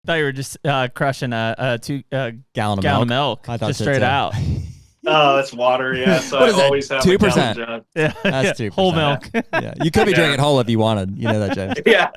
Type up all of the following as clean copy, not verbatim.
thought you were just crushing a 2 gallon of milk. I thought just straight out. Oh, it's water, yeah. So what I is that? always have 2%. a gallon jug. Yeah, That's 2%. Whole milk. Yeah, you could be drinking whole if you wanted. You know that, James. Yeah.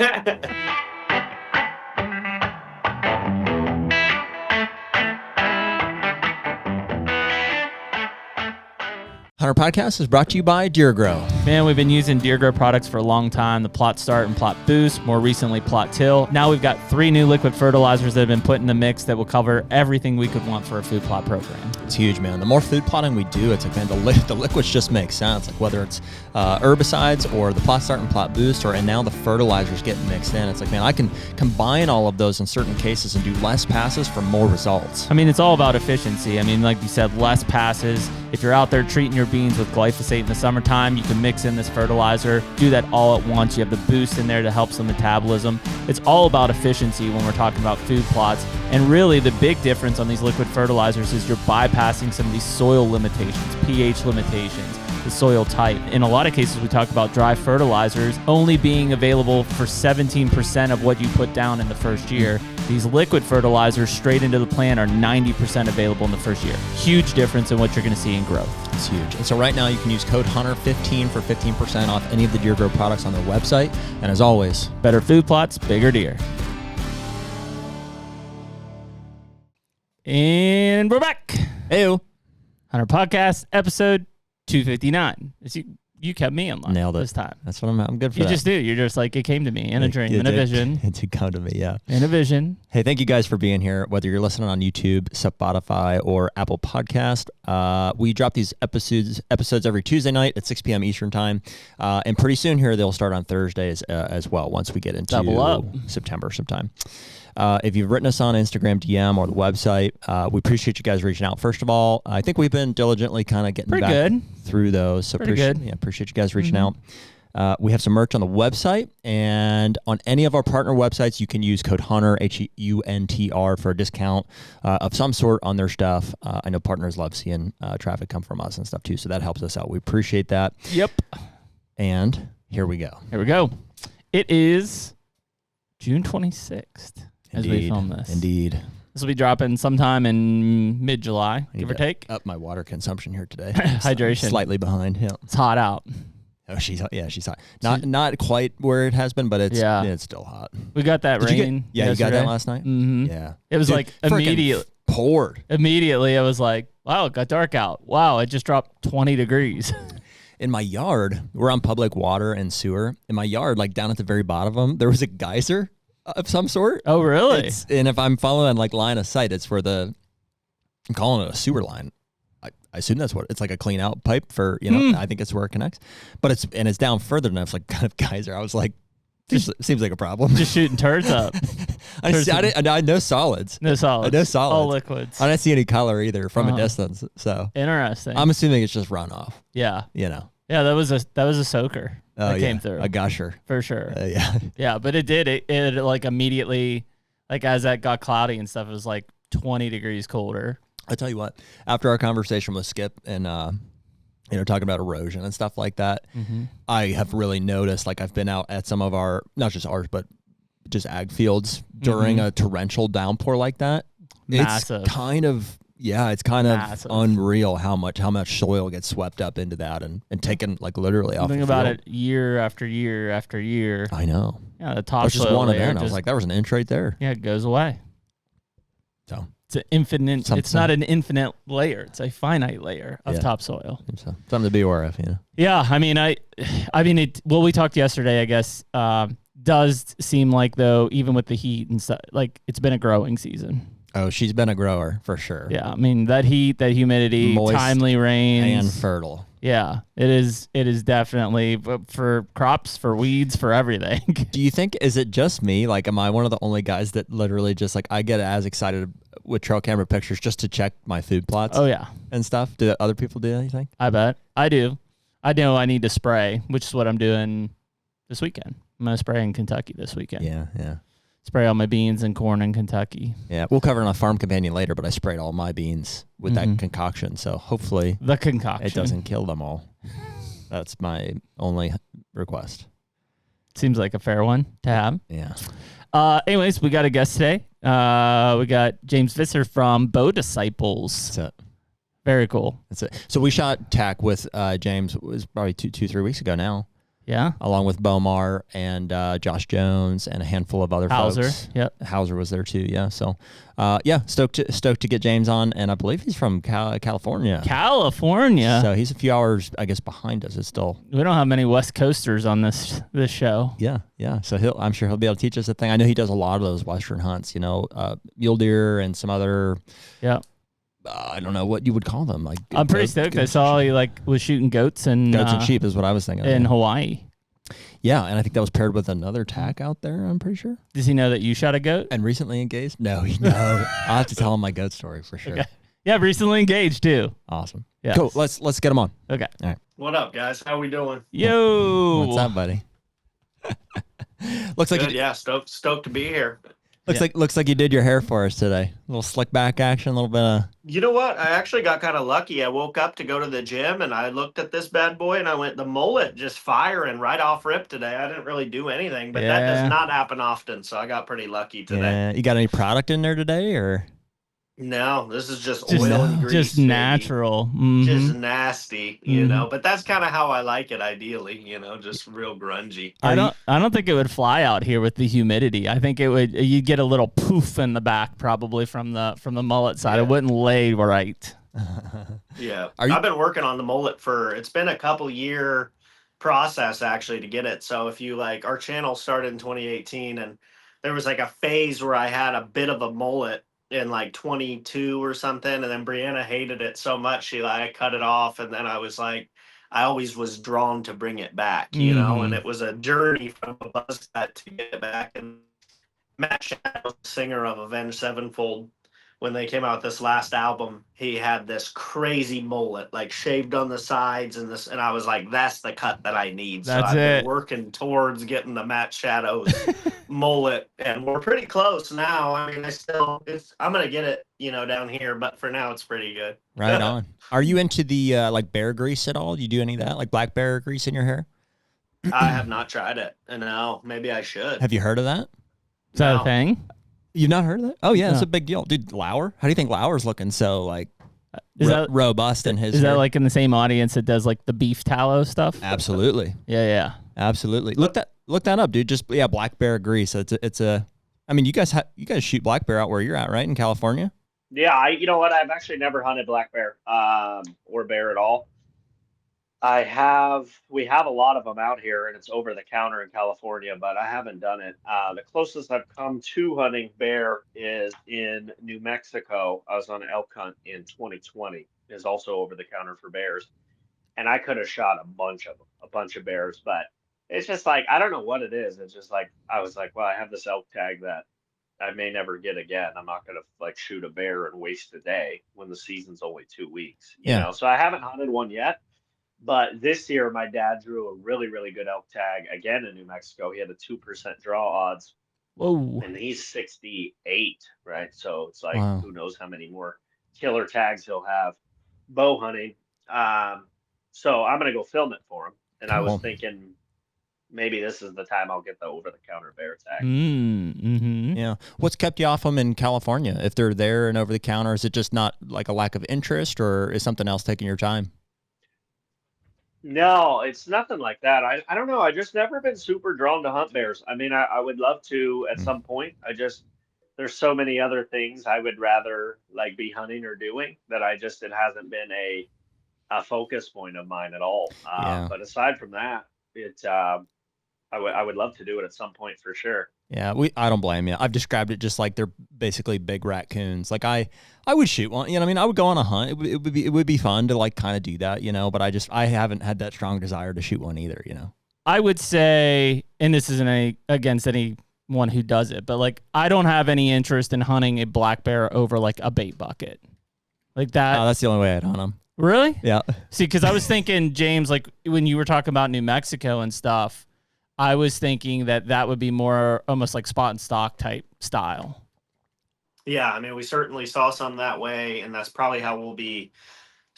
HUNTR Podcast is brought to you by Deer Grow. Man, we've been using Deer Grow products for a long time. The Plot Start and Plot Boost, more recently Plot Till. Now we've got 3 new liquid fertilizers that have been put in the mix that will cover everything we could want for a food plot program. It's huge, man. The more food plotting we do, it's like, man, the liquids just make sense. Like whether it's herbicides or the Plot Start and Plot Boost, and now the fertilizers getting mixed in. It's like, man, I can combine all of those in certain cases and do less passes for more results. I mean, it's all about efficiency. I mean, like you said, less passes. If you're out there treating your beans with glyphosate in the summertime, you can mix in this fertilizer, do that all at once. You have the boost in there to help some metabolism. It's all about efficiency when we're talking about food plots. And really the big difference on these liquid fertilizers is you're bypassing some of these soil limitations, pH limitations, the soil type. In a lot of cases, we talk about dry fertilizers only being available for 17% of what you put down in the first year. These liquid fertilizers straight into the plant are 90% available in the first year. Huge difference in what you're going to see in growth. It's huge. And so right now you can use code HUNTR15 for 15% off any of the Deer Grow products on their website. And as always, better food plots, bigger deer. And we're back. Heyo. HUNTR Podcast, episode 259. You kept me in line. Nailed it this time. That's what I'm good for. You that. just do. You're just like, it came to me in a dream, in a vision. It did come to me, yeah. In a vision. Hey, thank you guys for being here. Whether you're listening on YouTube, Spotify, or Apple Podcast, we drop these episodes every Tuesday night at 6 p.m. Eastern time. And pretty soon here, they'll start on Thursdays as well once we get into Double up. September sometime. If you've written us on Instagram DM or the website, we appreciate you guys reaching out. First of all, I think we've been diligently kind of getting back through those. So appreciate you guys reaching out. We have some merch on the website, and on any of our partner websites, you can use code HUNTR, HUNTR, for a discount of some sort on their stuff. I know partners love seeing traffic come from us and stuff too, so that helps us out. We appreciate that. Yep. And here we go. Here we go. It is June 26th. As we film this. Indeed. This will be dropping sometime in mid-July, give or take. Up my water consumption here today. Hydration. Slightly behind. Yeah. It's hot out. Oh, she's hot. Not quite where it has been, but it's still hot. We got that rain. You got that last night? Mm-hmm. Yeah. It was like immediately poured. Immediately, I was like, wow, it got dark out. Wow, it just dropped 20 degrees. In my yard, we're on public water and sewer. In my yard, like down at the very bottom of them, there was a geyser of some sort. Oh, really? And if I'm following like line of sight, it's where I'm calling it a sewer line. I assume that's what it's like, a clean out pipe for, I think it's where it connects, but it's down further than it's like kind of geyser. I was like, this seems like a problem. Just shooting turds up. I know solids. No solids. I know solids. All liquids. I didn't see any color either from a distance. So interesting. I'm assuming it's just runoff. Yeah. Yeah, that was a soaker. That came through. A gusher. For sure. Yeah. Yeah, but it did. It like immediately, like as that got cloudy and stuff, it was like 20 degrees colder. I tell you what, after our conversation with Skip and, talking about erosion and stuff like that, I have really noticed, like I've been out at some of our, not just ours, but just ag fields during a torrential downpour like that. Massive. It's kind of... Yeah, it's kind Massive. of unreal how much soil gets swept up into that and taken like literally off the field. Think about it year after year after year. I know. Yeah, the topsoil. I was just one layer there, and I was like, that was an inch right there. Yeah, it goes away. So it's an infinite. It's not an infinite layer. It's a finite layer of topsoil. So something to be aware of, Yeah, I mean, Well, we talked yesterday. I guess does seem like though, even with the heat and stuff, like it's been a growing season. Oh, she's been a grower for sure. Yeah, I mean that heat, that humidity, moist, timely rains, and fertile. Yeah, it is. It is definitely for crops, for weeds, for everything. Do you think, is it just me? Like, am I one of the only guys that literally just like, I get as excited with trail camera pictures just to check my food plots? Oh yeah, and stuff. Do other people do that, you think? I bet. I do. I know I need to spray, which is what I'm doing this weekend. I'm gonna spray in Kentucky this weekend. Yeah. Spray all my beans and corn in Kentucky. Yeah, we'll cover it on a Farm Companion later, but I sprayed all my beans with that concoction, so hopefully it doesn't kill them all. That's my only request. Seems like a fair one to have. Yeah. Anyways, we got a guest today, We got James Visser from Bow Disciples. That's it. Very cool. That's it. So we shot tack with James. It was probably 3 weeks ago now. Yeah. Along with Bomar and Josh Jones and a handful of other folks. Yep. Hauser was there too. Yeah. So, stoked to get James on, and I believe he's from California. California. So he's a few hours, I guess, behind us. It's still. We don't have many West Coasters on this show. Yeah. So I'm sure he'll be able to teach us a thing. I know he does a lot of those Western hunts. Mule deer and some other. Yeah. I don't know what you would call them. Like I'm pretty stoked. I saw he was shooting goats and sheep is what I was thinking in Hawaii. Yeah, and I think that was paired with another tack out there. I'm pretty sure. Does he know that you shot a goat and recently engaged? No. I'll have to tell him my goat story for sure. Okay. Yeah, recently engaged too. Awesome. Yes. Cool. Let's get him on. Okay. All right. What up, guys? How we doing? Yo. What's up, buddy? Looks Good, yeah, stoked to be here. Looks like you did your hair for us today. A little slick back action, a little bit of. You know what? I actually got kind of lucky. I woke up to go to the gym and I looked at this bad boy and I went, the mullet just firing right off rip today. I didn't really do anything, but that does not happen often. So I got pretty lucky today. Yeah. You got any product in there today or? No, this is just oil and grease. Just natural. Mm-hmm. Just nasty, but that's kind of how I like it ideally, just real grungy. I don't think it would fly out here with the humidity. I think you'd get a little poof in the back probably from the mullet side. It wouldn't lay right. Yeah. I've been working on the mullet it's been a couple year process actually to get it. So if you our channel started in 2018 and there was a phase where I had a bit of a mullet in 22 or something, and then Brianna hated it so much she cut it off, and then I was I always was drawn to bring it back, and it was a journey from a buzz cut to get it back. And Matt Shadow, singer of Avenged Sevenfold, when they came out with this last album, he had this crazy mullet, shaved on the sides, and I was that's the cut that I need. So I've been working towards getting the Matt Shadow's mullet, and we're pretty close now. I mean, I'm gonna get it, down here, but for now it's pretty good. Right on. Are you into the bear grease at all? Do you do any of that, black bear grease in your hair? I have not tried it, and no, maybe I should. Have you heard of that? Is that a thing? You've not heard of that? Oh yeah, it's a big deal, dude. Lauer, how do you think Lauer's looking so robust in his? Is hair? That in the same audience that does the beef tallow stuff? Absolutely. Yeah. Absolutely. Look that up, dude. Just black bear grease. It's a. I mean, you guys shoot black bear out where you're at, right, in California? Yeah, you know what? I've actually never hunted black bear or bear at all. We have a lot of them out here, and it's over the counter in California, but I haven't done it. The closest I've come to hunting bear is in New Mexico. I was on an elk hunt in 2020. Is also over the counter for bears, and I could have shot a bunch of bears, but it's just I don't know what it is. It's just I was well, I have this elk tag that I may never get again. I'm not gonna shoot a bear and waste a day when the season's only 2 weeks. You know, so I haven't hunted one yet. But this year, my dad drew a really, really good elk tag again in New Mexico. He had a 2% draw odds. Whoa! And he's 68, right? So it's wow. Who knows how many more killer tags he'll have bow hunting. So I'm gonna go film it for him. And I was thinking maybe this is the time I'll get the over-the-counter bear tag. Mm-hmm. Yeah. What's kept you off them in California? If they're there and over the counter, is it just not a lack of interest, or is something else taking your time? No, it's nothing like that. I don't know. I just never been super drawn to hunt bears. I mean, I would love to at some point. There's so many other things I would rather be hunting or doing that it hasn't been a focus point of mine at all. But aside from that, I would love to do it at some point for sure. Yeah, I don't blame you. I've described it just like they're basically big raccoons. I would shoot one. I mean, I would go on a hunt. It would be fun to kind of do that, But I haven't had that strong desire to shoot one either, I would say, and this isn't against anyone who does it, but I don't have any interest in hunting a black bear over a bait bucket, that. Oh, that's the only way I'd hunt them. Really? Yeah. See, because I was thinking, James, when you were talking about New Mexico and stuff, I was thinking that would be more almost spot and stock type style. Yeah, I mean, we certainly saw some that way, and that's probably how we'll be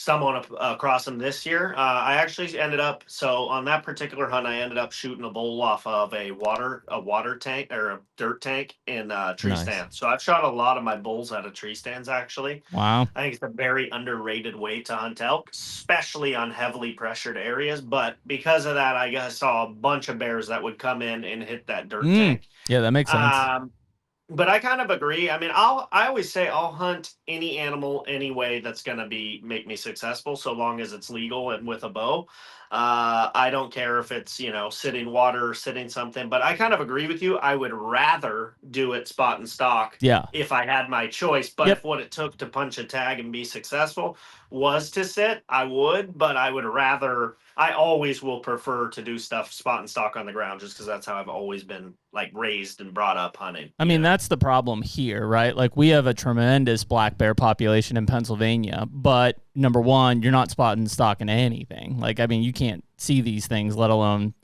stumbled across them this year. I actually ended up, so on that particular hunt, I ended up shooting a bull off of a water tank or a dirt tank in tree stand. So I've shot a lot of my bulls out of tree stands, actually. Wow. I think it's a very underrated way to hunt elk, especially on heavily pressured areas. But because of that, I saw a bunch of bears that would come in and hit that dirt tank. Yeah, that makes sense. But I kind of agree. I mean, I always say I'll hunt any animal any way that's going to make me successful, so long as it's legal and with a bow. I don't care if it's, sitting water or sitting something, but I kind of agree with you. I would rather do it spot and stock if I had my choice. But if what it took to punch a tag and be successful was to sit, I would, but I always will prefer to do stuff spot and stock on the ground, just because that's how I've always been like raised and brought up hunting. I mean, that's the problem here, right? Like, we have a tremendous black bear population in Pennsylvania, but number one, you're not spotting stocking anything. Like, I mean, you can't see these things, let alone,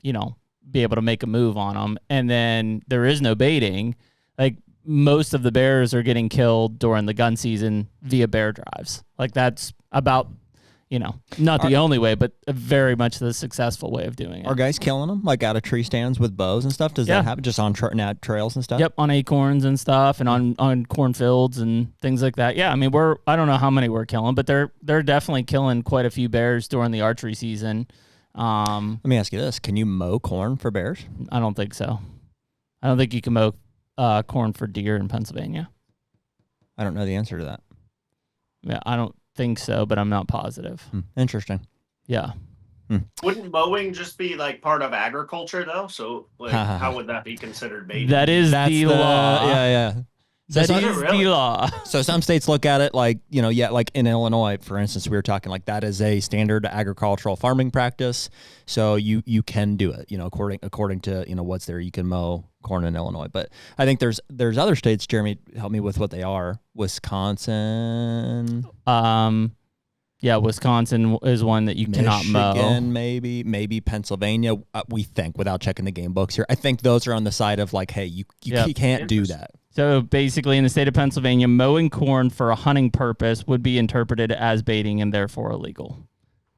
be able to make a move on them. And then there is no baiting. Like, most of the bears are getting killed during the gun season via bear drives. Like, that's about, not the only way, but very much the successful way of doing it. Are guys killing them, like, out of tree stands with bows and stuff? Does that happen just on trails and stuff? Yep, on acorns and stuff, and on cornfields and things like that. Yeah, I mean, I don't know how many we're killing, but they're definitely killing quite a few bears during the archery season. Let me ask you this: can you mow corn for bears? I don't think so. I don't think you can mow corn for deer in Pennsylvania. I don't know the answer to that. Yeah, I don't think so, but I'm not positive. Interesting. Yeah. Wouldn't mowing just be like part of agriculture though? So like, how would that be considered baiting? That's the law. Yeah. That is the law. So some states look at it like, like in Illinois, for instance, we were talking like that is a standard agricultural farming practice. So you can do it, according to, what's there. You can mow corn in Illinois. But I think there's other states, Jeremy, help me with what they are. Wisconsin. Yeah, Wisconsin is one that you cannot mow. Michigan, maybe Pennsylvania. We think, without checking the game books here, I think those are on the side of like, hey, you can't do that. So basically, in the state of Pennsylvania, mowing corn for a hunting purpose would be interpreted as baiting and therefore illegal.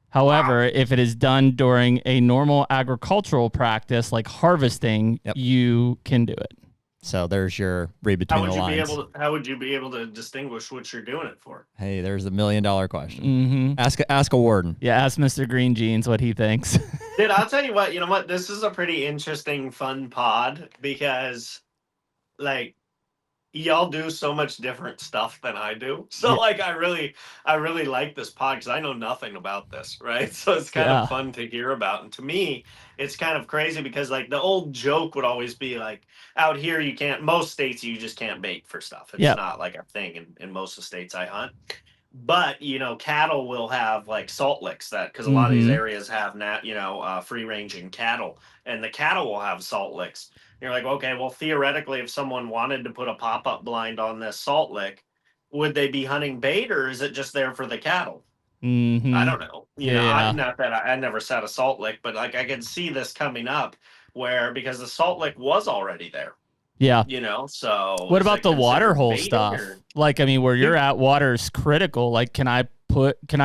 However, if it is done during a normal agricultural practice like harvesting, you can do it. So there's your read between the lines. How would you be able to distinguish what you're doing it for? Hey, there's the $1 million question. Ask a warden. Yeah, ask Mr. Green Jeans what he thinks. Dude, I'll tell you what. You know what? This is a pretty interesting, fun pod because, like, y'all do so much different stuff than I do. So like, I really like this pod because I know nothing about this, right? So it's kind of fun to hear about. And to me, it's kind of crazy because like the old joke would always be like, out here, most states, you just can't bait for stuff. It's not like a thing in most of the states I hunt. But, cattle will have like salt licks because a lot of these areas have free ranging cattle, and the cattle will have salt licks. You're like, okay, well, theoretically, if someone wanted to put a pop-up blind on this salt lick, would they be hunting bait or is it just there for the cattle? I don't know. Not that I never set a salt lick, but like I can see this coming up because the salt lick was already there. Yeah. So what about the water hole stuff? Like, I mean, where you're at, water's critical. Like, can I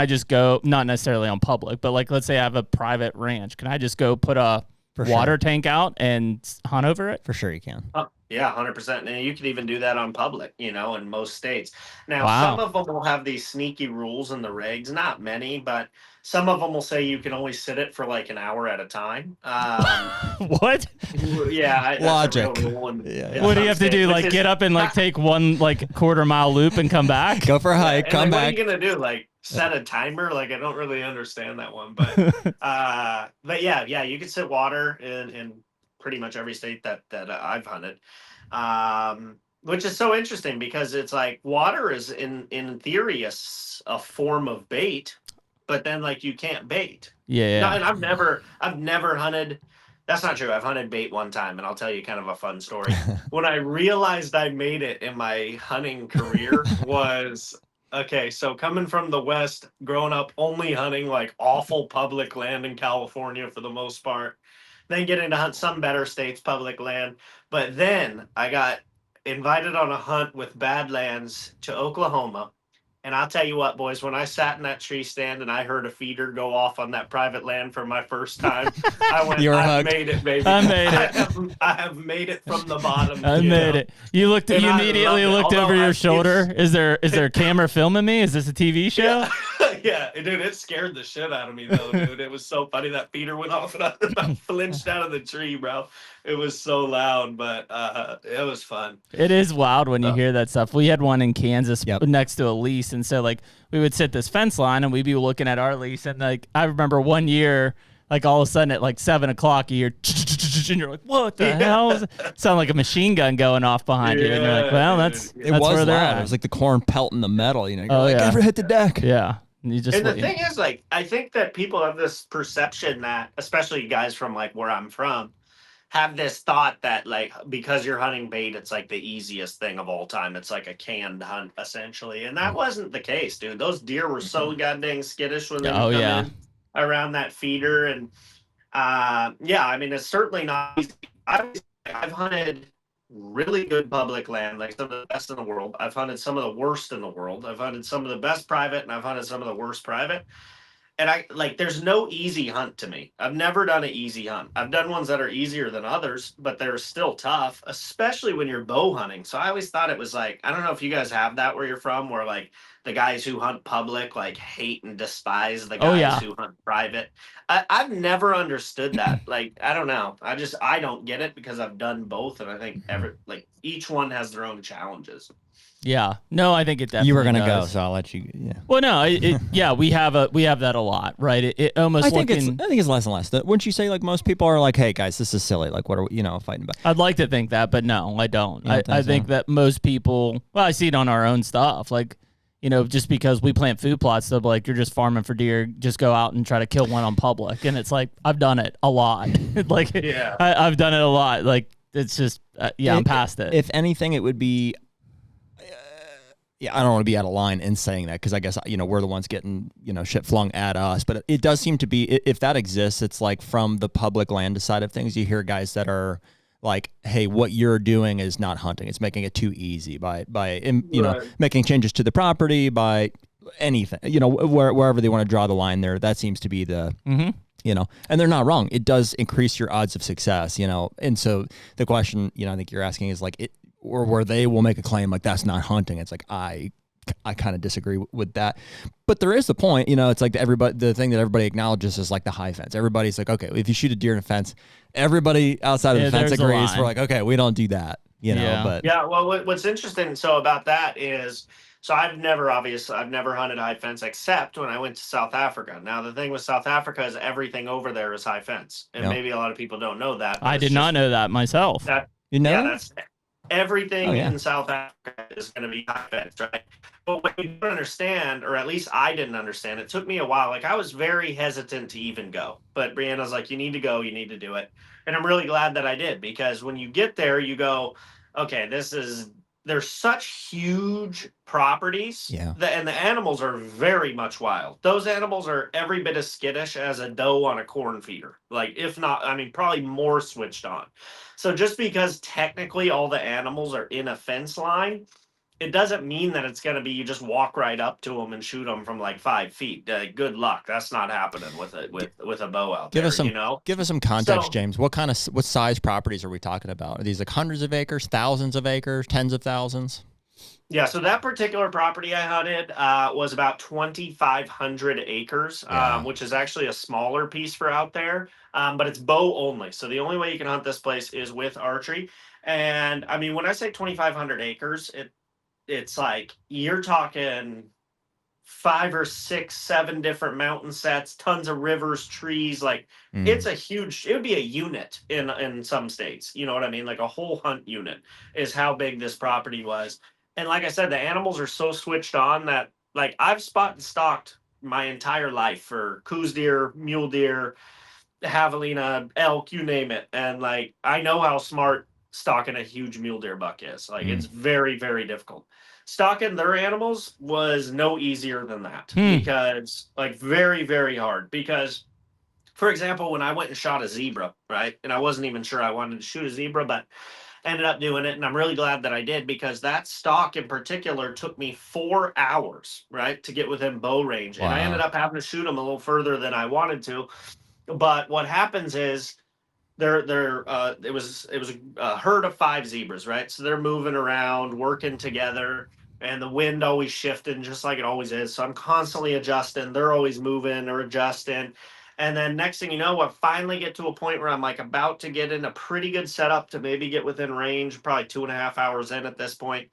just go, not necessarily on public, but like, let's say I have a private ranch. Can I just go put a water tank out and hunt over it? For sure you can. Yeah, 100%. And you can even do that on public, in most states. Now, some of them will have these sneaky rules in the regs. Not many, but some of them will say you can only sit it for like an hour at a time. What? Yeah. Logic. What do you have to do? Like, get up and like take one like quarter-mile loop and come back? Go for a hike, come back. What are you going to do? Like, set a timer? Like, I don't really understand that one. But yeah, you can sit water in pretty much every state that I've hunted, which is so interesting because it's like water is in theory a form of bait, but then like you can't bait. Yeah. No, and I've never hunted. That's not true. I've hunted bait one time, and I'll tell you kind of a fun story. When I realized I made it in my hunting career was, okay, so coming from the West, growing up only hunting like awful public land in California for the most part, then getting to hunt some better states, public land. But then I got invited on a hunt with Badlands to Oklahoma. And I'll tell you what, boys, when I sat in that tree stand and I heard a feeder go off on that private land for my first time, I went, I've made it, baby. I made it. I have made it from the bottom. I made it. You immediately looked over your shoulder. Is there a camera filming me? Is this a TV show? Yeah. Yeah, dude, it scared the shit out of me, though, dude. It was so funny. That feeder went off and I flinched out of the tree, bro. It was so loud, but it was fun. It is wild when you hear that stuff. We had one in Kansas next to a lease, and so like we would sit this fence line and we'd be looking at our lease, and like I remember one year, like all of a sudden at like 7 o'clock, you hear, and you're like, what the hell? Sound like a machine gun going off behind you, and you're like, well, that's where they're at. It was like the corn pelting the metal, you know. You're like, ever hit the deck? Yeah. And the thing is, like, I think that people have this perception that, especially guys from like where I'm from, have this thought that like because you're hunting bait, it's like the easiest thing of all time. It's like a canned hunt essentially, and that wasn't the case, dude. Those deer were so goddamn skittish when they would come in around that feeder, and yeah, I mean it's certainly not easy. I've hunted really good public land, like some of the best in the world. I've hunted some of the worst in the world. I've hunted some of the best private, and I've hunted some of the worst private. And I like, there's no easy hunt to me. I've never done an easy hunt. I've done ones that are easier than others, but they're still tough, especially when you're bow hunting. So I always thought it was like, I don't know if you guys have that where you're from, where like the guys who hunt public like hate and despise the guys who hunt private. I've never understood that. Like, I don't know. I don't get it because I've done both, and I think each one has their own challenges. Yeah. No, I think it definitely You were going to does. go, so I'll let you. Yeah. Well, no, we have that a lot, right? It almost. I think it's less and less. Wouldn't you say like most people are like, hey guys, this is silly. Like, what are we, fighting about? I'd like to think that, but no, I don't. I think that most people. Well, I see it on our own stuff, like. Just because we plant food plots, they'll be like, you're just farming for deer, just go out and try to kill one on public. And it's like, I've done it a lot. Like, I've done it a lot. Like, it's just, I'm past it. If anything, it would be, I don't want to be out of line in saying that because I guess, we're the ones getting, shit flung at us. But it does seem to be, if that exists, it's like from the public land side of things, you hear guys that are, like, hey, what you're doing is not hunting. It's making it too easy by making changes to the property, by anything, wherever they want to draw the line there. That seems to be the, and they're not wrong. It does increase your odds of success, And so the question, I think you're asking is like, or where they will make a claim like that's not hunting. It's like, I kind of disagree with that, but there is the point, it's like the thing that everybody acknowledges is like the high fence. Everybody's like, okay, if you shoot a deer in a fence, everybody outside of the fence agrees. We're like, okay, we don't do that, but well, what's interesting about that is, so I've never hunted high fence except when I went to South Africa. Now the thing with South Africa is everything over there is high fence, and maybe a lot of people don't know that. I did not know that myself. That's everything in South Africa is going to be high fence, right? But what you don't understand, or at least I didn't understand, it took me a while. Like, I was very hesitant to even go. But Brianna's like, you need to go, you need to do it. And I'm really glad that I did, because when you get there, you go, okay, there's such huge properties. And the animals are very much wild. Those animals are every bit as skittish as a doe on a corn feeder. Like, if not, I mean, probably more switched on. So just because technically all the animals are in a fence line, it doesn't mean that it's going to be you just walk right up to them and shoot them from like 5 feet. Good luck. That's not happening with a bow out there. Give us some context, James. What size properties are we talking about? Are these like hundreds of acres, thousands of acres, tens of thousands? Yeah, so that particular property I hunted was about 2,500 acres, which is actually a smaller piece for out there, but it's bow only. So the only way you can hunt this place is with archery. And I mean, when I say 2,500 acres, it's like you're talking 5 or 6, 7 different mountain sets, tons of rivers, trees. Like it would be a unit in some states. You know what I mean? Like a whole hunt unit is how big this property was. And like I said, the animals are so switched on that, like, I've spot and stalked my entire life for coos deer, mule deer, javelina, elk, you name it. And like, I know how smart stalking a huge mule deer buck is. Like, it's very, very difficult. Stalking their animals was no easier than that because, like, very, very hard. Because, for example, when I went and shot a zebra, right? And I wasn't even sure I wanted to shoot a zebra, but ended up doing it, and I'm really glad that I did, because that stalk in particular took me 4 hours, right, to get within bow range. Wow. And I ended up having to shoot him a little further than I wanted to. But what happens is it was a herd of 5 zebras, right? So they're moving around, working together, and the wind always shifting just like it always is. So I'm constantly adjusting. They're always moving or adjusting. And then next thing you know, I finally get to a point where I'm like about to get in a pretty good setup to maybe get within range, probably 2.5 hours in at this point.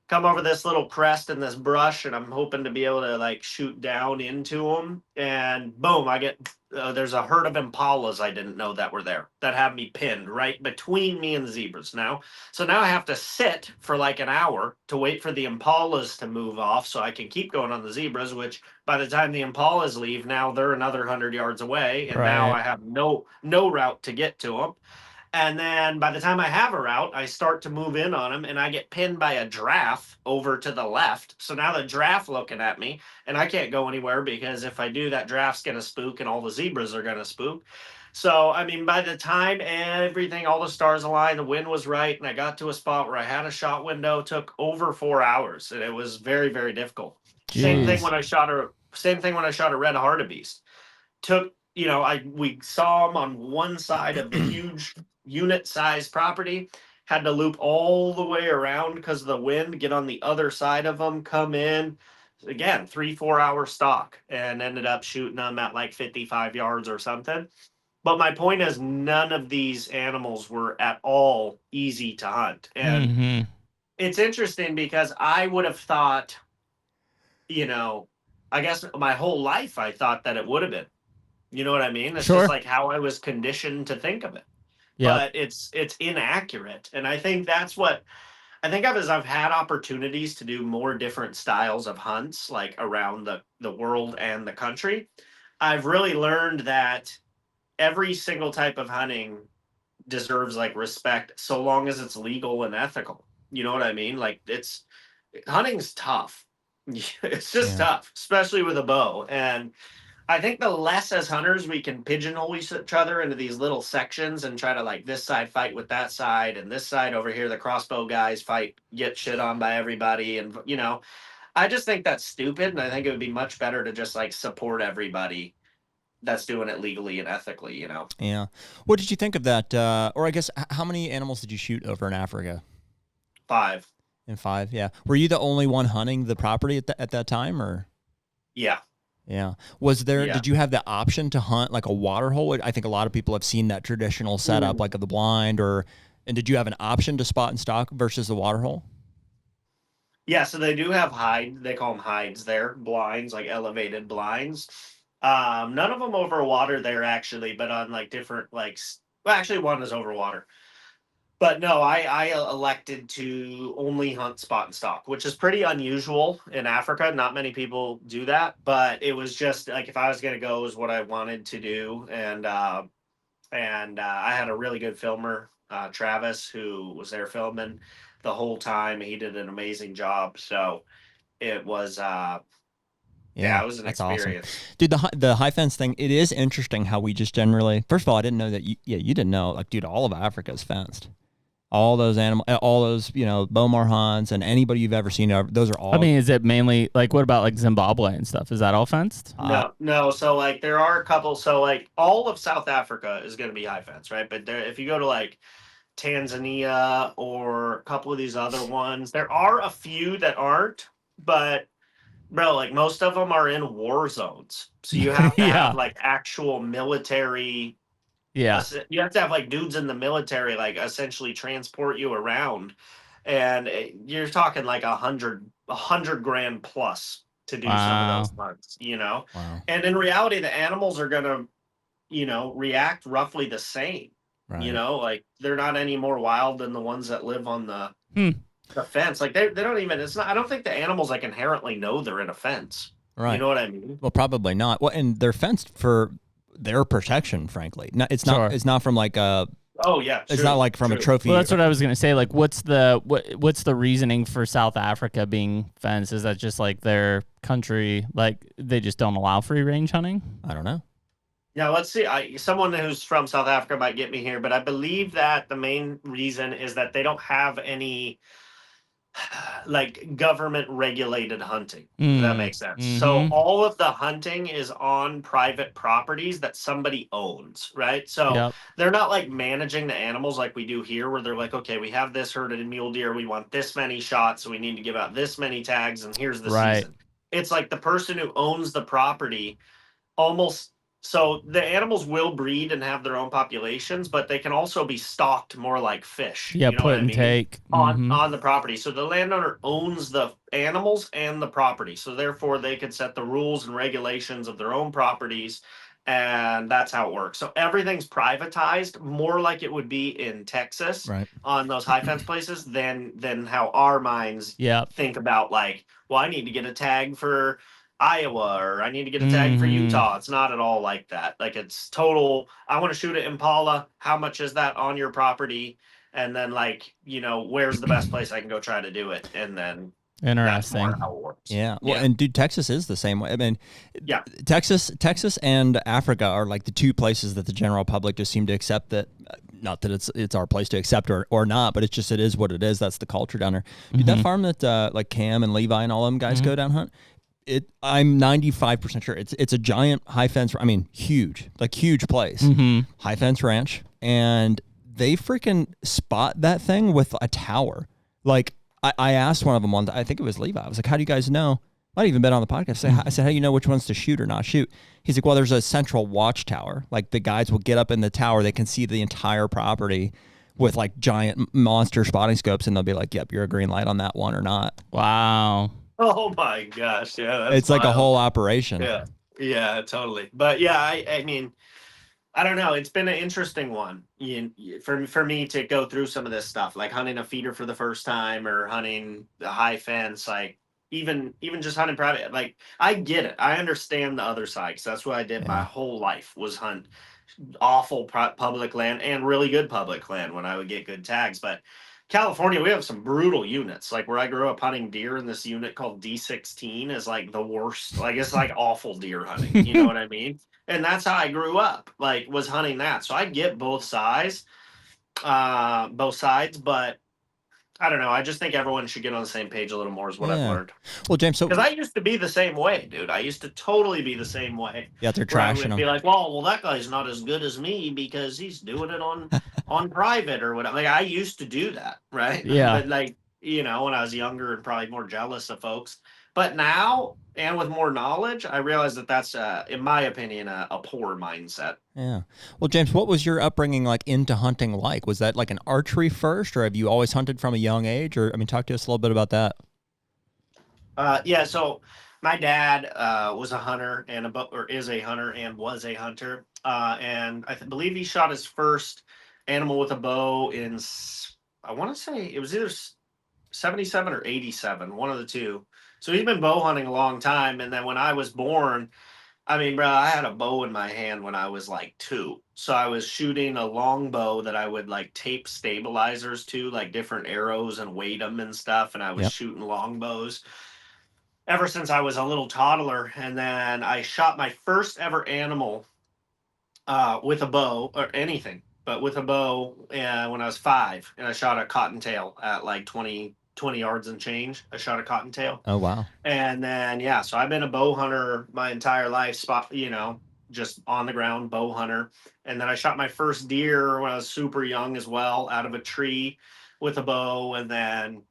Come over this little crest and this brush, and I'm hoping to be able to like shoot down into them. And boom, I get there's a herd of impalas I didn't know that were there that have me pinned right between me and the zebras now. So now I have to sit for like an hour to wait for the impalas to move off so I can keep going on the zebras, which by the time the impalas leave, now they're another 100 yards away, and now I have no route to get to them. And then by the time I have a route, I start to move in on them, and I get pinned by a giraffe over to the left. So now the giraffe looking at me, and I can't go anywhere, because if I do, that giraffe's going to spook and all the zebras are going to spook. So, I mean, by the time everything, all the stars aligned, the wind was right, and I got to a spot where I had a shot window, took over 4 hours, and it was very, very difficult. Jeez. Same thing when I shot a red hartebeest. We saw them on one side of the huge unit-sized property, had to loop all the way around because of the wind, get on the other side of them, come in. Again, 3-4 hour stalk, and ended up shooting them at like 55 yards or something. But my point is, none of these animals were at all easy to hunt. And it's interesting because I would have thought, I guess my whole life I thought that it would have been. You know what I mean? It's just like how I was conditioned to think of it. But it's inaccurate. And I think that's what I think of as I've had opportunities to do more different styles of hunts, like around the world and the country. I've really learned that every single type of hunting deserves like respect, so long as it's legal and ethical. You know what I mean? Like hunting's tough. It's just tough, especially with a bow. And I think the less as hunters we can pigeonhole each other into these little sections and try to like this side fight with that side, and this side over here, the crossbow guys get shit on by everybody. And, I just think that's stupid. And I think it would be much better to just like support everybody that's doing it legally and ethically, Yeah. What did you think of that? Or I guess, how many animals did you shoot over in Africa? 5. And 5, yeah. Were you the only one hunting the property at that time, or? Yeah. Yeah. Did you have the option to hunt like a water hole? I think a lot of people have seen that traditional setup, like of the blind, and did you have an option to spot and stalk versus the water hole? Yeah. So they do have they call them hides there, blinds, like elevated blinds. None of them over water there actually, but on like different, actually one is over water. But no, I elected to only hunt spot and stalk, which is pretty unusual in Africa. Not many people do that, but it was just like, if I was going to go, is what I wanted to do. And I had a really good filmer, Travis, who was there filming the whole time. He did an amazing job. So it was, it was an experience. Awesome. Dude, the high fence thing, it is interesting how we just generally, first of all, I didn't know that you didn't know, like, dude, all of Africa is fenced. All those Bomar hunts and anybody you've ever seen, those are all. I mean, is it mainly like, what about like Zimbabwe and stuff? Is that all fenced? No. So like there are a couple. So like all of South Africa is going to be high fence, right? But if you go to like Tanzania or a couple of these other ones, there are a few that aren't. But bro, like most of them are in war zones, so you have to have like actual military. Yeah, you have to have like dudes in the military, like essentially transport you around, and you're talking like $100 grand plus to do some of those hunts, Wow. And in reality, the animals are gonna, react roughly the same. Right. Like they're not any more wild than the ones that live on the fence. Like they don't even. It's not. I don't think the animals like inherently know they're in a fence. Right. You know what I mean? Well, probably not. Well, and they're fenced for their protection, frankly. It's not from like a. Oh yeah, it's not like from a trophy. Well, that's what I was gonna say. Like, what's the reasoning for South Africa being fenced? Is that just like their country, like they just don't allow free range hunting? I don't know. Now let's see. Someone who's from South Africa might get me here, but I believe that the main reason is that they don't have any like government regulated hunting. If that makes sense. So all of the hunting is on private properties that somebody owns, right? So they're not like managing the animals like we do here, where they're like, okay, we have this herded mule deer, we want this many shots, so we need to give out this many tags, and here's the season. It's like the person who owns the property almost. So the animals will breed and have their own populations, but they can also be stocked more like fish. Yeah, put and take on the property. So the landowner owns the animals and the property. So therefore they could set the rules and regulations of their own properties, and that's how it works. So everything's privatized, more like it would be in Texas on those high fence places than how our minds think about, like, well, I need to get a tag for Iowa, or I need to get a tag for Utah. It's not at all like that. Like, it's total, I want to shoot an Impala. How much is that on your property? And then, like, where's the best place I can go try to do it? And then interesting. That's how it works. Yeah. Well, and dude, Texas is the same way. I mean, Texas and Africa are like the two places that the general public just seem to accept that. Not that it's our place to accept or not, but it is what it is. That's the culture down there. Dude, that farm that like Cam and Levi and all them guys go down hunt. I'm 95% sure it's a giant high fence. I mean, huge place, high fence ranch, and they freaking spot that thing with a tower. Like, I asked one of them I think it was Levi. I was like, how do you guys know? Might even been on the podcast. I said, how do you know which ones to shoot or not shoot? He's like, well, there's a central watchtower. Like, the guys will get up in the tower. They can see the entire property with like giant monster spotting scopes, and they'll be like, yep, you're a green light on that one or not. Wow. Oh my gosh. Yeah. That's it's wild. Like a whole operation. Yeah. Yeah, totally. But yeah, I mean, I don't know. It's been an interesting one for me to go through some of this stuff, like hunting a feeder for the first time, or hunting the high fence, like even just hunting private. Like, I get it. I understand the other side, because that's what I did my whole life, was hunt awful public land and really good public land when I would get good tags. But California, we have some brutal units. Like, where I grew up hunting deer in this unit called D16 is like the worst. Like, it's like awful deer hunting. You know what I mean? And that's how I grew up, like, was hunting that. So I get both sides. But I don't know. I just think everyone should get on the same page a little more, is what I've learned. Well, James, because I used to be the same way, dude. I used to totally be the same way. Yeah, they're trashing them. Be like, well, that guy's not as good as me because he's doing it on private or whatever. Like, I used to do that, right? Yeah. But, like, when I was younger and probably more jealous of folks. But now, and with more knowledge, I realize that that's, in my opinion, a poor mindset. Yeah. Well, James, what was your upbringing like into hunting like? Was that like an archery first, or have you always hunted from a young age? Or, I mean, talk to us a little bit about that. Yeah. So my dad was a hunter is a hunter and was a hunter. And I believe he shot his first animal with a bow in, I want to say it was either 77 or 87, one of the two. So he's been bow hunting a long time. And then when I was born, I mean, bro, I had a bow in my hand when I was like 2. So I was shooting a long bow that I would like tape stabilizers to, like different arrows, and weight them and stuff. And I was shooting long bows ever since I was a little toddler. And then I shot my first ever animal with a bow, or anything, but with a bow when I was 5. And I shot a cottontail at like 20 yards and change. I shot a cottontail. Oh, wow. And then, so I've been a bow hunter my entire life, just on the ground bow hunter. And then I shot my first deer when I was super young as well, out of a tree with a bow. And then,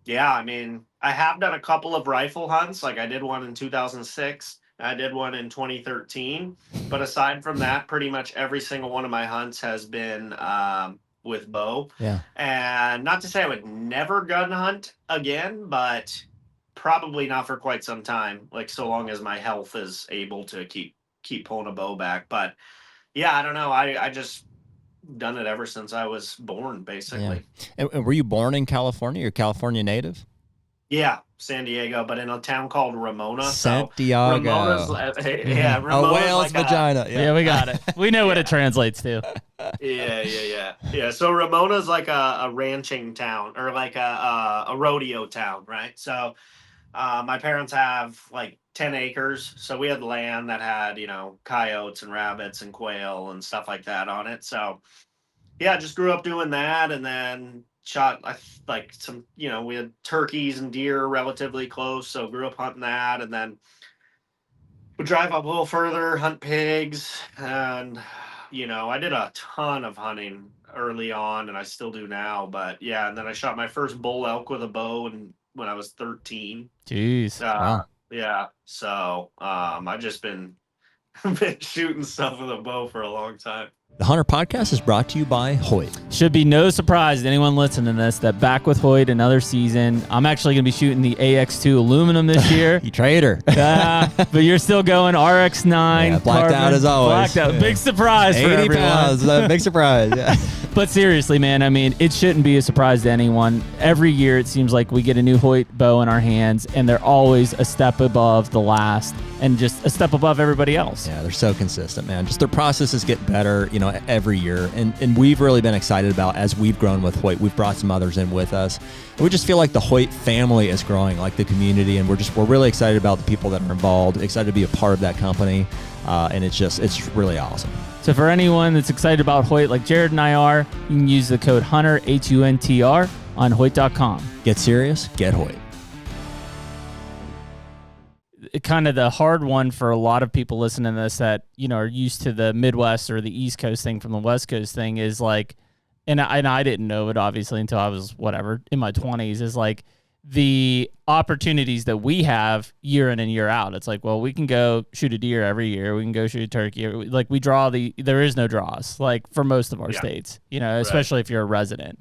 I mean, I have done a couple of rifle hunts. Like, I did one in 2006. I did one in 2013. But aside from that, pretty much every single one of my hunts has been with bow. Yeah. And not to say I would never gun hunt again, but probably not for quite some time, like, so long as my health is able to keep pulling a bow back. But I don't know. I just done it ever since I was born, basically. Yeah. And were you born in California? You're a California native? Yeah, San Diego, but in a town called Ramona. Santiago. Ramona's, Ramona's a whale's like vagina. Yeah, we got it. We know what it translates to. Yeah. So Ramona's like a ranching town, or like a rodeo town, right? So My parents have like 10 acres. So we had land that had, coyotes and rabbits and quail and stuff like that on it. So yeah, just grew up doing that, and then shot like some, we had turkeys and deer relatively close. So grew up hunting that, and then would drive up a little further, hunt pigs. And, I did a ton of hunting early on, and I still do now. But yeah, and then I shot my first bull elk with a bow when I was 13. Jeez. Wow. Yeah. So I've just been shooting stuff with a bow for a long time. The HUNTR Podcast is brought to you by Hoyt. Should be no surprise to anyone listening to this that back with Hoyt another season. I'm actually going to be shooting the AX2 aluminum this year. You traitor. But you're still going RX9. Yeah, blacked out as always. Blacked out. Yeah. Big surprise for everyone. 80 pounds. Big surprise. Yeah. But seriously, man, I mean, it shouldn't be a surprise to anyone. Every year it seems like we get a new Hoyt bow in our hands, and they're always a step above the last and just a step above everybody else. Yeah, they're so consistent, man. Just their processes get better, every year. And we've really been excited about, as we've grown with Hoyt, we've brought some others in with us. And we just feel like the Hoyt family is growing, like the community, and we're really excited about the people that are involved, excited to be a part of that company. And it's really awesome. So for anyone that's excited about Hoyt, like Jared and I are, you can use the code HUNTR, HUNTR, on Hoyt.com. Get serious, get Hoyt. Kind of the hard one for a lot of people listening to this that, are used to the Midwest or the East Coast thing from the West Coast thing is like, and I didn't know it obviously until I was in my 20s, is like the opportunities that we have year in and year out. It's like, well, we can go shoot a deer every year. We can go shoot a turkey. Like we draw there is no draws like for most of our states, especially if you're a resident,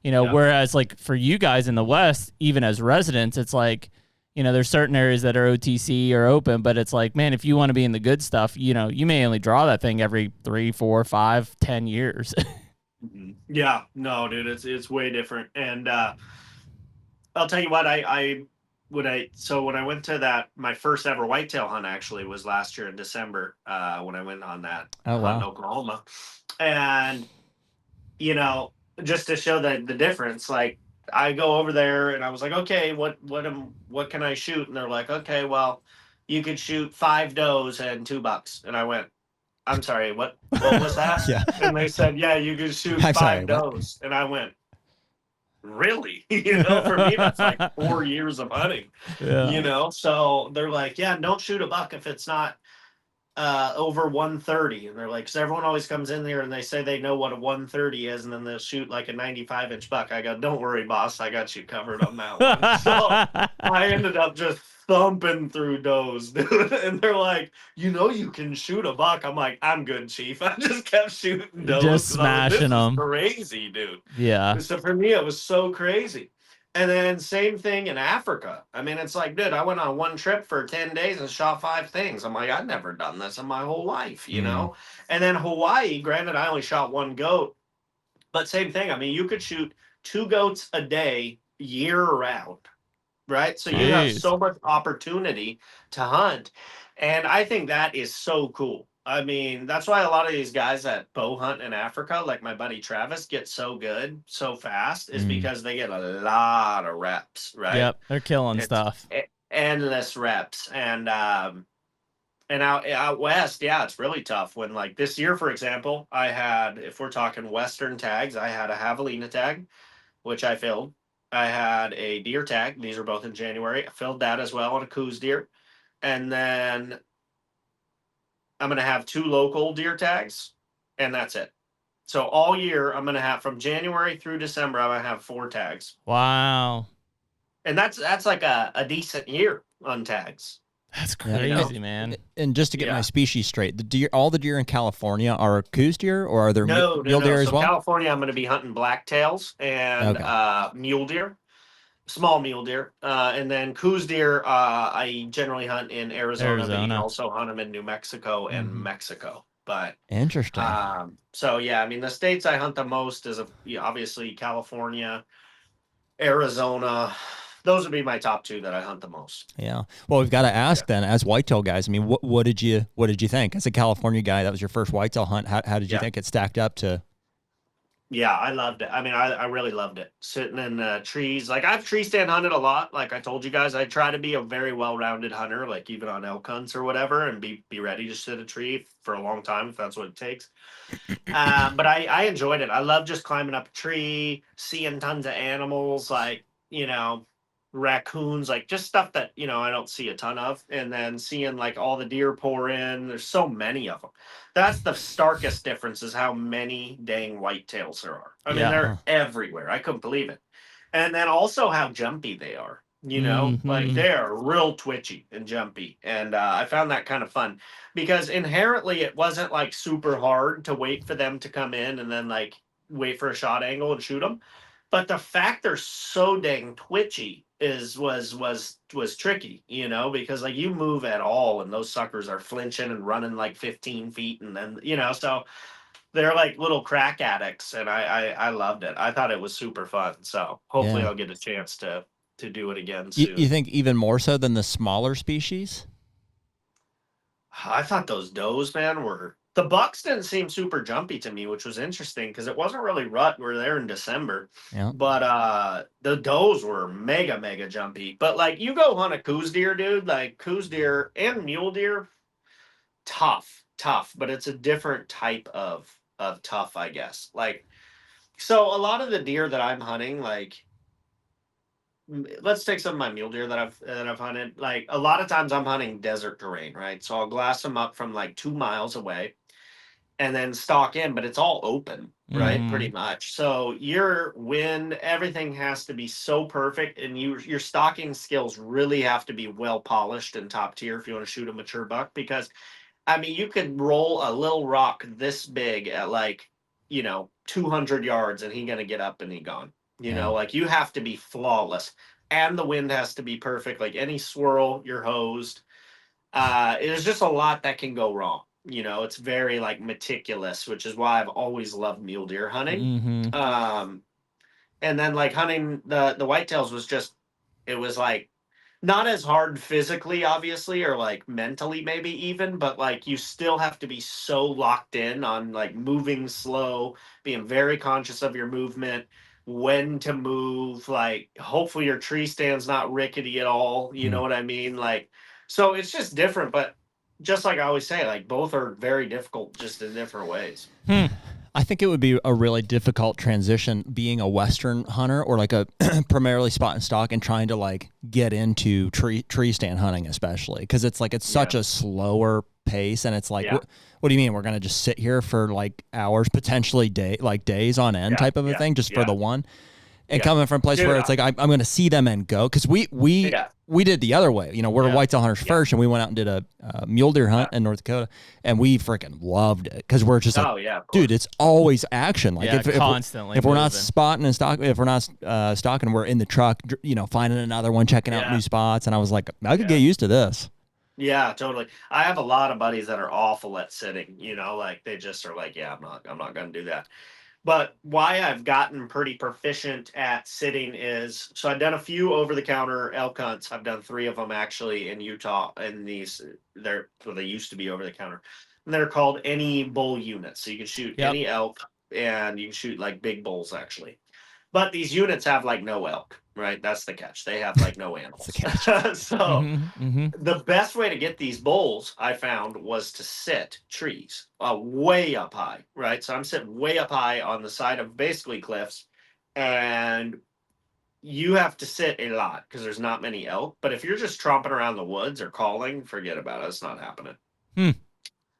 whereas like for you guys in the West, even as residents, it's like, there's certain areas that are OTC or open, but it's like, man, if you want to be in the good stuff, you may only draw that thing every 3, 4, 5, 10 years. Yeah, no, dude, it's way different. And I'll tell you what, so when I went to my first ever whitetail hunt actually was last year in December, when I went on that hunt in Oklahoma. And, just to show the difference, like, I go over there and I was like, okay, what can I shoot? And they're like, okay, well, you could shoot 5 does and 2 bucks. And I went, I'm sorry, what was that? Yeah. And they said, yeah, you could shoot 5 does. And I went, really? For me, that's like 4 years of hunting, So they're like, yeah, don't shoot a buck if it's not over 130. And they're like, because everyone always comes in there and they say they know what a 130 is, and then they'll shoot like a 95-inch buck. I go, don't worry, boss, I got you covered on that one. So I ended up just thumping through does, dude. And they're like, you can shoot a buck. I'm like, I'm good, chief. I just kept shooting does. Just smashing them. Crazy, dude. Yeah. So for me, it was so crazy. And then same thing in Africa. I mean, it's like, dude, I went on one trip for 10 days and shot 5 things. I'm like, I've never done this in my whole life, And then Hawaii, granted, I only shot 1 goat, but same thing. I mean, you could shoot 2 goats a day year round, right? So you have so much opportunity to hunt. And I think that is so cool. I mean, that's why a lot of these guys that bow hunt in Africa, like my buddy Travis, get so good so fast is because they get a lot of reps, right? Yep, they're killing stuff. Endless reps. And out west, yeah, it's really tough. When like this year, for example, I had, if we're talking Western tags, I had a javelina tag, which I filled. I had a deer tag. These are both in January. I filled that as well on a coos deer. And then I'm going to have 2 local deer tags, and that's it. So all year, I'm going to have, from January through December, I'm going to have 4 tags. Wow. And that's like a decent year on tags. That's crazy, man. And just to get my species straight, all the deer in California are coos deer, or are there mule deer as well? California, I'm going to be hunting blacktails and mule deer. Small mule deer, and then coos deer, I generally hunt in Arizona. But you can also hunt them in New Mexico and Mexico. But interesting. So yeah, I mean, the states I hunt the most is obviously California, Arizona. Those would be my top 2 that I hunt the most. Yeah. Well, we've got to ask then, as whitetail guys. I mean, what did you think as a California guy? That was your first whitetail hunt. How did you think it stacked up to? Yeah, I loved it. I mean, I really loved it. Sitting in trees. Like, I've tree stand hunted a lot. Like I told you guys, I try to be a very well-rounded hunter, like even on elk hunts or whatever, and be ready to sit a tree for a long time if that's what it takes. But I enjoyed it. I love just climbing up a tree, seeing tons of animals, like, raccoons, like just stuff that, I don't see a ton of. And then seeing like all the deer pour in. There's so many of them. That's the starkest difference, is how many dang whitetails there are. I mean, they're everywhere. I couldn't believe it. And then also how jumpy they are. Like they are real twitchy and jumpy. And I found that kind of fun, because inherently it wasn't like super hard to wait for them to come in and then like wait for a shot angle and shoot them. But the fact they're so dang twitchy was tricky, because like you move at all and those suckers are flinching and running like 15 feet, and then so they're like little crack addicts, and I loved it. I thought it was super fun. So hopefully I'll get a chance to do it again soon. You think even more so than the smaller species? I thought those does, man, the bucks didn't seem super jumpy to me, which was interesting because it wasn't really rut. We're there in December, but the does were mega jumpy. But like you go hunt a coos deer, dude, like coos deer and mule deer, tough, but it's a different type of tough, I guess. Like, so a lot of the deer that I'm hunting, like, let's take some of my mule deer that I've hunted. Like a lot of times I'm hunting desert terrain, right? So I'll glass them up from like 2 miles away and then stalk in, but it's all open, right? Pretty much. So your wind, everything has to be so perfect, and your stalking skills really have to be well polished and top tier if you want to shoot a mature buck. Because I mean, you could roll a little rock this big at like 200 yards, and he's gonna get up and he gone. Like you have to be flawless, and the wind has to be perfect. Like any swirl, you're hosed. There's just a lot that can go wrong. It's very like meticulous, which is why I've always loved mule deer hunting. And then like hunting the whitetails it was like not as hard physically, obviously, or like mentally maybe even, but like you still have to be so locked in on like moving slow, being very conscious of your movement, when to move, like hopefully your tree stand's not rickety at all. You know what I mean? Like, so it's just different, but just like I always say, like both are very difficult just in different ways. I think it would be a really difficult transition being a Western hunter or like a primarily spot and stalk and trying to like get into tree stand hunting, especially because it's like, it's such a slower pace. And it's like, what do you mean? We're going to just sit here for like hours, potentially days on end type of a thing just for the one. And coming from a place where it's like, I'm going to see them and go. Cause we did the other way, we're whitetail hunters first. And we went out and did a mule deer hunt in North Dakota, and we freaking loved it. Cause we're just like, dude, it's always action. Like constantly if we're not spotting and stalking, if we're not stalking, we're in the truck, finding another one, checking out new spots. And I was like, I could get used to this. Yeah, totally. I have a lot of buddies that are awful at sitting, like they just are like, I'm not going to do that. But why I've gotten pretty proficient at sitting is, so I've done a few over-the-counter elk hunts. I've done 3 of them actually in Utah, and they used to be over-the-counter. And they're called any bull units. So you can shoot any elk, and you can shoot like big bulls actually. But these units have like no elk, right? That's the catch. They have like no animals. So the best way to get these bulls, I found, was to sit trees way up high, right? So I'm sitting way up high on the side of basically cliffs, and you have to sit a lot because there's not many elk. But if you're just tromping around the woods or calling, forget about it. It's not happening.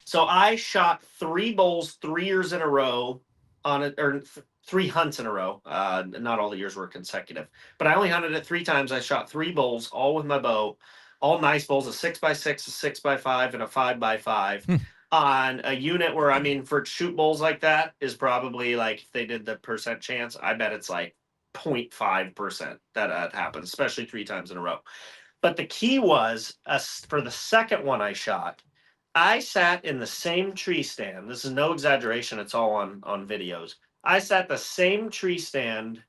So I shot 3 bulls 3 years in a row on it, or 3 hunts in a row. Not all the years were consecutive, but I only hunted it 3 times. I shot 3 bulls, all with my bow, all nice bulls, a 6x6, a 6x5, and a 5x5 on a unit where, I mean, for shoot bulls like that is probably like, if they did the percent chance, I bet it's like 0.5% that happens, especially 3 times in a row. But the key was, for the second one I shot, I sat in the same tree stand. This is no exaggeration. It's all on videos. I sat the same tree stand.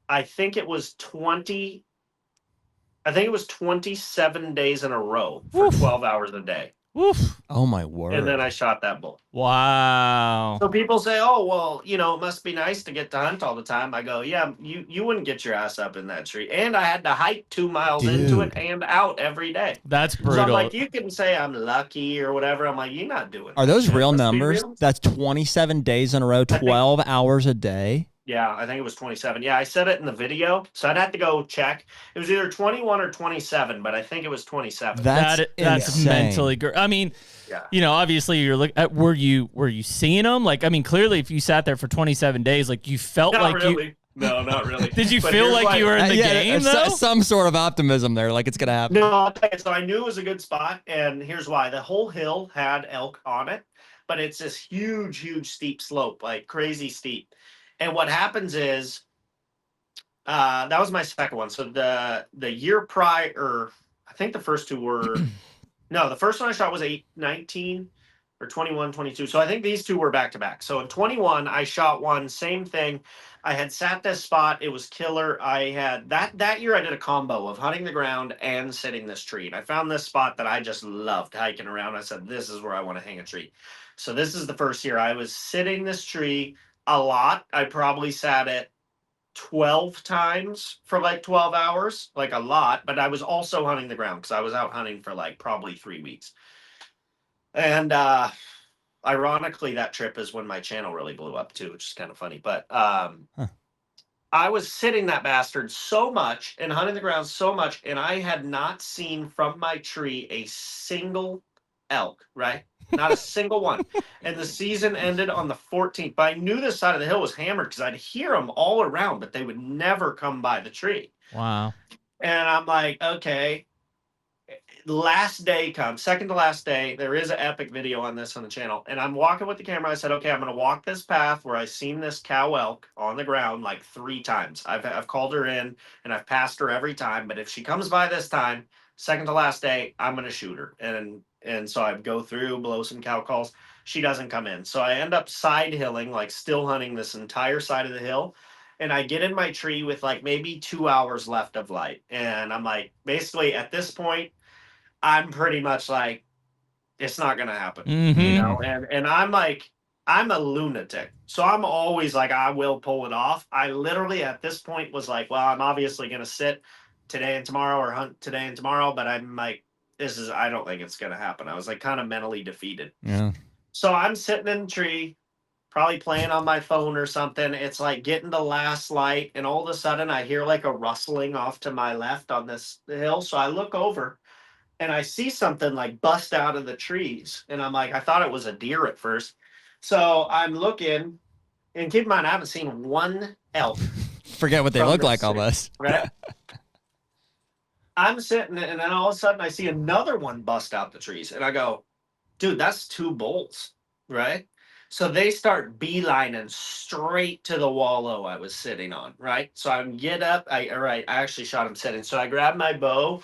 I think it was 27 days in a row for 12 hours a day. Oof. Oh my word. And then I shot that bull. Wow. So people say, oh, well, you know, it must be nice to get to hunt all the time. I go, yeah, you wouldn't get your ass up in that tree. And I had to hike 2 miles into it and out every day. That's brutal. So I'm like, you can say I'm lucky or whatever. I'm like, you're not doing Are those shit. real Let's be numbers? real. That's 27 days in a row, 12 hours a day? Yeah, I think it was 27. Yeah, I said it in the video, so I'd have to go check. It was either 21 or 27, but I think it was 27. That's mentally great. I mean, yeah. You know, obviously you're looking at, were you seeing them? Like, I mean, clearly if you sat there for 27 days, like you felt Not like really. you. No, not really. Did you feel like you were in the game though? Some sort of optimism there, like it's gonna happen. No, I'll tell you, so I knew it was a good spot, and here's why. The whole hill had elk on it, but it's this huge, huge steep slope, like crazy steep. And what happens is, that was my second one. So the year prior, I think the first two were, no, the first one I shot was 19 or 21, 22. So I think these two were back to back. So in 21, I shot one, same thing. I had sat this spot. It was killer. I had that year I did a combo of hunting the ground and sitting this tree. And I found this spot that I just loved hiking around. I said, this is where I want to hang a tree. So this is the first year I was sitting this tree a lot. I probably sat it 12 times for like 12 hours, like a lot, but I was also hunting the ground because I was out hunting for like probably 3 weeks. And ironically, that trip is when my channel really blew up too, which is kind of funny. But I was sitting that bastard so much and hunting the ground so much, and I had not seen from my tree a single elk, right? Not a single one. And the season ended on the 14th. But I knew this side of the hill was hammered because I'd hear them all around, but they would never come by the tree. Wow. And I'm like, okay. Last day comes, second to last day. There is an epic video on this on the channel. And I'm walking with the camera. I said, okay, I'm going to walk this path where I've seen this cow elk on the ground like 3 times. I've called her in and I've passed her every time. But if she comes by this time, second to last day, I'm going to shoot her. And so I go through, blow some cow calls. She doesn't come in. So I end up side hilling, like still hunting this entire side of the hill. And I get in my tree with like maybe 2 hours left of light. And I'm like, basically at this point, I'm pretty much like, it's not going to happen, you know? And I'm like, I'm a lunatic. So I'm always like, I will pull it off. I literally at this point was like, well, I'm obviously going to sit today and tomorrow or hunt today and tomorrow. But I'm like, I don't think it's going to happen. I was like kind of mentally defeated. Yeah. So I'm sitting in the tree, probably playing on my phone or something. It's like getting the last light. And all of a sudden I hear like a rustling off to my left on this hill. So I look over and I see something like bust out of the trees. And I'm like, I thought it was a deer at first. So I'm looking, and keep in mind, I haven't seen one elk. Forget what they look like almost. Right? I'm sitting, and then all of a sudden I see another one bust out the trees. And I go, dude, that's 2 bulls, right? So they start beelining straight to the wallow I was sitting on, right? So I get up. I actually shot him sitting. So I grab my bow,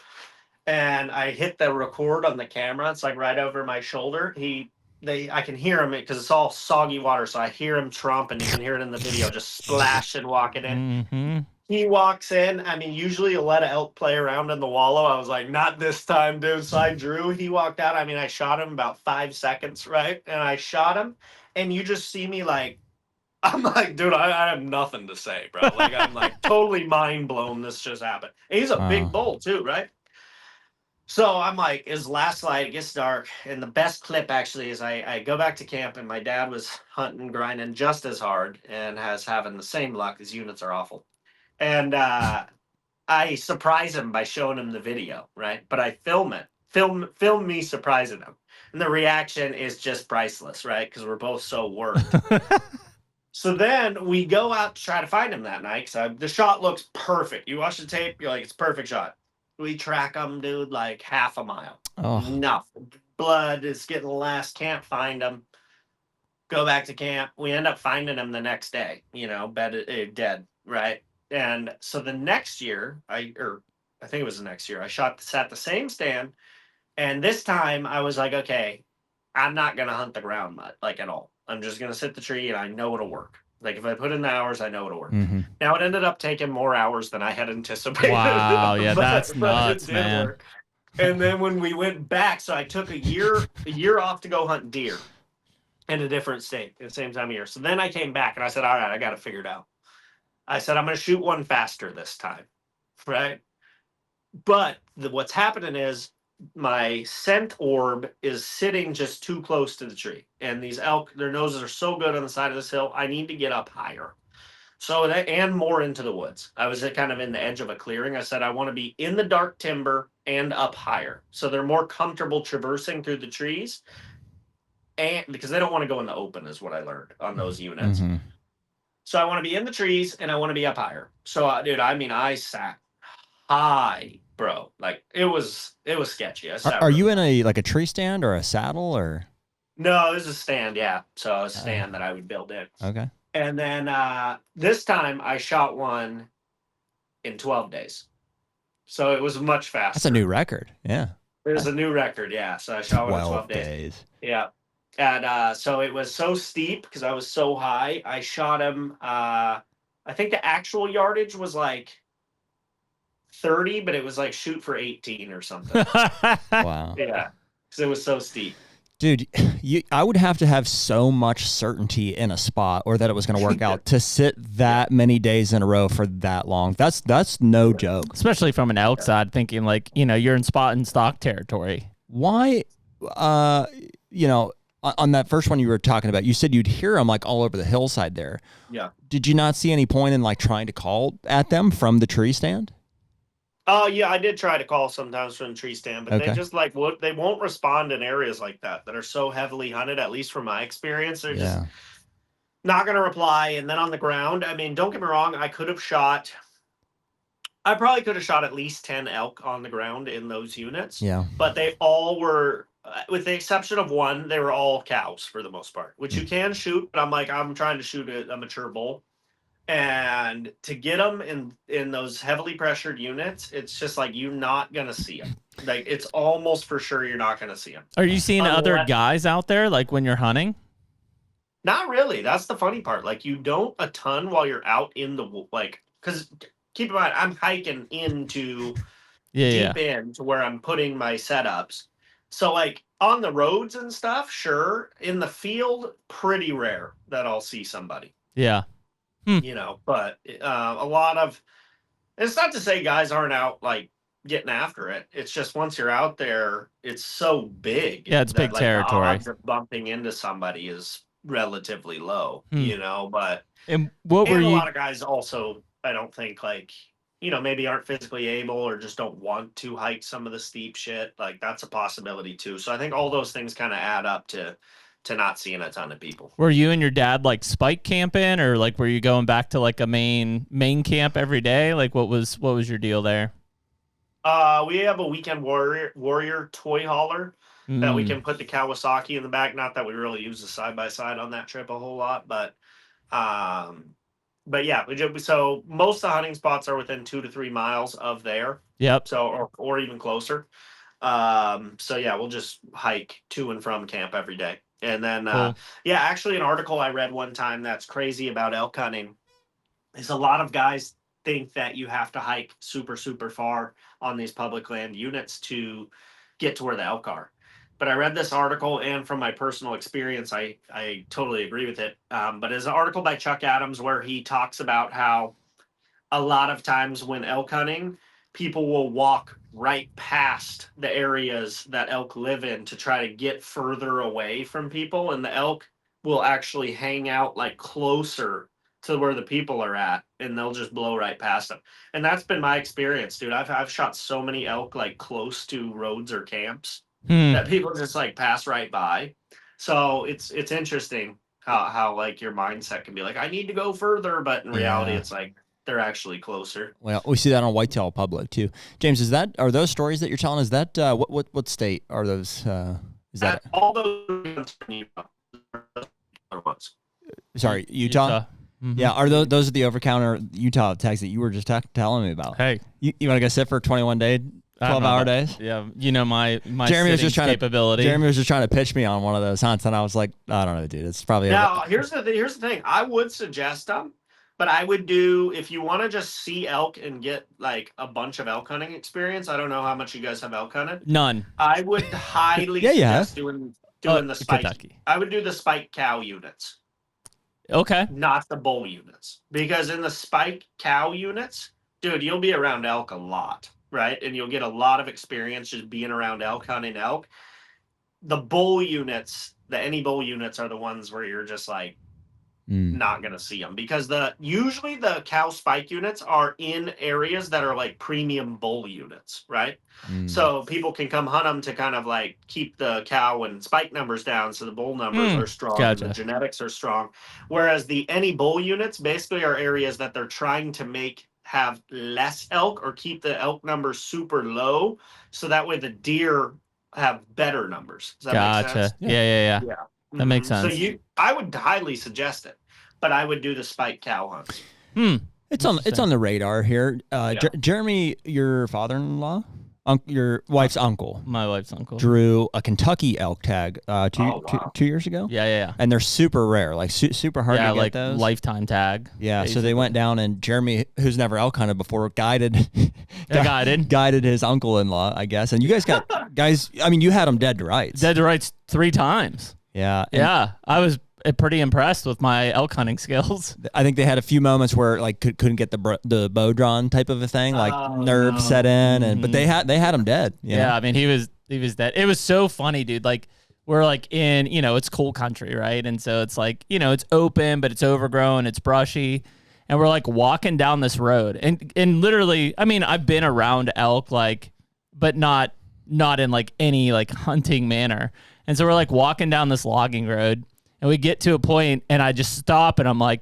and I hit the record on the camera. It's like right over my shoulder. I can hear him because it's all soggy water. So I hear him trump, and you can hear it in the video, just splash and walking in. He walks in. I mean, usually you'll let an elk play around in the wallow. I was like, not this time, dude. So I drew. He walked out. I mean, I shot him about 5 seconds, right? And I shot him, and you just see me like, I'm like, dude, I have nothing to say, bro. Like, I'm like totally mind blown. This just happened. And he's a big bull too, right? So I'm like, his last light, it gets dark. And the best clip actually is I go back to camp, and my dad was hunting, grinding just as hard and having the same luck. His units are awful. And I surprise him by showing him the video, right? But I film me surprising him. And the reaction is just priceless, right? Because we're both so worked. So then we go out to try to find him that night. So the shot looks perfect. You watch the tape, you're like, it's a perfect shot. We track him, dude, like half a mile. Oh. Enough. Blood is getting last. Can't find him. Go back to camp. We end up finding him the next day, dead, right? And so the next year, I think it was the next year, I sat the same stand. And this time I was like, okay, I'm not going to hunt the ground like at all. I'm just going to sit the tree, and I know it'll work. Like if I put in the hours, I know it'll work. Now it ended up taking more hours than I had anticipated. Wow, yeah, that's nuts, man. Work. And then when we went back, so I took a year off to go hunt deer in a different state at the same time of year. So then I came back and I said, all right, I got to figure it out. I said, I'm going to shoot one faster this time. Right. But what's happening is my scent orb is sitting just too close to the tree. And these elk, their noses are so good on the side of this hill. I need to get up higher. So that, and more into the woods. I was kind of in the edge of a clearing. I said, I want to be in the dark timber and up higher. So they're more comfortable traversing through the trees. And because they don't want to go in the open is what I learned on those units. Mm-hmm. So I want to be in the trees and I want to be up higher. So dude, I mean, I sat high, bro. Like it was sketchy. Are you in a tree stand or a saddle or? No, this is a stand. Yeah. So a stand that I would build in. Okay. And then this time I shot one in 12 days. So it was much faster. That's a new record. Yeah. It was a new record. Yeah. So I shot one in 12 days. Yeah. And so it was so steep because I was so high. I shot him. I think the actual yardage was like 30, but it was like shoot for 18 or something. Wow. Yeah. Because it was so steep. Dude, I would have to have so much certainty in a spot or that it was going to work out to sit that many days in a row for that long. That's no joke. Especially from an elk side, thinking like, you're in spot and stock territory. Why, on that first one you were talking about, you said you'd hear them like all over the hillside there. Yeah. Did you not see any point in like trying to call at them from the tree stand? Yeah, I did try to call sometimes from the tree stand, but they just they won't respond in areas like that are so heavily hunted, at least from my experience. They're just not going to reply. And then on the ground, I mean, don't get me wrong, I probably could have shot at least 10 elk on the ground in those units. Yeah. But they all were, with the exception of one, they were all cows for the most part, which you can shoot, but I'm trying to shoot a mature bull. And to get them in those heavily pressured units, it's just like you're not going to see them. Like it's almost for sure you're not going to see them. Are you seeing other guys out there like when you're hunting? Not really. That's the funny part. Like you don't a ton while you're out in the because keep in mind I'm hiking into deep into where I'm putting my setups. So like on the roads and stuff, sure. In the field, pretty rare that I'll see somebody. Yeah. But a lot of, it's not to say guys aren't out like getting after it. It's just once you're out there, it's so big. Yeah, it's big territory. The odds of bumping into somebody is relatively low, but and a lot of guys also, I don't think maybe aren't physically able or just don't want to hike some of the steep shit. Like that's a possibility too. So I think all those things kind of add up to not seeing a ton of people. Were you and your dad like spike camping or like were you going back to like a main camp every day? Like what was your deal there? We have a weekend warrior toy hauler that we can put the Kawasaki in the back. Not that we really use the side-by-side on that trip a whole lot, but yeah, so most of the hunting spots are within 2 to 3 miles of there. Yep. So, or even closer. So yeah, we'll just hike to and from camp every day. And then, cool. Actually an article I read one time that's crazy about elk hunting is a lot of guys think that you have to hike super, super far on these public land units to get to where the elk are. But I read this article, and from my personal experience, I totally agree with it. But it's an article by Chuck Adams where he talks about how a lot of times when elk hunting, people will walk right past the areas that elk live in to try to get further away from people, and the elk will actually hang out like closer to where the people are at, and they'll just blow right past them. And that's been my experience, dude. I've shot so many elk like close to roads or camps that people just like pass right by. So it's interesting how like your mindset can be like, I need to go further, but in reality it's like they're actually closer. Well, we see that on Whitetail Public too. James, are those stories that you're telling? Is that what state are those? Is that all those ones? Sorry, Utah. Mm-hmm. Yeah, are those are the over-counter Utah tags that you were just telling me about? Hey, you want to go sit for 21-day, 12-hour days? Yeah, my Jeremy was just capability. Jeremy was just trying to pitch me on one of those hunts, and I was like, I don't know, dude. It's probably now. Here's the thing. I would suggest them. But I would do, if you want to just see elk and get like a bunch of elk hunting experience. I don't know how much you guys have elk hunted. None. I would highly suggest doing the spike. Kentucky. I would do the spike cow units. Okay. Not the bull units. Because in the spike cow units, dude, you'll be around elk a lot, right? And you'll get a lot of experience just being around elk, hunting elk. The bull units, any bull units are the ones where you're just like, not gonna see them, because usually the cow spike units are in areas that are like premium bull units, right? So people can come hunt them to kind of like keep the cow and spike numbers down, so the bull numbers are strong, gotcha. and the genetics are strong. Whereas any bull units basically are areas that they're trying to have less elk or keep the elk numbers super low, so that way the deer have better numbers. Does that make sense? Yeah. That makes sense. So I would highly suggest it, but I would do the spike cow hunts. It's on the radar here. Jeremy, your father-in-law, your wife's uncle. My wife's uncle drew a Kentucky elk tag 2 years ago. Yeah. And they're super rare, like super hard to get like those. Lifetime tag. Yeah, basically. So they went down, and Jeremy, who's never elk hunted before, guided his uncle-in-law, I guess. And you guys I mean, you had them dead to rights. Dead to rights 3 times. Yeah. I was pretty impressed with my elk hunting skills. I think they had a few moments where like couldn't get the bow drawn type of a thing, like nerves set in, but they had him dead. Yeah, I mean he was dead. It was so funny, dude. Like we're like in, it's cool country, right? And so it's like, it's open, but it's overgrown, it's brushy, and we're like walking down this road, and literally, I mean, I've been around elk, like, but not in like any like hunting manner. And so we're like walking down this logging road, and we get to a point, and I just stop, and I'm like,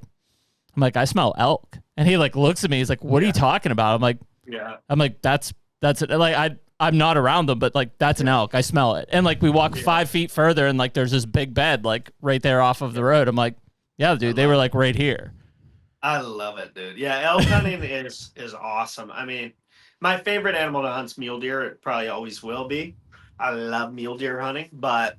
I smell elk. And he like looks at me, he's like, what are you talking about? I'm like, that's it. Like I'm not around them, but like that's an elk. I smell it. And like we walk 5 feet further, and like there's this big bed like right there off of the road. I'm like, yeah, dude, they were like right here. I love it, dude. Yeah, elk hunting is awesome. I mean, my favorite animal to hunt's mule deer. It probably always will be. I love mule deer hunting, but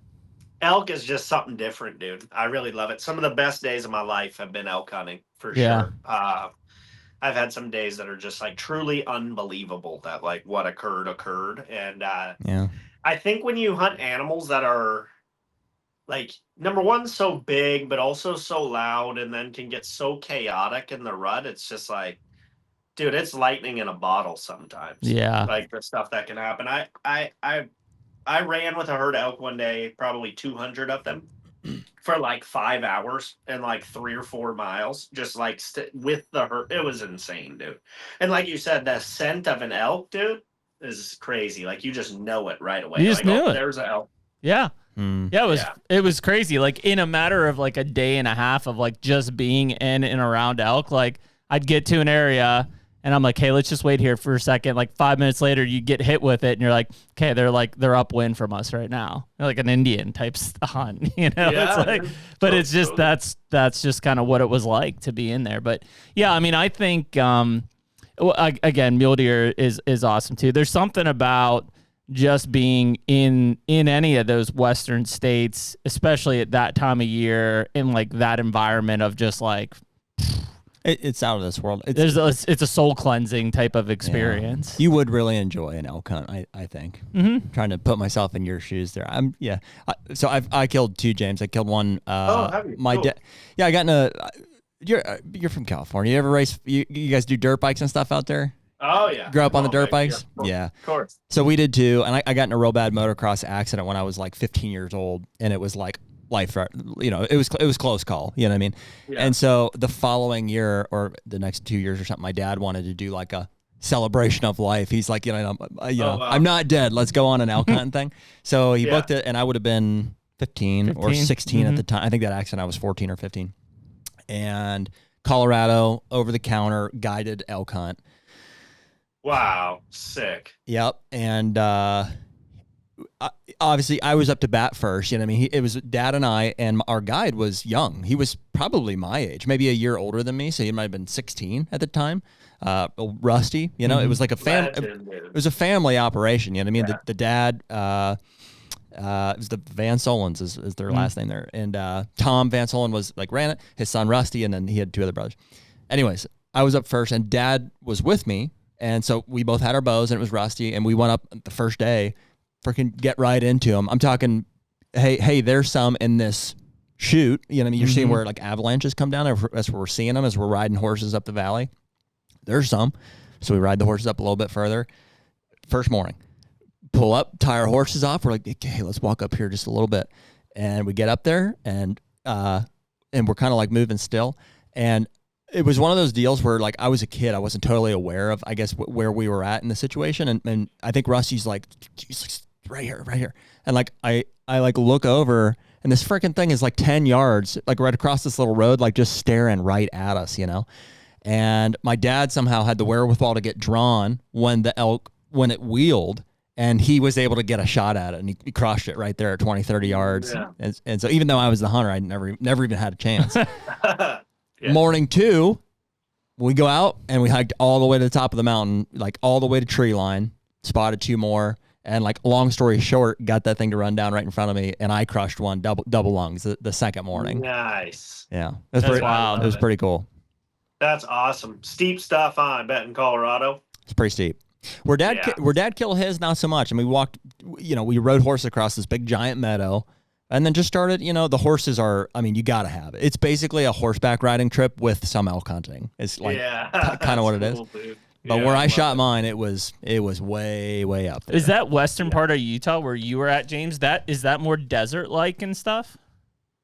elk is just something different, dude. I really love it. Some of the best days of my life have been elk hunting, for sure. I've had some days that are just like truly unbelievable that like what occurred. And I think when you hunt animals that are like, number one, so big, but also so loud, and then can get so chaotic in the rut, it's just like, dude, it's lightning in a bottle sometimes. Yeah. Like the stuff that can happen. I ran with a herd of elk one day, probably 200 of them, for like 5 hours and like 3 or 4 miles, just like with the herd. It was insane, dude. And like you said, the scent of an elk, dude, is crazy. Like you just know it right away. You just knew it. There's an elk. Yeah. Yeah, it was crazy. Like in a matter of like a day and a half of like just being in and around elk, like I'd get to an area, and I'm like, hey, let's just wait here for a second. Like 5 minutes later, you get hit with it, and you're like, okay, they're upwind from us right now. They're like an Indian type hunt, Yeah, it's like, but it's just that's just kind of what it was like to be in there. But yeah, I mean, I think again, mule deer is awesome too. There's something about just being in any of those western states, especially at that time of year, in like that environment of just like. It's out of this world. It's a soul cleansing type of experience. Yeah. You would really enjoy an elk hunt, I think. Mm-hmm. Trying to put myself in your shoes there. So I killed 2, James. I killed one. Have you? My cool. Yeah, I got in a. You're from California. You ever race? You guys do dirt bikes and stuff out there? Oh yeah. Grew up on the dirt bikes? Yeah, of course. So we did too, and I got in a real bad motocross accident when I was like 15 years old, and it was like life, it was close call, you know what I mean? Yeah. And so the following year or the next 2 years or something, my dad wanted to do like a celebration of life. He's like, wow. I'm not dead. Let's go on an elk hunting thing. So he booked it, and I would have been 15 or 16 at the time. I think that accident I was 14 or 15. And Colorado, over the counter guided elk hunt. Wow, sick. Yep. And obviously I was up to bat first. You know what I mean? It was Dad and I, and our guide was young. He was probably my age, maybe a year older than me. So he might have been 16 at the time. Rusty, it was like it was a family operation. You know what I mean? The dad, it was the Van Solens is their last name there. And Tom Van Solen was like ran it, his son Rusty, and then he had 2 other brothers. Anyways, I was up first, and Dad was with me, and so we both had our bows, and it was rusty, and we went up the first day, freaking get right into them. I'm talking, hey, there's some in this chute. You know what I mean? You're seeing where like avalanches come down. That's where we're seeing them as we're riding horses up the valley. There's some. So we ride the horses up a little bit further. First morning, pull up, tie our horses off. We're like, okay, let's walk up here just a little bit. And we get up there, and we're kind of like moving still. And it was one of those deals where, like, I was a kid. I wasn't totally aware of, I guess, where we were at in the situation. And I think Rusty's like, geez, right here. And like, I like look over, and this freaking thing is like 10 yards, like right across this little road, like just staring right at us, you know? And my dad somehow had the wherewithal to get drawn when it wheeled, and he was able to get a shot at it, and he crushed it right there at 20, 30 yards. Yeah. And so even though I was the hunter, I never even had a chance. Yeah. Morning 2, we go out and we hiked all the way to the top of the mountain, like all the way to tree line, spotted 2 more. And like, long story short, got that thing to run down right in front of me, and I crushed one double lungs the second morning. Nice. Yeah. It was pretty cool. That's awesome. Steep stuff on, I bet, in Colorado. It's pretty steep. Where Dad killed his, not so much. I mean, we rode horses across this big giant meadow, and then just started, the horses are, I mean, you got to have it. It's basically a horseback riding trip with some elk hunting. It's like kind of what it is. Dude. But where I shot mine, it was way, way up there. Is that western part of Utah where you were at, James? Is that more desert-like and stuff?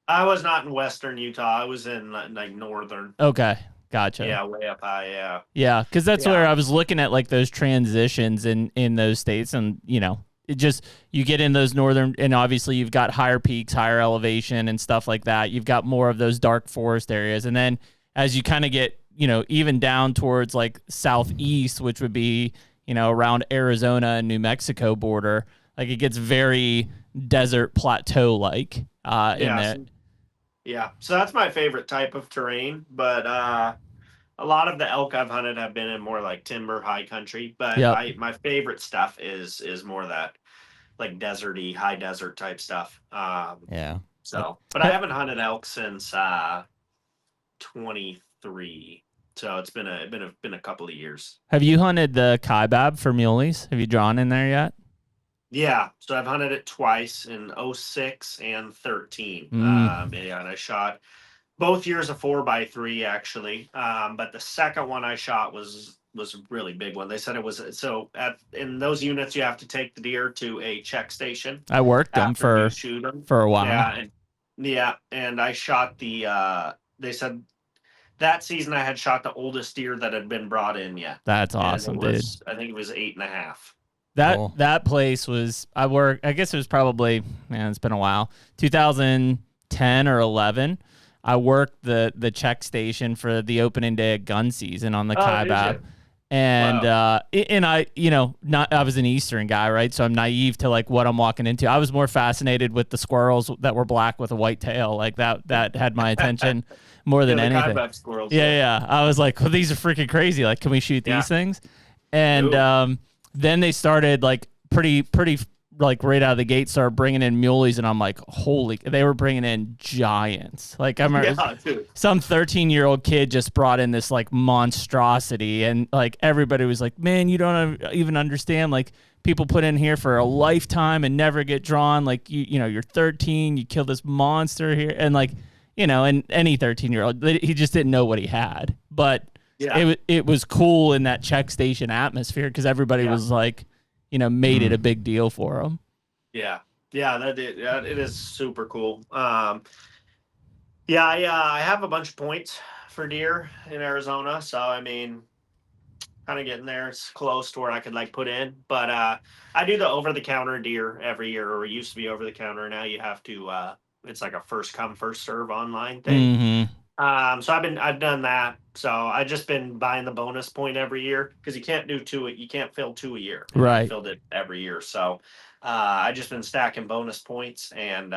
I was not in western Utah. I was in like northern. Okay. Gotcha. Yeah, way up high, yeah. Yeah, because that's where I was looking at, like, those transitions in those states, and, it just, you get in those northern, and obviously you've got higher peaks, higher elevation, and stuff like that. You've got more of those dark forest areas, and then as you kind of get, even down towards, like, southeast, which would be, around Arizona and New Mexico border, like, it gets very desert plateau-like in there. Yeah, so that's my favorite type of terrain, but a lot of the elk I've hunted have been in more like timber, high country, but my favorite stuff is more that like deserty, high desert type stuff. So, but I haven't hunted elk since 23, so it's been a couple of years. Have you hunted the Kaibab for muleys? Have you drawn in there yet? Yeah, so I've hunted it twice in 06 and 13. And I shot both years a 4x3 actually. But the second one I shot was a really big one. They said it was in those units you have to take the deer to a check station. I worked them for a while. And I shot they said that season I had shot the oldest deer that had been brought in yet. That's awesome, dude. I think it was 8.5. That place was, I guess it was probably, it's been a while, 2010 or 11. I worked the check station for the opening day of gun season on the Kaibab. And I was an Eastern guy, right? So I'm naive to like what I'm walking into. I was more fascinated with the squirrels that were black with a white tail. Like that had my attention more than anything. Kaibab squirrels. Yeah. I was like, well, these are freaking crazy. Like, can we shoot these things? And then they started like pretty like right out of the gate started bringing in muleys, and I'm like, they were bringing in giants. Like I remember some 13-year-old kid just brought in this like monstrosity, and like everybody was like, man, you don't even understand. Like people put in here for a lifetime and never get drawn. Like you're 13, you kill this monster here, and like and any 13-year-old, he just didn't know what he had, but. Yeah. It was cool in that check station atmosphere because everybody was like, made it a big deal for them. Yeah, it is super cool. I have a bunch of points for deer in Arizona, so I mean, kind of getting there. It's close to where I could like put in, but I do the over-the-counter deer every year, or it used to be over-the-counter. Now you have to. It's like a first come first serve online thing. Mm-hmm. So I've done that. So I just been buying the bonus point every year because you can't do you can't fill 2 a year. Right. I filled it every year. So I just been stacking bonus points and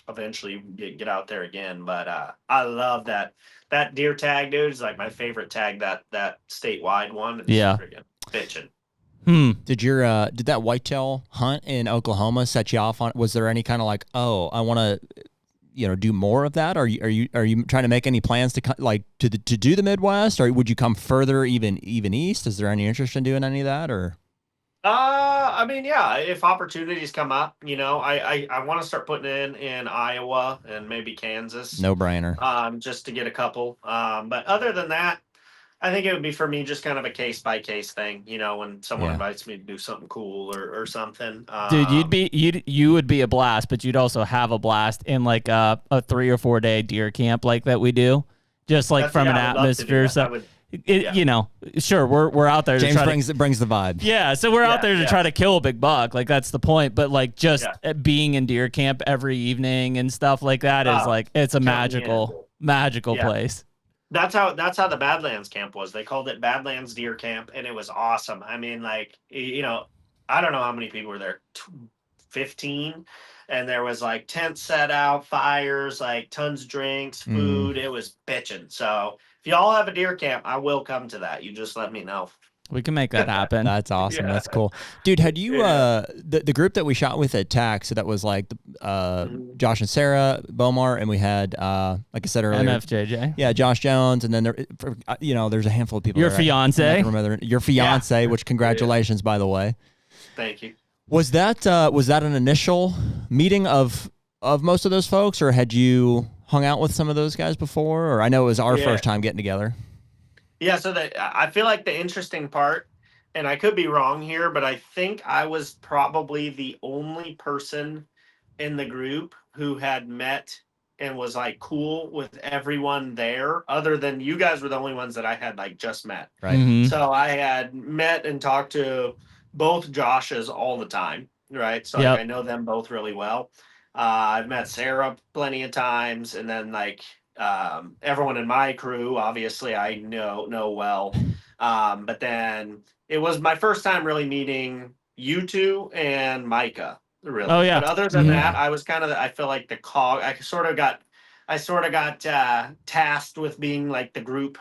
eventually get out there again. But I love that deer tag, dude. Is like my favorite tag, that statewide one. It's friggin' bitchin'. Did that whitetail hunt in Oklahoma set you off on? Was there any kind of like, oh, I want to do more of that? Are you trying to make any plans to do the Midwest, or would you come further even east? Is there any interest in doing any of that, or? I mean, yeah, if opportunities come up, I want to start putting in Iowa and maybe Kansas. No brainer. Just to get a couple. But other than that, I think it would be for me just kind of a case by case thing, when someone invites me to do something cool or something. Dude, you would be a blast, but you'd also have a blast in like a 3 or 4 day deer camp like that we do. Just like from an atmosphere. So sure, we're out there. James brings the vibe. Yeah, so we're out there to try to kill a big buck. Like that's the point. But like just being in deer camp every evening and stuff like that is like it's a magical place. That's how the Badlands camp was. They called it Badlands Deer Camp, and it was awesome. I mean, like I don't know how many people were there. 15. And there was like tents set out, fires, like tons of drinks, food. It was bitching. So if y'all have a deer camp, I will come to that. You just let me know. We can make that happen. That's awesome. Yeah. That's cool. Dude, had you, the group that we shot with at TAC, so that was like Josh and Sarah, Bomar, and we had, like I said earlier. MFJJ. Yeah, Josh Jones, and then there's a handful of people. Your fiance. Your fiance, which congratulations, by the way. Thank you. Was that an initial meeting of most of those folks, or had you hung out with some of those guys before? Or I know it was our first time getting together. Yeah, so I feel like the interesting part, and I could be wrong here, but I think I was probably the only person in the group who had met and was like cool with everyone there, other than you guys were the only ones that I had like just met. Right. Mm-hmm. So I had met and talked to both Joshes all the time, right? So like, I know them both really well. I've met Sarah plenty of times, and then like everyone in my crew, obviously I know well. But then it was my first time really meeting you two and Micah, really. Oh yeah. But other than that, I was kind of I feel like the cog. I sort of got tasked with being like the group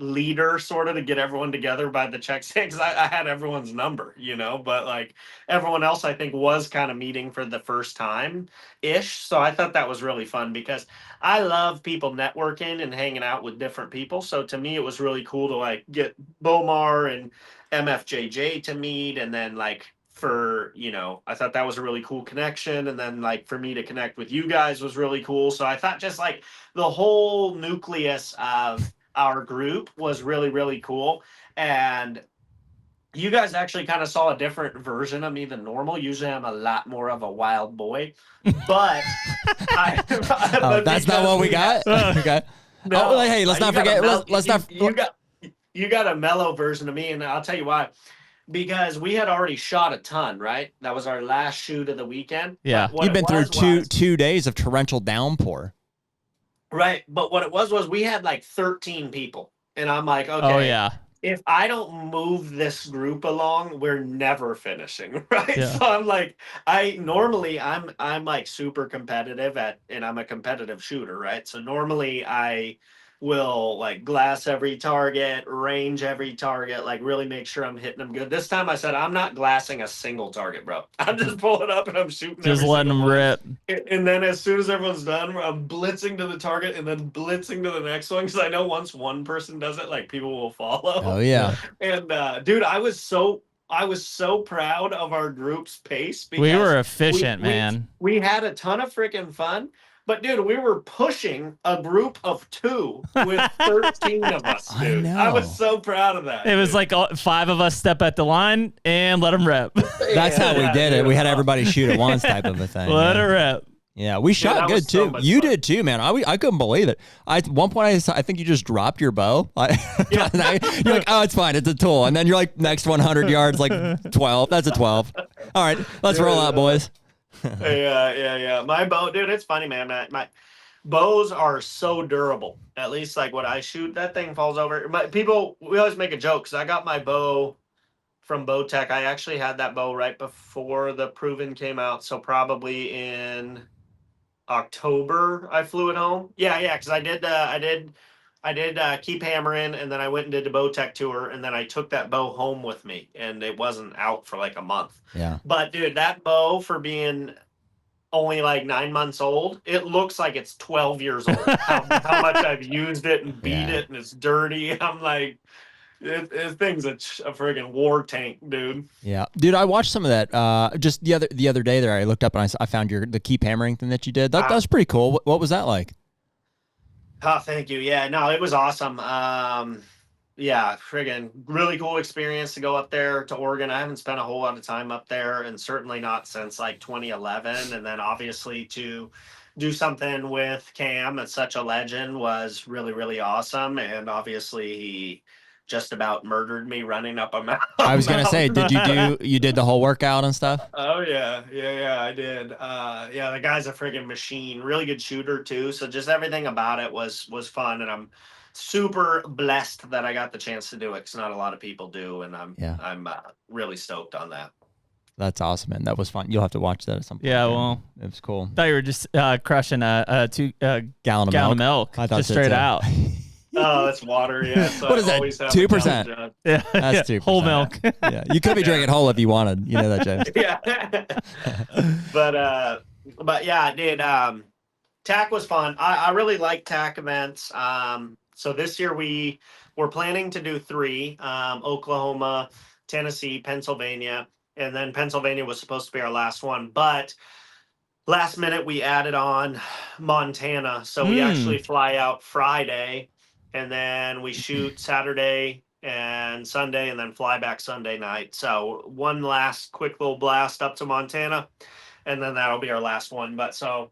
leader, sort of, to get everyone together by the check stand, because I had everyone's number, but like everyone else I think was kind of meeting for the first time ish. So I thought that was really fun because I love people networking and hanging out with different people. So to me it was really cool to like get Bomar and MFJJ to meet, and then like for I thought that was a really cool connection, and then like for me to connect with you guys was really cool. So I thought just like the whole nucleus of our group was really, really cool. And you guys actually kind of saw a different version of me than normal. Usually I'm a lot more of a wild boy, but that's not what we got. Okay. No, hey, let's not forget. You got a mellow version of me, and I'll tell you why. Because we had already shot a ton, right? That was our last shoot of the weekend. Yeah, you've been through two days of torrential downpour. Right, but what it was we had like 13 people, and I'm like, okay, if I don't move this group along, we're never finishing, right? Yeah. So I'm like, I'm like super competitive and I'm a competitive shooter, right? So normally I will like glass every target, range every target, like really make sure I'm hitting them good. This time I said, I'm not glassing a single target, bro. I'm just pulling up and I'm shooting. Just letting them rip. And then as soon as everyone's done, I'm blitzing to the target and then blitzing to the next one. Because I know once one person does it, like people will follow. Oh yeah. And dude, I was so proud of our group's pace. Because we were efficient, man. We had a ton of freaking fun. But, dude, we were pushing a group of 2 with 13 of us, dude. I was so proud of that. It was like 5 of us step at the line and let them rip. That's how we did it. We had everybody shoot at once type of a thing. Let it rip. Yeah, we shot good, too. You did, too, man. I couldn't believe it. At one point, I think you just dropped your bow. You're like, oh, it's fine. It's a tool. And then you're like, next 100 yards, like 12. That's a 12. All right, let's roll out, boys. Yeah. My bow, dude, it's funny, man. My bows are so durable. At least like what I shoot, that thing falls over. We always make a joke because I got my bow from Bowtech. I actually had that bow right before the Proven came out, so probably in October I flew it home. Yeah, because I did keep hammering, and then I went and did the Bowtech tour, and then I took that bow home with me, and it wasn't out for like a month. Yeah. But dude, that bow, for being only like 9 months old, it looks like it's 12 years old. How much I've used it and beat it, and it's dirty. I'm like, this thing's a friggin' war tank, dude. Yeah, dude, I watched some of that just the other day. There, I looked up and I found the keep hammering thing that you did. That was pretty cool. What was that like? Oh, thank you. Yeah, no, it was awesome. Yeah, friggin' really cool experience to go up there to Oregon. I haven't spent a whole lot of time up there, and certainly not since like 2011. And then obviously to do something with Cam, that's such a legend, was really, really awesome. And obviously he just about murdered me running up a mountain. I was gonna say, you did the whole workout and stuff? Oh yeah, I did. Yeah, the guy's a friggin' machine. Really good shooter too. So just everything about it was fun, and I'm super blessed that I got the chance to do it, because not a lot of people do, and I'm really stoked on that. That's awesome, man. That was fun. You'll have to watch that at some point. Yeah, well, it was cool. Thought you were just crushing a 2 gallon of milk. I thought just straight out. Oh, it's water. Yeah. So what is that? 2%. Yeah, that's 2%. Whole milk. Yeah, you could be drinking whole if you wanted. You know that, James. Yeah. but yeah, dude. TAC was fun. I really like TAC events. So this year we're planning to do 3: Oklahoma, Tennessee, Pennsylvania, and then Pennsylvania was supposed to be our last one, but last minute we added on Montana. So we actually fly out Friday, and then we shoot Saturday and Sunday, and then fly back Sunday night. So one last quick little blast up to Montana, and then that'll be our last one. But so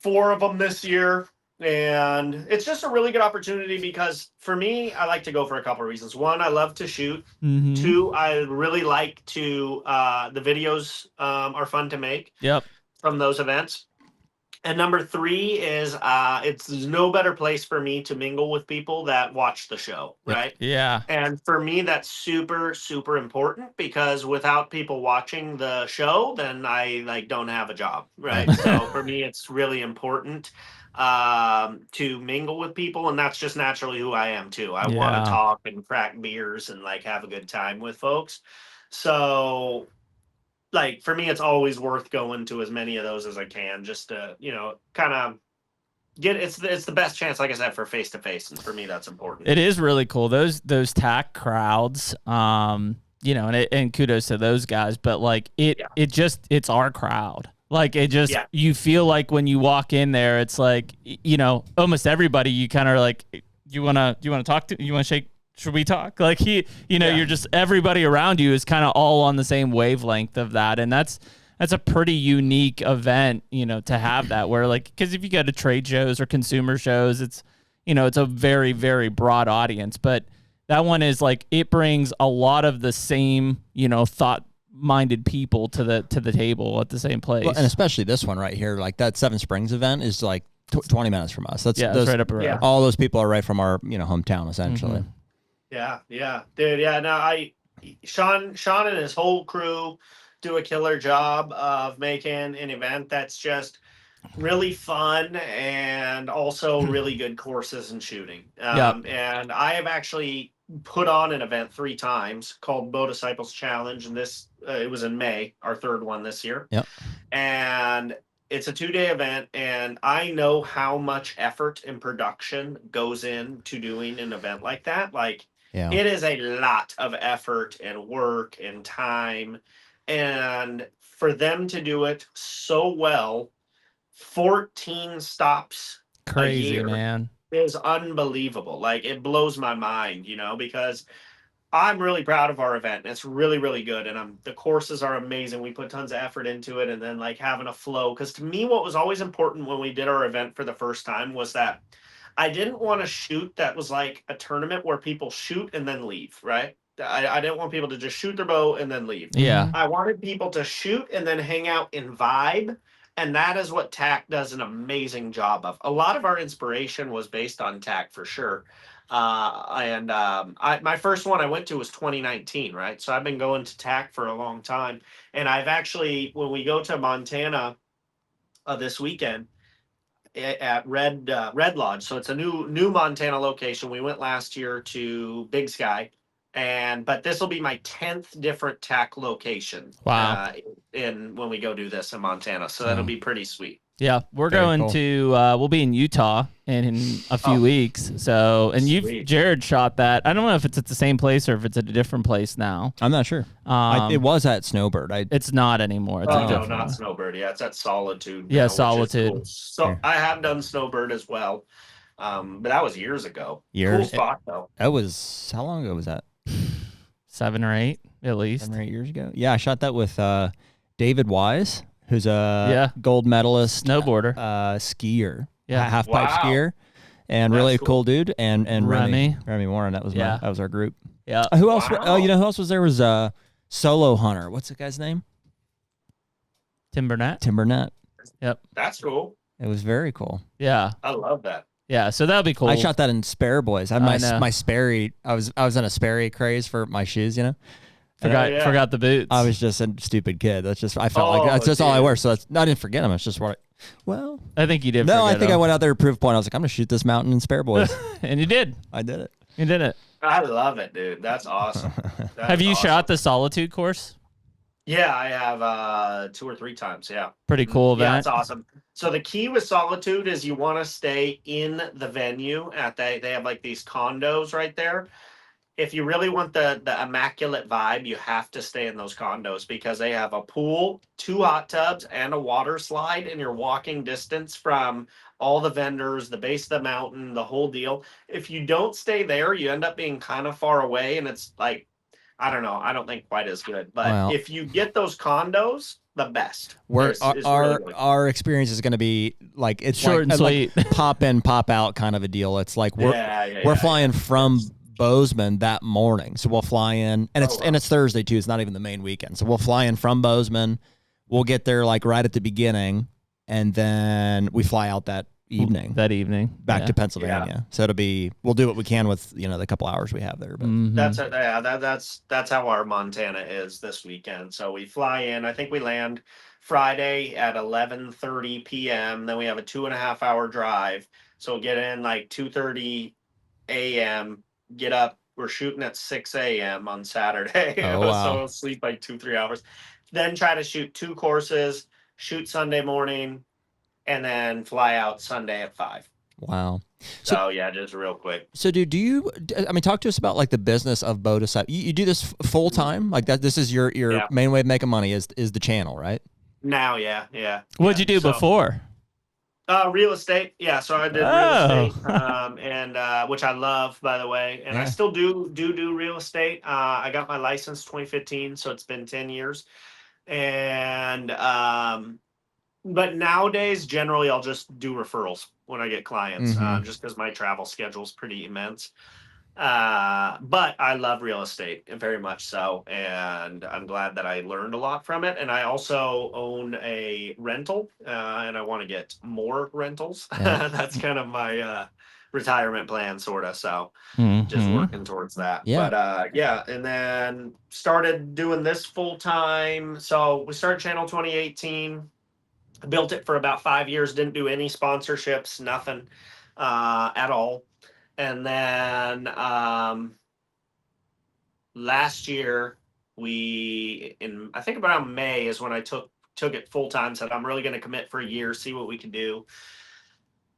4 of them this year. And it's just a really good opportunity, because for me, I like to go for a couple of reasons. 1, I love to shoot. 2, I really like to, the videos are fun to make. Yep. From those events. And number 3 is there's no better place for me to mingle with people that watch the show, right? Yeah. And for me, that's super, super important, because without people watching the show, then I don't have a job, right? So for me, it's really important to mingle with people, and that's just naturally who I am too. I want to talk and crack beers and have a good time with folks. So for me, it's always worth going to as many of those as I can, just to, kind of get, it's the best chance, like I said, for face to face. And for me, that's important. It is really cool. Those TAC crowds, and kudos to those guys, but it's our crowd. You feel like when you walk in there, it's almost everybody, you kind of you want to talk to, you want to shake, should we talk? You're just, everybody around you is kind of all on the same wavelength of that. And that's a pretty unique event, to have that, where because if you go to trade shows or consumer shows, it's, it's a very, very broad audience, but that one is it brings a lot of the same, thought-minded people to the table at the same place. Well, and especially this one right here, that Seven Springs event is 20 minutes from us. That's right up around. All those people are right from our, hometown, essentially. Mm-hmm. Yeah, dude. Yeah, no, Sean and his whole crew do a killer job of making an event that's just really fun, and also really good courses and shooting. And I have actually put on an event 3 times called Bow Disciples Challenge, and this it was in May, our 3rd one this year. Yep. And it's a 2-day event, and I know how much effort and production goes into doing an event like that. It is a lot of effort and work and time, and for them to do it so well, 14 stops crazy, a year, man, is unbelievable. It blows my mind, because I'm really proud of our event. It's really, really good, and the courses are amazing. We put tons of effort into it, and then having a flow. Because to me, what was always important when we did our event for the first time was that I didn't want to shoot that was a tournament where people shoot and then leave, right? I didn't want people to just shoot their bow and then leave. Yeah. I wanted people to shoot and then hang out and vibe. And that is what TAC does an amazing job of. A lot of our inspiration was based on TAC for sure. My first one I went to was 2019, right? So I've been going to TAC for a long time. And I've actually, when we go to Montana this weekend, at Red Lodge. So it's a new Montana location. We went last year to Big Sky, but this will be my 10th different tack location. Wow. When we go do this in Montana, so that'll be pretty sweet. Yeah, we're going to we'll be in Utah in a few weeks. So, and Jared shot that. I don't know if it's at the same place or if it's at a different place now. I'm not sure. It was at Snowbird. It's not anymore. It's no, not Snowbird. Yeah, it's at Solitude. Yeah, Solitude. Cool. So I have done Snowbird as well, but that was years ago. Cool spot though. That was, how long ago was that? 7 or 8 at least. 7 or 8 years ago. Yeah, I shot that with David Wise, who's a gold medalist snowboarder, skier, half pipe skier, and That's really cool dude. And Remy Warren. That was our group. Yeah. Who else? Oh, you know who else was there? Was Solo Hunter. What's the guy's name? Tim Burnett. Yep. That's cool. It was very cool. Yeah. I love that. Yeah, so that'll be cool. I shot that in Sperry Boys. I had my Sperry. I was in a Sperry craze for my shoes, you know. Forgot the boots. I was just a stupid kid. I felt like that's just all I wear. So I didn't forget them. It's just what I think you did. No, I think I went out there to prove a point. I was like, I'm gonna shoot this mountain in Sperry Boys. And you did. I did it. You did it. I love it, dude. That's awesome. Have you shot the Solitude course? Yeah, I have 2 or 3 times. Yeah. Pretty cool event. Yeah, it's awesome. So the key with Solitude is you want to stay in the venue they have like these condos right there. If you really want the immaculate vibe, you have to stay in those condos because they have a pool, 2 hot tubs, and a water slide, and you're walking distance from all the vendors, the base of the mountain, the whole deal. If you don't stay there, you end up being kind of far away, and it's like, I don't know, I don't think quite as good. But if you get those condos, the best. Our experience is going to be like it's short and sweet, like pop in, pop out kind of a deal. It's like we're flying from Bozeman that morning, so we'll fly in, and it's Thursday too. It's not even the main weekend, so we'll fly in from Bozeman. We'll get there like right at the beginning, and then we fly out that evening. Back to Pennsylvania. Yeah. So we'll do what we can with the couple hours we have there. But that's how our Montana is this weekend. So we fly in. I think we land Friday at 11:30 p.m. Then we have a 2.5 hour drive. So we'll get in like 2:30 a.m. Get up. We're shooting at 6 a.m. on Saturday. Oh, wow. So we'll sleep like 2-3 hours. Then try to shoot 2 courses. Shoot Sunday morning. And then fly out Sunday at 5. Wow. So yeah, just real quick. So do you, talk to us about like the business of Boda. You do this full time? Like that, this is your main way of making money is the channel, right? Now, yeah. What'd you do before? Real estate. Yeah. So I did real estate, and which I love, by the way. And I still do real estate. I got my license 2015. So it's been 10 years. And, but nowadays, generally, I'll just do referrals when I get clients, just because my travel schedule is pretty immense. But I love real estate very much so, and I'm glad that I learned a lot from it. And I also own a rental, and I want to get more rentals. Yeah. That's kind of my retirement plan, sort of. So just working towards that. Yeah. But and then started doing this full time. So we started channel 2018. Built it for about 5 years, didn't do any sponsorships, nothing at all. And then last year, I think around May is when I took it full time, said I'm really going to commit for a year, see what we can do.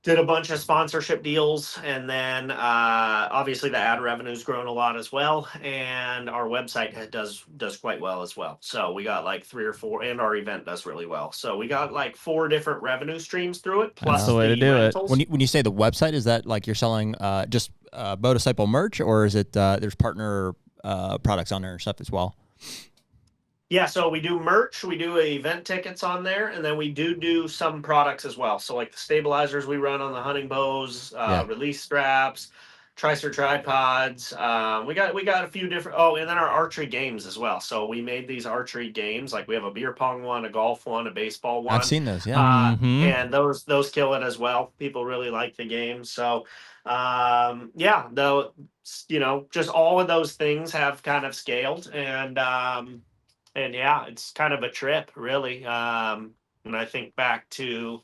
Did a bunch of sponsorship deals, and then obviously the ad revenue's grown a lot as well, and our website does quite well as well. So we got like 3 or 4, and our event does really well. So we got like 4 different revenue streams through it. Plus that's the way to do rentals. it. When you say the website, is that like you're selling just Bodisciple merch, or is it there's partner products on there and stuff as well? Yeah, so we do merch, we do event tickets on there, and then we do some products as well. So like the stabilizers we run on the hunting bows, release straps, Tricer tripods. We got a few different. Oh, and then our archery games as well. So we made these archery games. Like we have a beer pong one, a golf one, a baseball one. I've seen those. Yeah, and those kill it as well. People really like the games. So though just all of those things have kind of scaled, and yeah, it's kind of a trip, really. When I think back to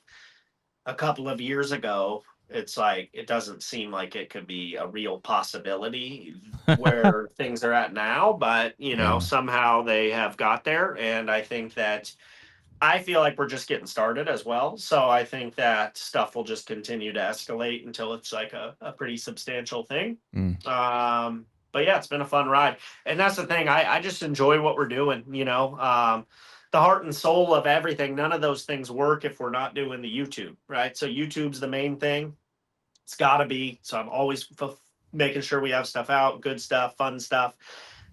a couple of years ago, it's like, it doesn't seem like it could be a real possibility where things are at now, but somehow they have got there. And I think that I feel like we're just getting started as well. So I think that stuff will just continue to escalate until it's like a pretty substantial thing. But yeah, it's been a fun ride. And that's the thing. I just enjoy what we're doing, the heart and soul of everything. None of those things work if we're not doing the YouTube, right? So YouTube's the main thing. It's got to be. So I'm always making sure we have stuff out, good stuff, fun stuff.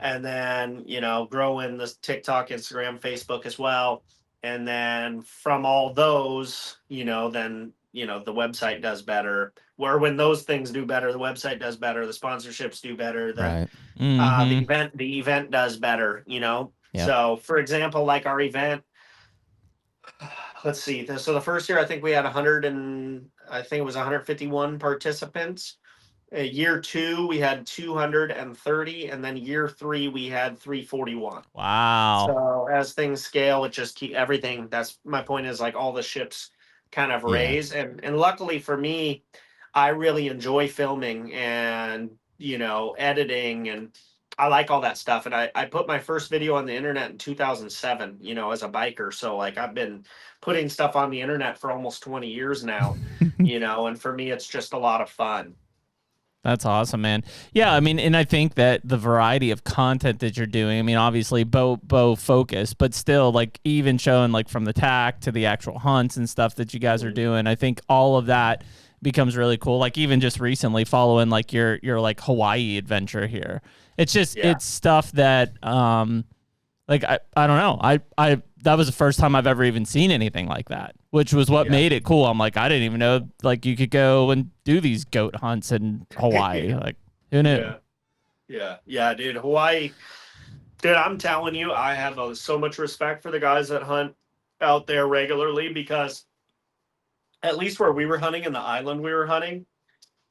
And then, growing the TikTok, Instagram, Facebook as well. And then from all those, then, the website does better. Where when those things do better, the website does better, the sponsorships do better, the event does better, Yep. So for example, like our event, let's see. So the first year, I think we had 151 participants. Year 2, we had 230, and then year 3, we had 341. Wow. So as things scale, it just keep everything. That's my point, is like all the ships kind of raise. And luckily for me, I really enjoy filming and, editing, and I like all that stuff. And I put my first video on the internet in 2007, as a biker. So like I've been putting stuff on the internet for almost 20 years now, and for me, it's just a lot of fun. That's awesome, man. Yeah, I mean, and I think that the variety of content that you're doing, I mean, obviously bow focus, but still, like, even showing, like, from the tack to the actual hunts and stuff that you guys are doing, I think all of that becomes really cool. Like, even just recently following, like, your like, Hawaii adventure here. It's just, it's stuff that, like, I don't know. That was the first time I've ever even seen anything like that, which was what made it cool. I'm like, I didn't even know, like, you could go and do these goat hunts in Hawaii. Like, who knew? Yeah, dude. Hawaii, dude, I'm telling you, I have so much respect for the guys that hunt out there regularly, because at least where we were hunting, in the island we were hunting,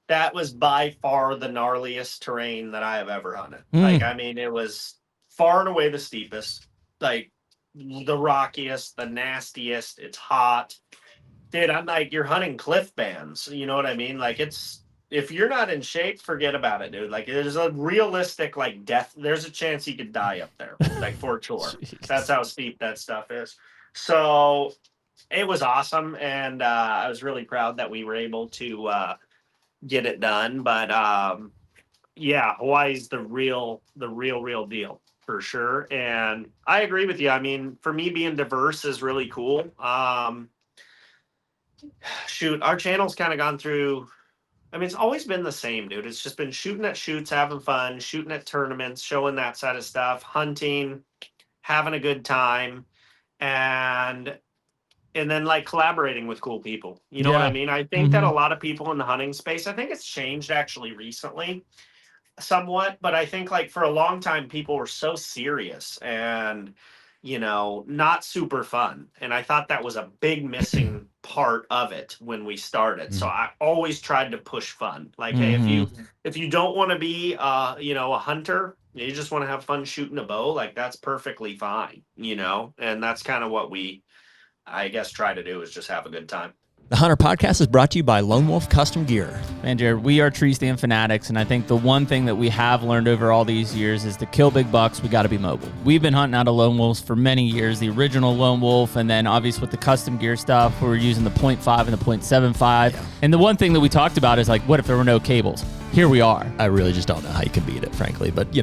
that was by far the gnarliest terrain that I have ever hunted. Like, I mean, it was far and away the steepest, like the rockiest, the nastiest. It's hot, dude. I'm like, you're hunting cliff bands, you know what I mean? Like, it's, if you're not in shape, forget about it, dude. Like, there's a realistic, like, death, there's a chance you could die up there, like, for sure. That's how steep that stuff is. So it was awesome, and I was really proud that we were able to get it done. But yeah, Hawaii's the real deal, for sure. And I agree with you. I mean, for me, being diverse is really cool. Shoot, our channel's kind of gone through, I mean, it's always been the same, dude. It's just been shooting at shoots, having fun, shooting at tournaments, showing that side of stuff, hunting, having a good time, and then, like, collaborating with cool people. You know what I mean? I think that a lot of people in the hunting space, I think it's changed actually recently somewhat, but I think, like, for a long time, people were so serious and, not super fun. And I thought that was a big missing part of it when we started. So I always tried to push fun. Like, hey, if you don't want to be a hunter, you just want to have fun shooting a bow, like, that's perfectly fine, and that's kind of what we, I guess, try to do, is just have a good time. The HUNTR Podcast is brought to you by Lone Wolf Custom Gear. Man, Jared, we are tree stand fanatics, and I think the one thing that we have learned over all these years is to kill big bucks, we got to be mobile. We've been hunting out of Lone Wolves for many years, the original Lone Wolf, and then obviously with the custom gear stuff, we're using the 0.5 and the 0.75. Yeah. And the one thing that we talked about is, like, what if there were no cables? Here we are. I really just don't know how you can beat it, frankly. But,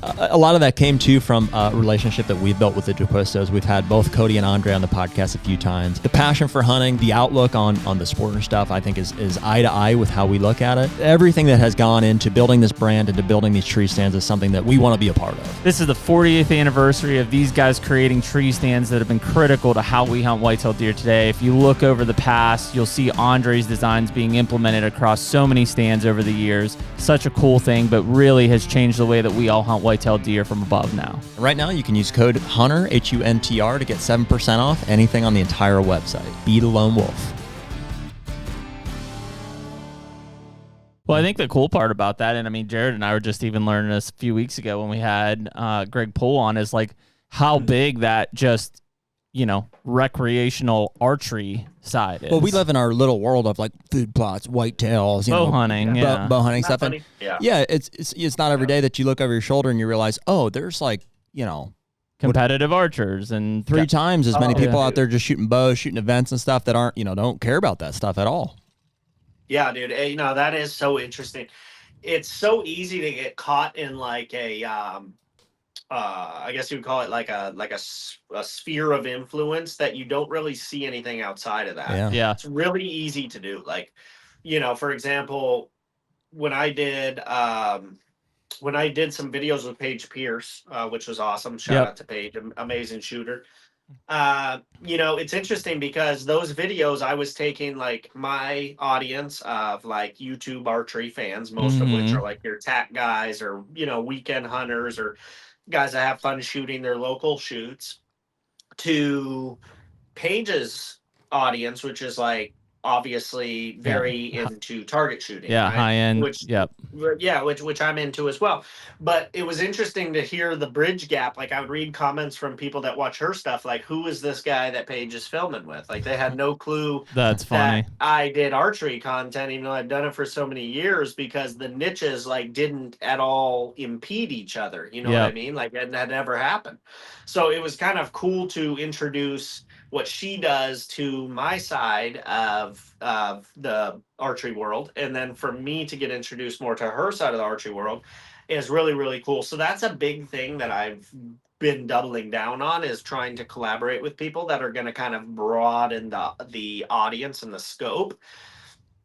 a lot of that came, too, from a relationship that we've built with the DeQuistos. We've had both Cody and Andre on the podcast a few times. The passion for hunting, the outlook on the sport and stuff, I think is eye to eye with how we look at it. Everything that has gone into building this brand and to building these tree stands is something that we want to be a part of. This is the 40th anniversary of these guys creating tree stands that have been critical to how we hunt whitetail deer today. If you look over the past, you'll see Andre's designs being implemented across so many stands over the years. Such a cool thing, but really has changed the way that we all hunt whitetail deer from above now. Right now, you can use code HUNTR, HUNTR, to get 7% off anything on the entire website. Be the lone wolf. Well, I think the cool part about that, and I mean, Jared and I were just even learning this a few weeks ago when we had Greg Poole on, is like how big that just, recreational archery side is. Well, we live in our little world of like food plots, whitetails, bow hunting, bow hunting stuff. Funny? And it's not every day that you look over your shoulder and you realize, oh, there's like, competitive archers and 3 times as many people out there just shooting bows, shooting events and stuff that aren't, don't care about that stuff at all. Yeah, dude. That is so interesting. It's so easy to get caught in like a, I guess you would call it like a sphere of influence that you don't really see anything outside of that. Yeah. It's really easy to do. Like, for example, when I did some videos with Paige Pierce, which was awesome. Shout out to Paige, amazing shooter. It's interesting because those videos I was taking like my audience of like YouTube archery fans, most of which are like your tack guys or, weekend hunters or guys that have fun shooting their local shoots, to Paige's audience, which is like obviously very into target shooting. Yeah, right? High end. Which I'm into as well. But it was interesting to hear the bridge gap. Like I would read comments from people that watch her stuff, like, who is this guy that Paige is filming with? Like they had no clue That's funny. that I did archery content, even though I've done it for so many years, because the niches like didn't at all impede each other. You know what I mean? Like that never happened. So it was kind of cool to introduce what she does to my side of the archery world, and then for me to get introduced more to her side of the archery world is really, really cool. So that's a big thing that I've been doubling down on, is trying to collaborate with people that are going to kind of broaden the audience and the scope,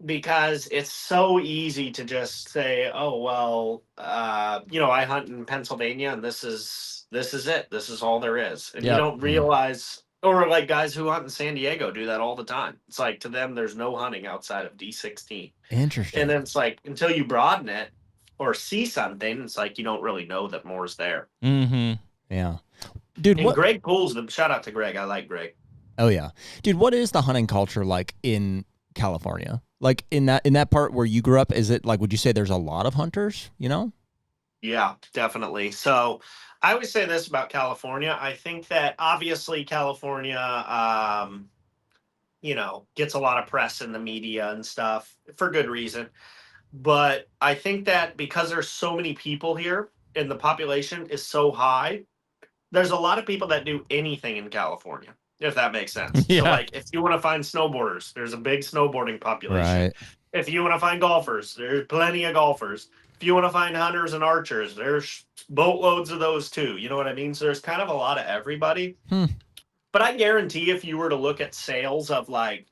because it's so easy to just say, oh well, I hunt in Pennsylvania and this is it, this is all there is, and you don't realize. Or like guys who hunt in San Diego do that all the time. It's like, to them, there's no hunting outside of D16. Interesting. And then it's like, until you broaden it or see something, it's like you don't really know that more's there. Mm-hmm. Yeah. Dude, and Greg pulls them. Shout out to Greg. I like Greg. Oh, yeah. Dude, what is the hunting culture like in California? Like in that part where you grew up, is it like, would you say there's a lot of hunters, Yeah, definitely. So I always say this about California. I think that obviously California, gets a lot of press in the media and stuff for good reason. But I think that because there's so many people here and the population is so high, there's a lot of people that do anything in California, if that makes sense. Yeah. So like if you want to find snowboarders, there's a big snowboarding population. Right. If you want to find golfers, there's plenty of golfers. If you want to find hunters and archers, there's boatloads of those too. You know what I mean? So there's kind of a lot of everybody. But I guarantee if you were to look at sales of like,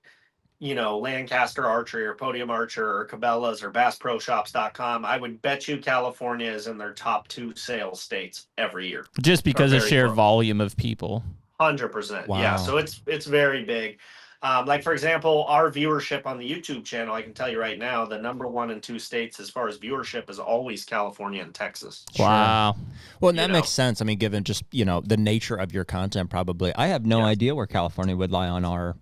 Lancaster Archery or Podium Archer or Cabela's or BassProShops.com, I would bet you California is in their top 2 sales states every year. Just because of sheer volume of people. 100%. Wow. Yeah. So it's very big. Like, for example, our viewership on the YouTube channel, I can tell you right now, the number 1 and 2 states as far as viewership is always California and Texas. Wow. Well, and that makes sense. I mean, given just, the nature of your content, probably. I have no idea where California would lie on our,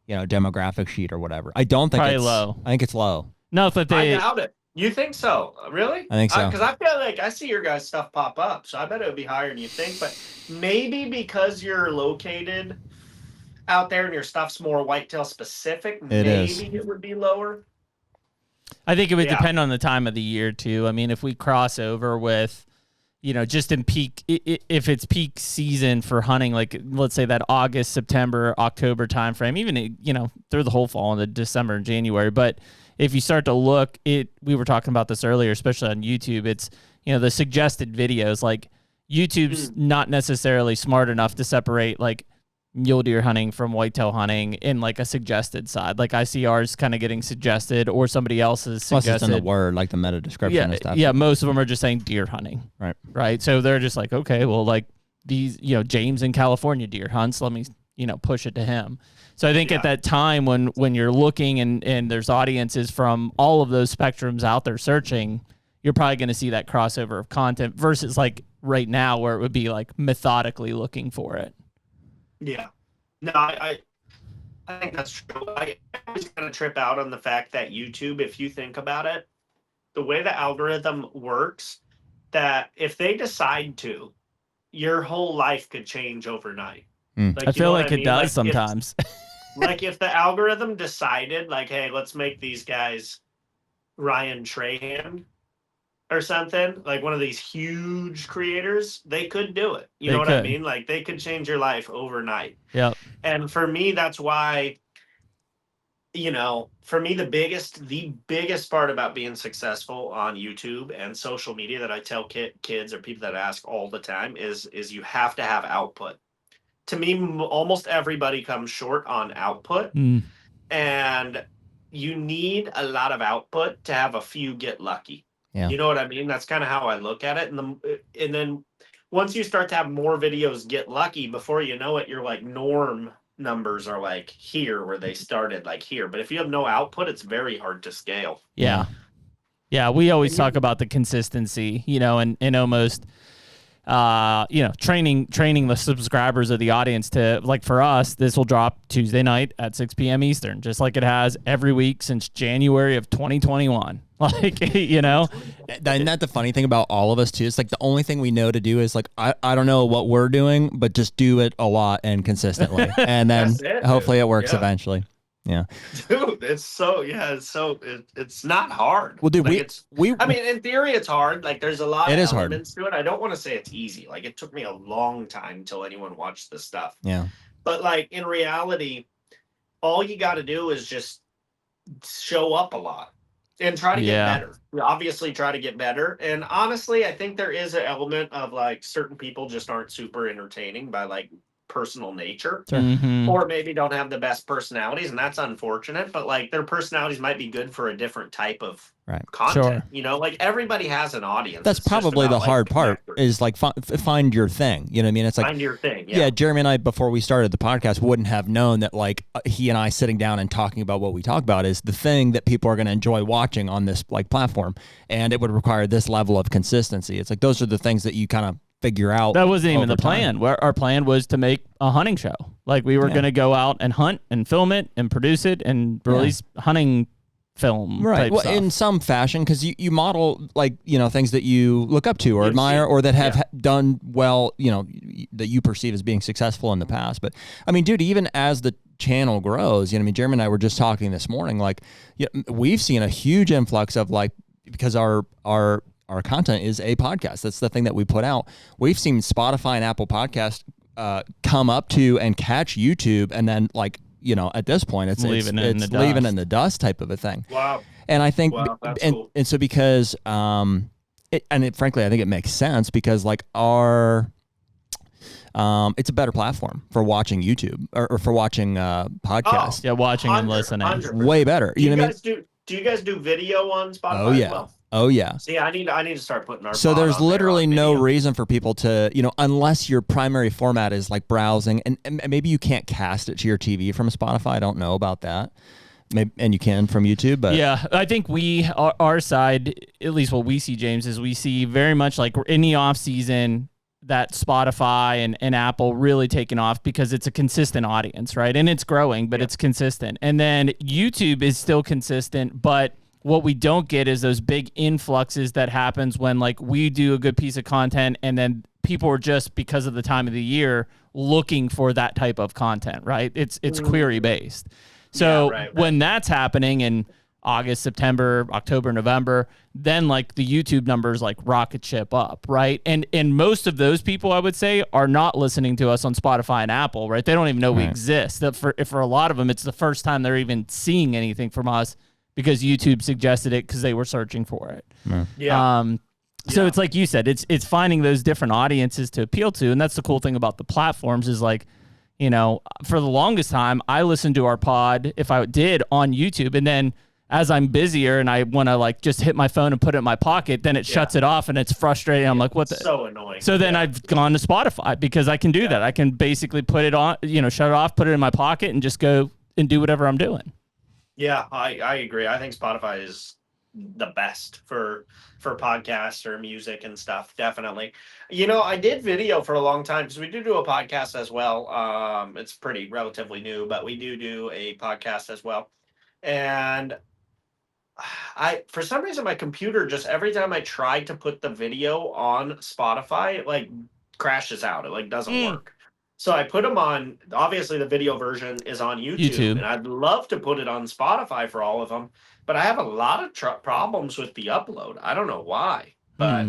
demographic sheet or whatever. I don't think it's low. I think it's low. No, but I doubt it. You think so? Really? I think so. Because I feel like I see your guys' stuff pop up, so I bet it would be higher than you think. But maybe because you're located out there and your stuff's more whitetail specific, it would be lower. I think it would depend on the time of the year too. I mean, if we cross over with, just in peak, if it's peak season for hunting, like let's say that August, September, October timeframe, even through the whole fall into December and January. But if you start to look, we were talking about this earlier, especially on YouTube. It's the suggested videos. Like YouTube's not necessarily smart enough to separate like mule deer hunting from whitetail hunting in like a suggested side. Like I see ours kind of getting suggested or somebody else's suggested. Plus it's in the word, like the meta description and stuff. Yeah, most of them are just saying deer hunting. Right. So they're just like, okay, well, like these, James in California deer hunts, let me, push it to him. So I think at that time when you're looking and there's audiences from all of those spectrums out there searching, you're probably going to see that crossover of content versus like right now where it would be like methodically looking for it. Yeah. No, I think that's true. I always kind of trip out on the fact that YouTube, if you think about it, the way the algorithm works, that if they decide to, your whole life could change overnight. Like, I feel like it does sometimes. Like if the algorithm decided like, hey, let's make these guys Ryan Trahan or something, like one of these huge creators, they could do it. You know what I mean? Like they could change your life overnight. Yep. And for me, that's why, for me, the biggest part about being successful on YouTube and social media that I tell kids or people that ask all the time is you have to have output. To me, almost everybody comes short on output, and you need a lot of output to have a few get lucky. Yeah. You know what I mean? That's kind of how I look at it. And then once you start to have more videos get lucky, before you know it, your like norm numbers are like here where they started, like here. But if you have no output, it's very hard to scale. Yeah. Yeah. We always talk about the consistency, and almost training the subscribers of the audience to, like, for us, this will drop Tuesday night at 6 p.m. Eastern, just like it has every week since January of 2021. Like, Isn't that the funny thing about all of us too? It's like the only thing we know to do is like, I don't know what we're doing, but just do it a lot and consistently. And then hopefully it works eventually. Yeah, dude, it's not hard. Well, dude, I mean, in theory, it's hard. Like, there's a lot of elements to it. I don't want to say it's easy. Like, it took me a long time until anyone watched this stuff. Yeah, but like in reality, all you got to do is just show up a lot and try to get better. Obviously, try to get better. And honestly, I think there is an element of like certain people just aren't super entertaining by like personal nature, or maybe don't have the best personalities, and that's unfortunate, but like their personalities might be good for a different type of content. Like everybody has an audience. That's probably the hard part is like find your thing. You know what I mean? It's like find your thing. Jeremy and I, before we started the podcast, wouldn't have known that like he and I sitting down and talking about what we talk about is the thing that people are going to enjoy watching on this like platform, and it would require this level of consistency. It's like those are the things that you kind of figure out. That wasn't even the plan. Where our plan was to make a hunting show. Like we were going to go out and hunt and film it and produce it and release hunting film type stuff. In some fashion, because you model like things that you look up to or admire or that have done well, that you perceive as being successful in the past. But I mean, dude, even as the channel grows, Jeremy and I were just talking this morning, like we've seen a huge influx of like, because our content is a podcast. That's the thing that we put out. We've seen Spotify and Apple Podcast come up to and catch YouTube, and then like at this point it's leaving in the dust type of a thing. Wow. And I think that's cool. And so because frankly I think it makes sense because like it's a better platform for watching YouTube or for watching podcasts. Watching and listening. 100%. Way better. Do you guys do video on Spotify? Oh yeah. As well? Oh yeah. See, I need to start putting our. So there's literally no reason for people to, unless your primary format is like browsing, and maybe you can't cast it to your TV from Spotify. I don't know about that. Maybe, and you can from YouTube, but yeah, I think our side, at least what we see, James, is we see very much like in the off season that Spotify and Apple really taking off because it's a consistent audience, right? And it's growing, but it's consistent. And then YouTube is still consistent, but what we don't get is those big influxes that happens when like we do a good piece of content and then people are just, because of the time of the year, looking for that type of content, right? It's query based. So when that's happening in August, September, October, November, then like the YouTube numbers like rocket ship up, right? And most of those people, I would say, are not listening to us on Spotify and Apple, right? They don't even know we exist. That for a lot of them, it's the first time they're even seeing anything from us because YouTube suggested it because they were searching for it. So it's like you said, it's finding those different audiences to appeal to, and that's the cool thing about the platforms is like, for the longest time, I listened to our pod, if I did, on YouTube, and then as I'm busier and I want to like just hit my phone and put it in my pocket, then it shuts it off and it's frustrating. I'm like, what the? So annoying. So then I've gone to Spotify because I can do that. I can basically put it on, shut it off, put it in my pocket and just go and do whatever I'm doing. Yeah, I agree. I think Spotify is the best for podcasts or music and stuff. Definitely. I did video for a long time because we do a podcast as well. It's pretty relatively new, but we do a podcast as well. And for some reason, my computer just every time I try to put the video on Spotify, it like crashes out. It like doesn't work. So I put them on, obviously the video version is on YouTube. And I'd love to put it on Spotify for all of them, but I have a lot of problems with the upload. I don't know why, but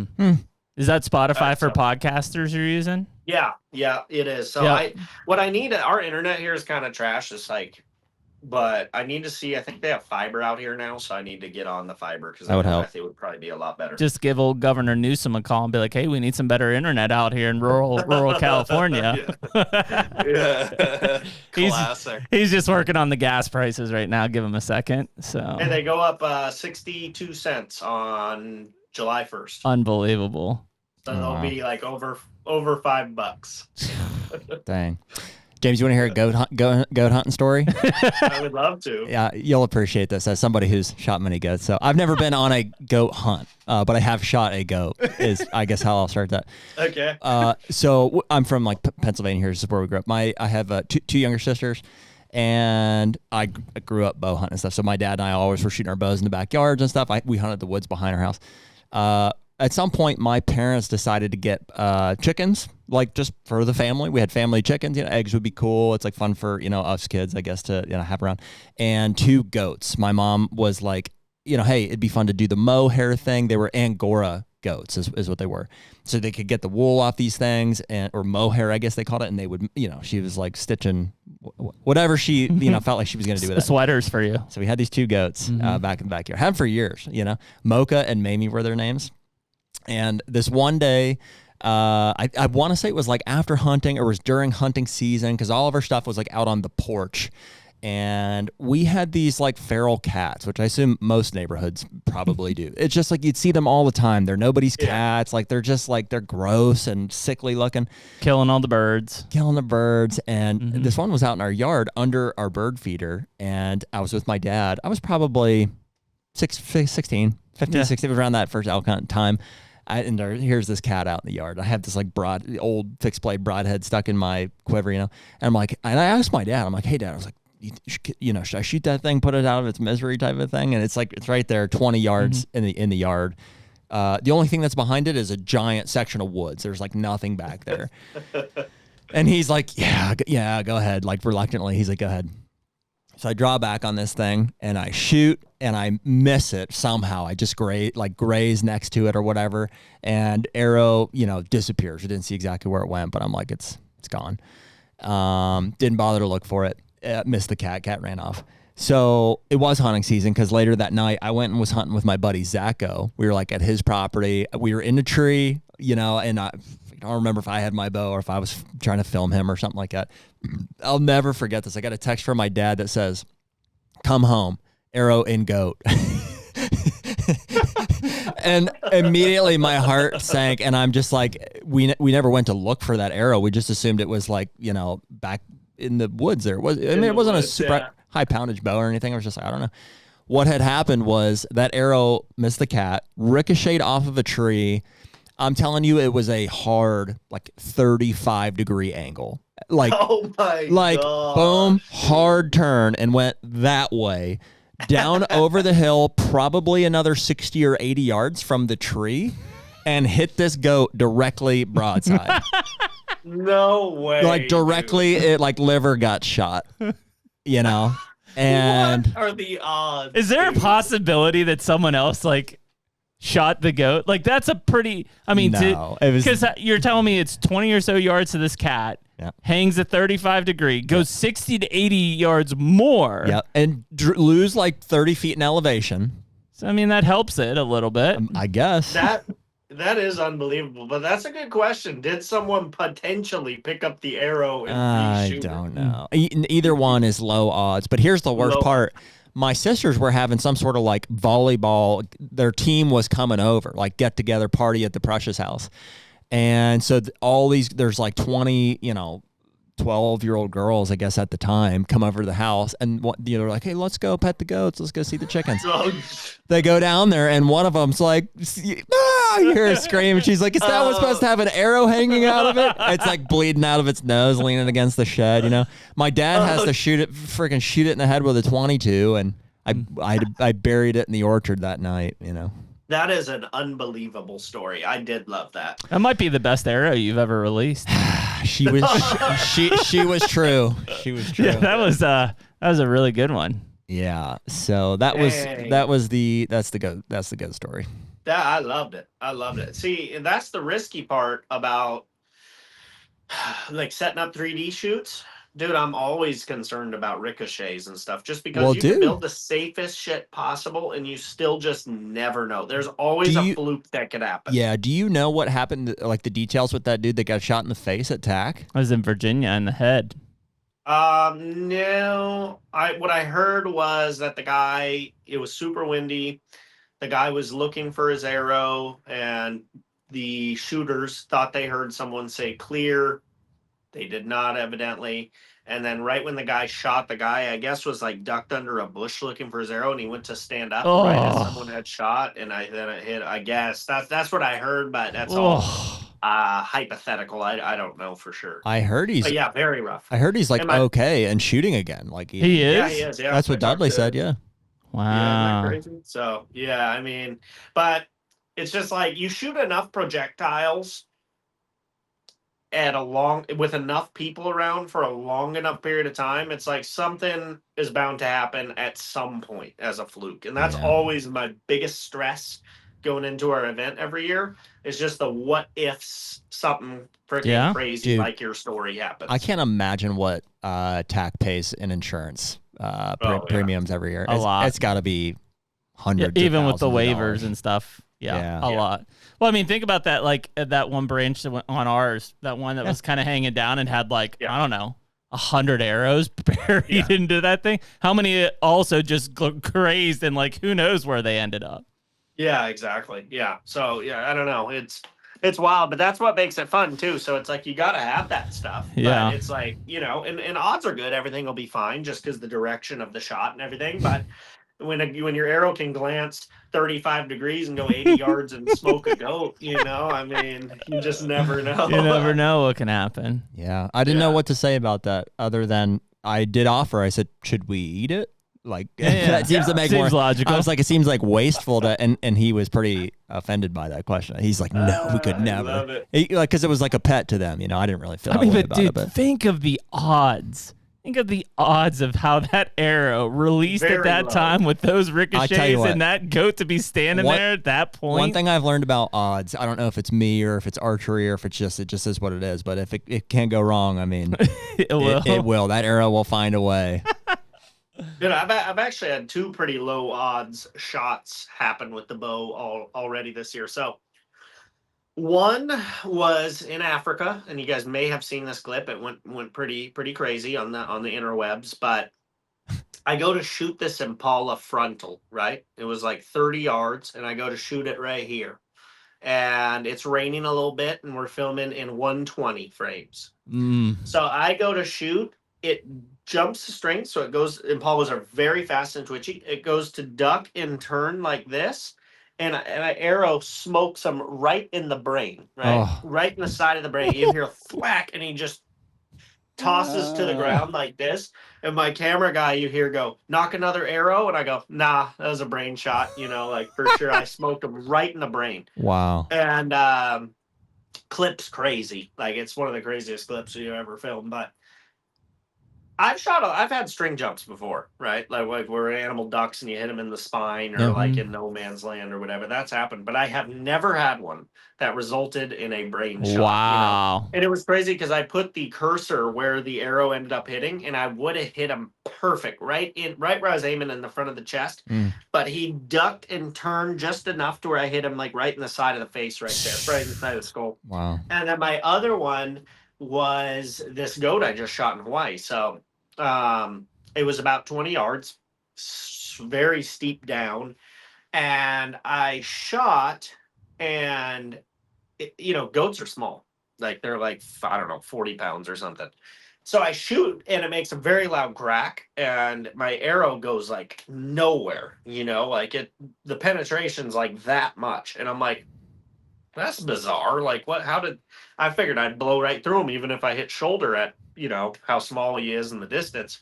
is that Spotify for podcasters you're using? Yeah, it is. So what I need, our internet here is kind of trash. It's like, but I need to see, I think they have fiber out here now, so I need to get on the fiber because that would help. It would probably be a lot better. Just give old Governor Newsom a call and be like, hey, we need some better internet out here in rural California. Yeah. Classic. He's just working on the gas prices right now. Give him a second. So. And they go up 62 cents on July 1st. Unbelievable. So they'll be like over $5. Dang. James, you want to hear a goat hunting story? I would love to. Yeah, you'll appreciate this as somebody who's shot many goats. So I've never been on a goat hunt, but I have shot a goat. Is I guess how I'll start that. Okay. So I'm from like Pennsylvania. Here, this is where we grew up. I have two younger sisters, and I grew up bow hunting and stuff. So my dad and I always were shooting our bows in the backyards and stuff. We hunted the woods behind our house. At some point, my parents decided to get chickens, like just for the family. We had family chickens. Eggs would be cool. It's like fun for us kids, I guess, to have around. And 2 goats. My mom was like, hey, it'd be fun to do the mohair thing. They were Angora goats, is what they were. So they could get the wool off these things, or mohair, I guess they called it. And they would, she was like stitching whatever she, felt like she was going to do with it. Sweaters for you. So we had these 2 goats back in the backyard. Had them for years. Mocha and Mamie were their names. And this one day, I want to say it was like after hunting or it was during hunting season because all of our stuff was like out on the porch. And we had these like feral cats, which I assume most neighborhoods probably do. It's just like you'd see them all the time. They're nobody's cats. Like they're just like, they're gross and sickly looking. Killing all the birds. And this one was out in our yard under our bird feeder. And I was with my dad. I was probably 15, 16, around that first elk hunt time. Here's this cat out in the yard. I have this like old fixed blade broadhead stuck in my quiver, And I'm like, and I asked my dad, I'm like, hey dad, I was like, should I shoot that thing, put it out of its misery type of thing? And it's like, it's right there 20 yards in the yard. The only thing that's behind it is a giant section of woods. There's like nothing back there. And he's like, yeah, go ahead. Like reluctantly, he's like, go ahead. So I draw back on this thing and I shoot and I miss it somehow. I just graze next to it or whatever. And arrow, disappears. I didn't see exactly where it went, but I'm like, it's gone. Didn't bother to look for it. Missed the cat. Cat ran off. So it was hunting season because later that night I went and was hunting with my buddy Zacho. We were like at his property. We were in a tree, and I don't remember if I had my bow or if I was trying to film him or something like that. I'll never forget this. I got a text from my dad that says, come home, arrow in goat. And immediately my heart sank and I'm just like, we never went to look for that arrow. We just assumed it was like, back in the woods there. It wasn't a super high poundage bow or anything. I was just like, I don't know. What had happened was that arrow missed the cat, ricocheted off of a tree. I'm telling you, it was a hard, 35-degree angle. Oh my God. Boom, hard turn and went that way, down over the hill, probably another 60 or 80 yards from the tree, and hit this goat directly broadside. No way. Directly, dude. It liver got shot, And what are the odds? Is there a possibility that someone else shot the goat? That's a pretty, no, because you're telling me it's 20 or so yards to this cat, hangs at 35-degree, goes 60 to 80 yards more. Yeah, and lose 30 feet in elevation. So, that helps it a little bit. I guess. That is unbelievable, but that's a good question. Did someone potentially pick up the arrow and reshoot it? I don't know. Either one is low odds, but here's the worst part. My sisters were having some sort of volleyball. Their team was coming over, get together party at the Precious house. And so there's 20, 12-year-old girls, I guess at the time, come over to the house and they're like, hey, let's go pet the goats. Let's go see the chickens. They go down there and one of them's like, you hear her scream. And she's like, is that what's supposed to have an arrow hanging out of it? It's bleeding out of its nose, leaning against the shed, My dad has to shoot it in the head with a .22 and I buried it in the orchard that night, That is an unbelievable story. I did love that. That might be the best arrow you've ever released. she was she was true. She was true. Yeah, that was a really good one. Yeah. So that's the good story. That I loved it. I loved it. See, and that's the risky part about like setting up 3D shoots. Dude, I'm always concerned about ricochets and stuff just because you can build the safest shit possible and you still just never know. There's always a fluke that could happen. Yeah. Do you know what happened, like the details with that dude that got shot in the face at TAC? I was in Virginia in the head. No. What I heard was that the guy, it was super windy. The guy was looking for his arrow and the shooters thought they heard someone say clear. They did not, evidently. And then right when the guy shot, the guy, I guess, was like ducked under a bush looking for his arrow, and he went to stand up right as someone had shot, and then it hit. I guess that's what I heard, but that's all hypothetical. I don't know for sure. I heard but yeah, very rough. I heard he's like okay and shooting again. Like he is. Yeah, he is. Yeah, that's what Dudley said. Yeah. Wow. Yeah, isn't that crazy? So yeah, I mean, but it's just like you shoot enough projectiles with enough people around for a long enough period of time, it's like something is bound to happen at some point as a fluke. And that's always my biggest stress going into our event every year. It's just the what if something freaking crazy like your story happens. I can't imagine what TAC pays in insurance premiums every year. A lot. It's got to be hundreds. Even with the waivers and stuff. Yeah, a lot. Well, I mean, think about that. Like that one branch that went on ours, that one that was kind of hanging down and had like, I don't know, 100 arrows buried into that thing. How many also just crazed and like, who knows where they ended up? Yeah, exactly. Yeah. So yeah, I don't know. It's wild, but that's what makes it fun too. So it's like, you got to have that stuff. Yeah. But it's like, and odds are good. Everything will be fine just because the direction of the shot and everything. But when your arrow can glance 35 degrees and go 80 yards and smoke a goat, I mean, you just never know. You never know what can happen. Yeah. I didn't know what to say about that other than I did offer. I said, should we eat it? Like that seems to make more logical. I was like, it seems like wasteful and he was pretty offended by that question. He's like, no, we could never. I love it. Because it was like a pet to them. I didn't really feel that way about it. But think of the odds. Think of the odds of how that arrow released at that time with those ricochets and that goat to be standing there at that point. One thing I've learned about odds, I don't know if it's me or if it's archery or if it just is what it is, but if it can't go wrong, I mean, it will. That arrow will find a way. Dude, I've actually had 2 pretty low odds shots happen with the bow already this year. So one was in Africa, and you guys may have seen this clip. It went pretty crazy on the interwebs, but I go to shoot this Impala frontal, right? It was like 30 yards, and I go to shoot it right here. And it's raining a little bit, and we're filming in 120 frames. So I go to shoot, it jumps the string, so it goes, Impalas are very fast and twitchy. It goes to duck and turn like this. And an arrow smokes him right in the brain, right? Right in the side of the brain. You hear a thwack, and he just tosses to the ground like this. And my camera guy, you hear go, knock another arrow. And I go, nah, that was a brain shot. Like for sure, I smoked him right in the brain. Wow. And clip's crazy. Like it's one of the craziest clips you ever filmed. But I've had string jumps before, right? Like where animal ducks and you hit them in the spine or like in no man's land or whatever. That's happened. But I have never had one that resulted in a brain shot. Wow. And it was crazy because I put the cursor where the arrow ended up hitting, and I would have hit him perfect, right where I was aiming in the front of the chest. But he ducked and turned just enough to where I hit him like right in the side of the face right there, right in the side of the skull. Wow. And then my other one was this goat I just shot in Hawaii. So it was about 20 yards, very steep down, and I shot, and goats are small, like they're like, I don't know, 40 pounds or something. So I shoot, and it makes a very loud crack, and my arrow goes like nowhere, like the penetration's like that much, and I'm like, that's bizarre. Like I figured I'd blow right through him even if I hit shoulder at, how small he is in the distance.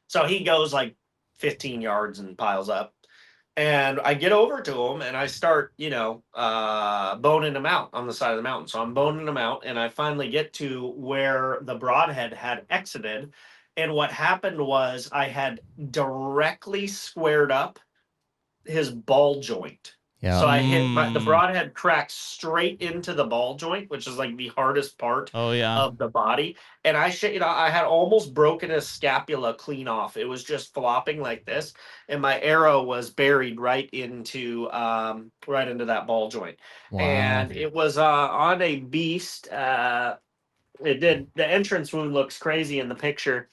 So he goes like 15 yards and piles up. And I get over to him and I start, boning him out on the side of the mountain. So I'm boning him out, and I finally get to where the broadhead had exited. And what happened was I had directly squared up his ball joint. Yeah. So I hit the broadhead cracked straight into the ball joint, which is like the hardest part of the body. And I had almost broken his scapula clean off. It was just flopping like this, and my arrow was buried right into that ball joint. Wow. And it was on a beast. The entrance wound looks crazy in the picture.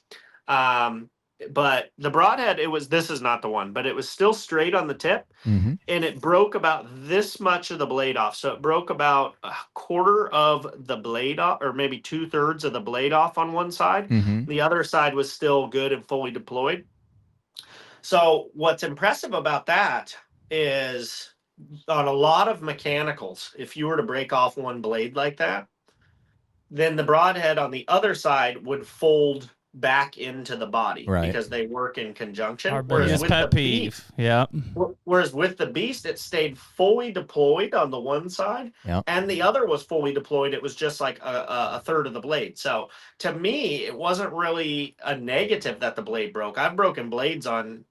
But the broadhead, this is not the one, but it was still straight on the tip, and it broke about this much of the blade off. So it broke about a quarter of the blade off, or maybe 2/3 of the blade off on one side. The other side was still good and fully deployed. So what's impressive about that is on a lot of mechanicals, if you were to break off one blade like that, then the broadhead on the other side would fold back into the body, because they work in conjunction. Our biggest pet peeve. Whereas with the beast, it stayed fully deployed on the one side, and the other was fully deployed. It was just like a third of the blade. So to me, it wasn't really a negative that the blade broke. I've broken blades on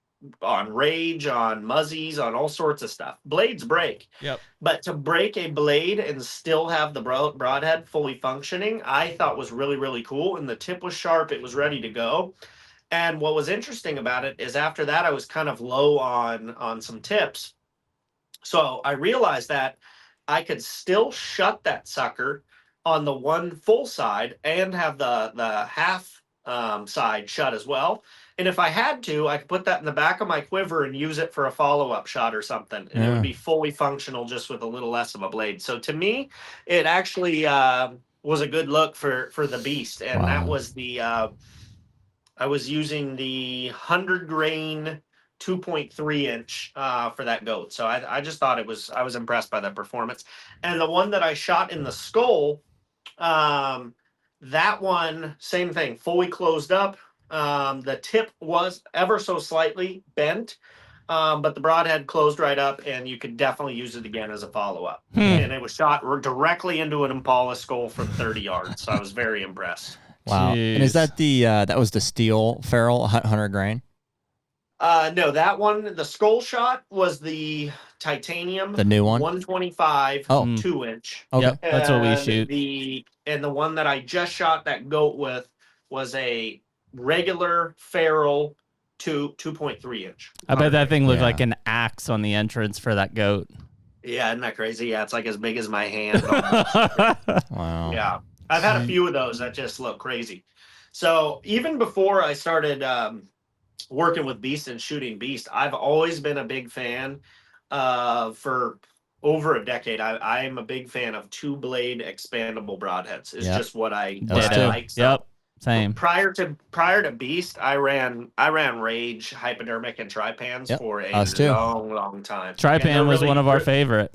Rage, on Muzzies, on all sorts of stuff. Blades break. But to break a blade and still have the broadhead fully functioning, I thought was really, really cool. And the tip was sharp. It was ready to go. And what was interesting about it is after that, I was kind of low on some tips. So I realized that I could still shut that sucker on the one full side and have the half side shut as well. And if I had to, I could put that in the back of my quiver and use it for a follow-up shot or something. And it would be fully functional just with a little less of a blade. So to me, it actually was a good look for the beast. And that was I was using the 100 grain 2.3 inch for that goat. So I just thought I was impressed by that performance. And the one that I shot in the skull, that one, same thing, fully closed up. The tip was ever so slightly bent, but the broadhead closed right up, and you could definitely use it again as a follow-up. And it was shot directly into an Impala skull from 30 yards, so I was very impressed. Wow. Jeez. And is that that was the steel ferrule, 100 grain? No, that one, the skull shot was the titanium. The new one? 125, 2-inch. Okay. Yep, that's what we shoot. The one that I just shot that goat with was a regular ferrule 2.3 inch. I bet that thing looked like an axe on the entrance for that goat. Yeah, isn't that crazy? Yeah, it's like as big as my hand. Wow. Yeah, I've had a few of those that just look crazy. So even before I started working with beast and shooting beast, I've always been a big fan for over a decade. I am a big fan of 2-blade expandable broadheads. It's just what I like. So same. Prior to Beast, I ran Rage, hypodermic, and Tripans for a long time. Tripan was one of our favorite.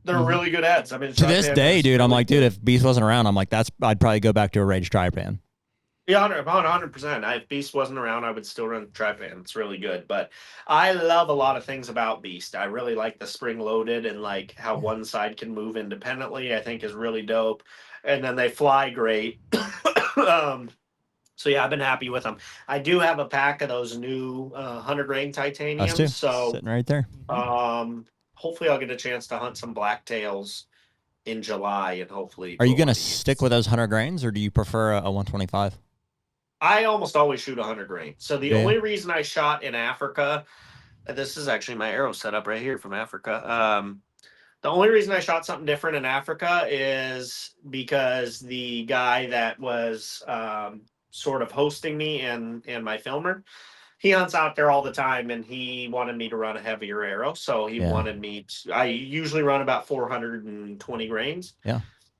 They're really good heads. I mean, to this day, dude, I'm like, dude, if Beast wasn't around, I'm like, I'd probably go back to a Rage Tripan. Yeah, 100%. If Beast wasn't around, I would still run Tripan. It's really good. But I love a lot of things about Beast. I really like the spring loaded and like how one side can move independently. I think is really dope. And then they fly great. So yeah, I've been happy with them. I do have a pack of those new 100 grain titanium. So sitting right there. Hopefully I'll get a chance to hunt some blacktails in July, and hopefully. Are you going to stick with those 100 grains, or do you prefer a 125? I almost always shoot 100 grain. So the only reason I shot in Africa, this is actually my arrow setup right here from Africa. The only reason I shot something different in Africa is because the guy that was sort of hosting me and my filmer, he hunts out there all the time, and he wanted me to run a heavier arrow. So he wanted me to, I usually run about 420 grains. Yeah.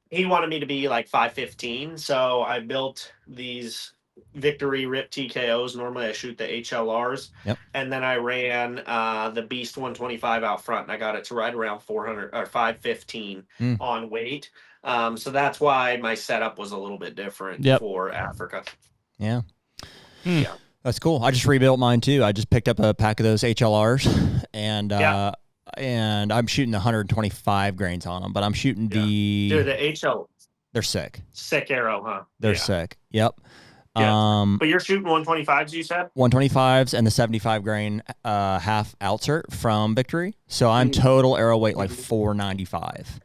He wanted me to be like 515. So I built these Victory Rip TKOs. Normally I shoot the HLRs. Yep. And then I ran the Beast 125 out front, and I got it to right around 400 or 515 on weight. So that's why my setup was a little bit different for Africa. Yeah. Yeah. That's cool. I just rebuilt mine too. I just picked up a pack of those HLRs, and I'm shooting 125 grains on them. But I'm shooting the HL. They're sick. Sick arrow, huh? They're sick. Yep. Yeah. But you're shooting 125s, you said? 125s and the 75 grain half outsert from Victory. So I'm total arrow weight like 495.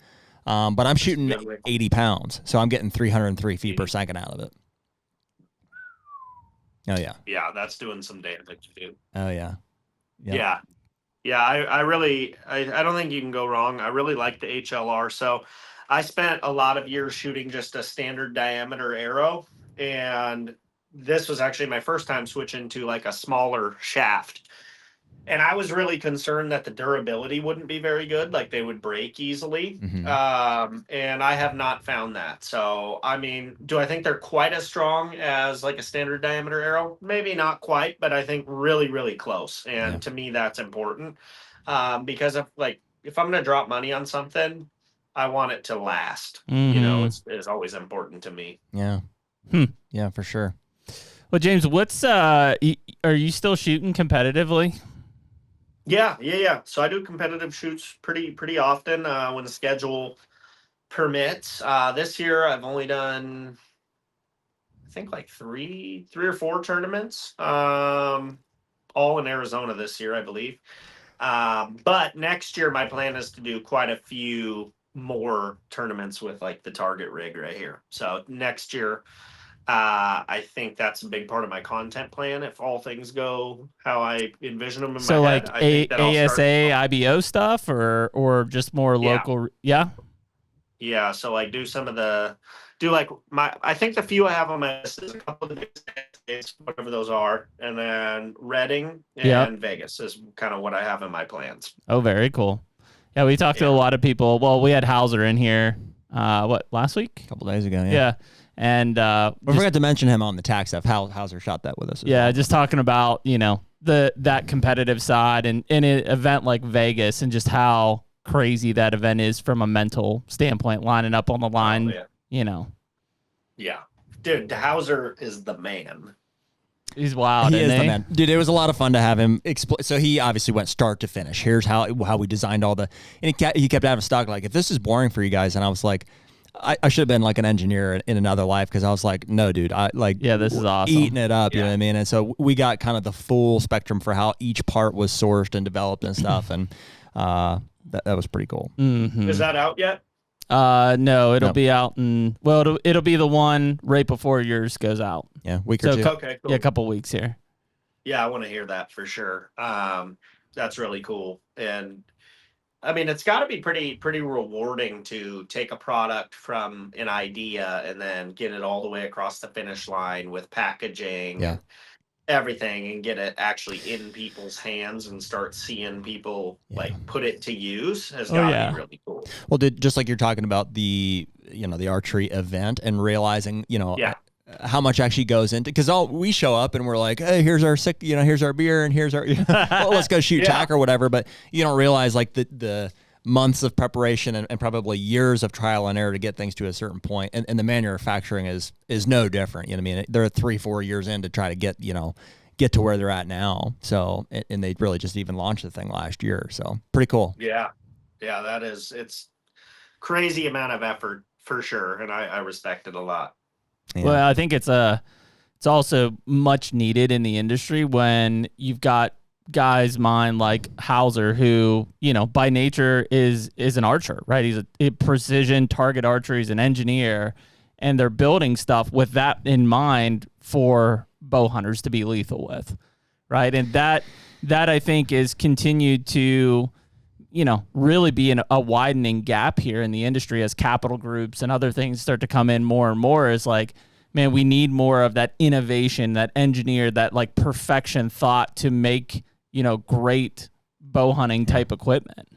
But I'm shooting 80 pounds. So I'm getting 303 feet per second out of it. Oh, yeah. Yeah, that's doing some damage, dude. Oh, yeah. Yeah. Yeah, I really, I don't think you can go wrong. I really like the HLR. So I spent a lot of years shooting just a standard diameter arrow. And this was actually my first time switching to like a smaller shaft. And I was really concerned that the durability wouldn't be very good, like they would break easily. And I have not found that. So, I mean, do I think they're quite as strong as like a standard diameter arrow? Maybe not quite, but I think really, really close. And to me, that's important because if I'm going to drop money on something, I want it to last. You know, it's always important to me. Yeah. Yeah, for sure. Well, James, what's are you still shooting competitively? Yeah. So I do competitive shoots pretty often when the schedule permits. This year I've only done, I think, like three or four tournaments, all in Arizona this year, I believe. But next year my plan is to do quite a few more tournaments with like the target rig right here. So next year, I think that's a big part of my content plan. If all things go how I envision them in my head. So like ASA, IBO stuff or just more local. Yeah. Yeah. So like I think the few I have on my list is a couple of days, whatever those are. And then Redding and Vegas is kind of what I have in my plans. Oh, very cool. Yeah. We talked to a lot of people. Well, we had Hauser in here, last week? A couple days ago. Yeah. And we forgot to mention him on the tax stuff. Hauser shot that with us. Yeah, just talking about, that competitive side and in an event like Vegas and just how crazy that event is from a mental standpoint, lining up on the line, Yeah. Dude, Hauser is the man. He's wild. He is the man. Dude, it was a lot of fun to have him explain. So he obviously went start to finish. Here's how we designed all the, and he kept out of stock. Like, if this is boring for you guys, and I was like, I should have been like an engineer in another life, because I was like, no, dude, this is awesome. Eating it up, you know what I mean? And so we got kind of the full spectrum for how each part was sourced and developed and stuff, and that was pretty cool. Is that out yet? No, it'll be out it'll be the one right before yours goes out. Yeah, week or two. Okay, cool. Yeah, a couple weeks here. Yeah, I want to hear that for sure. That's really cool. And I mean, it's got to be pretty rewarding to take a product from an idea and then get it all the way across the finish line with packaging, and everything, and get it actually in people's hands and start seeing people like put it to use has got to be really cool. Well, just like you're talking about the archery event and realizing, how much actually goes into, because we show up and we're like, hey, here's our here's our beer and here's our well, let's go shoot tack or whatever, but you don't realize like the months of preparation and probably years of trial and error to get things to a certain point, and the manufacturing is no different. You know what I mean? They're 3-4 years in to try to get to where they're at now. So, and they really just even launched the thing last year, so pretty cool. It's crazy amount of effort for sure, and I respect it a lot. Yeah. Well, I think it's also much needed in the industry when you've got guys mine like Hauser, who, by nature is an archer, right? He's a precision target archer. He's an engineer, and they're building stuff with that in mind for bow hunters to be lethal with, right? And that I think is continued to, really be in a widening gap here in the industry as capital groups and other things start to come in more and more. Is like, man, we need more of that innovation, that engineer, that like perfection thought to make, great bow hunting type equipment.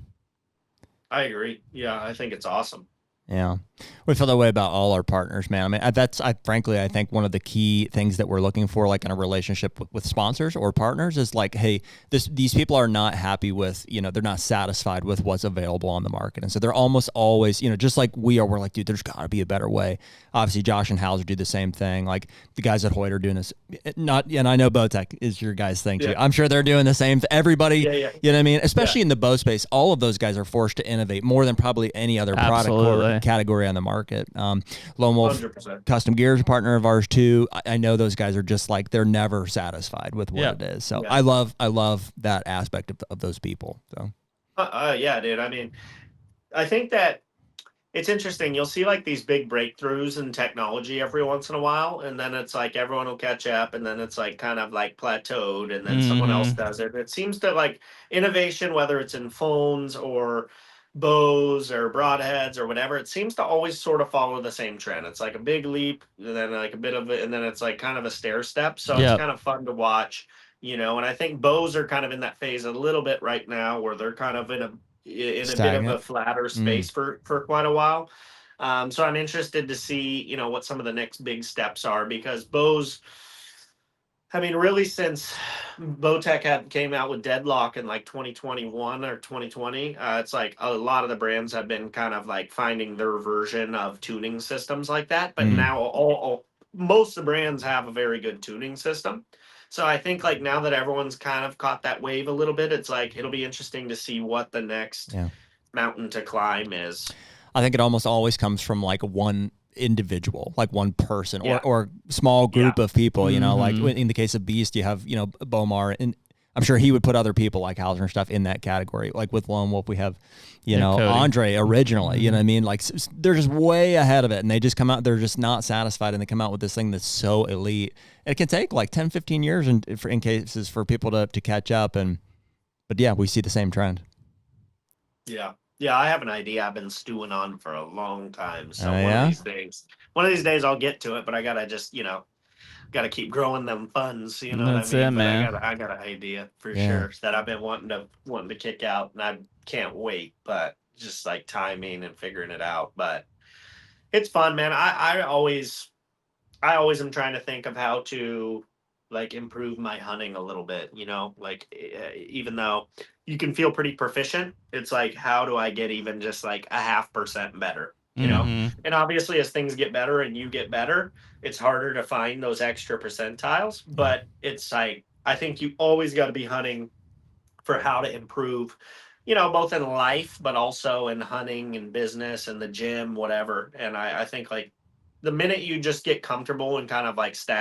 I agree. Yeah, I think it's awesome. Yeah. We feel that way about all our partners, man. I mean, frankly, I think one of the key things that we're looking for, like in a relationship with sponsors or partners, is like, hey, these people are not happy with, they're not satisfied with what's available on the market. And so they're almost always, just like we are, we're like, dude, there's got to be a better way. Obviously, Josh and Hauser do the same thing. Like the guys at Hoyt are doing this. And I know Bowtech is your guys' thing too. I'm sure they're doing the same. Everybody, you know what I mean? Especially in the bow space, all of those guys are forced to innovate more than probably any other product or category on the market. Lone Wolf 100%. Custom Gear is a partner of ours too. I know those guys are just like, they're never satisfied with what it is. So I love that aspect of those people. So yeah, dude. I mean, I think that it's interesting. You'll see like these big breakthroughs in technology every once in a while, and then it's like everyone will catch up, and then it's like kind of like plateaued, and then someone else does it. It seems to like innovation, whether it's in phones or bows or broadheads or whatever, it seems to always sort of follow the same trend. It's like a big leap, and then like a bit of it, and then it's like kind of a stair step. So it's kind of fun to watch, and I think bows are kind of in that phase a little bit right now, where they're kind of in a bit of a flatter space for quite a while. So I'm interested to see, what some of the next big steps are, because bows, I mean, really, since Bowtech came out with Deadlock in like 2021 or 2020, it's like a lot of the brands have been kind of like finding their version of tuning systems like that. But now most of the brands have a very good tuning system. So I think like now that everyone's kind of caught that wave a little bit, it's like it'll be interesting to see what the next mountain to climb is. I think it almost always comes from like one individual, like one person or small group of people, like in the case of Beast, you have, Bomar, and I'm sure he would put other people like Hauser and stuff in that category. Like with Lone Wolf, we have, Andre originally, you know what I mean? Like they're just way ahead of it, and they just come out, they're just not satisfied, and they come out with this thing that's so elite. It can take like 10, 15 years in cases for people to catch up. But yeah, we see the same trend. Yeah. Yeah, I have an idea I've been stewing on for a long time. So one of these days I'll get to it, but I gotta just, gotta keep growing them funds. You know That's what I mean? It, man. I got an idea for sure that I've been wanting to kick out, and I can't wait. But just like timing and figuring it out. But it's fun, man. I always am trying to think of how to like improve my hunting a little bit, like even though you can feel pretty proficient, it's like, how do I get even just like a 0.5% better, and obviously as things get better and you get better, it's harder to find those extra percentiles, but it's like, I think you always got to be hunting for how to improve, both in life, but also in hunting and business and the gym, whatever. And I think like the minute you just get comfortable and kind of like I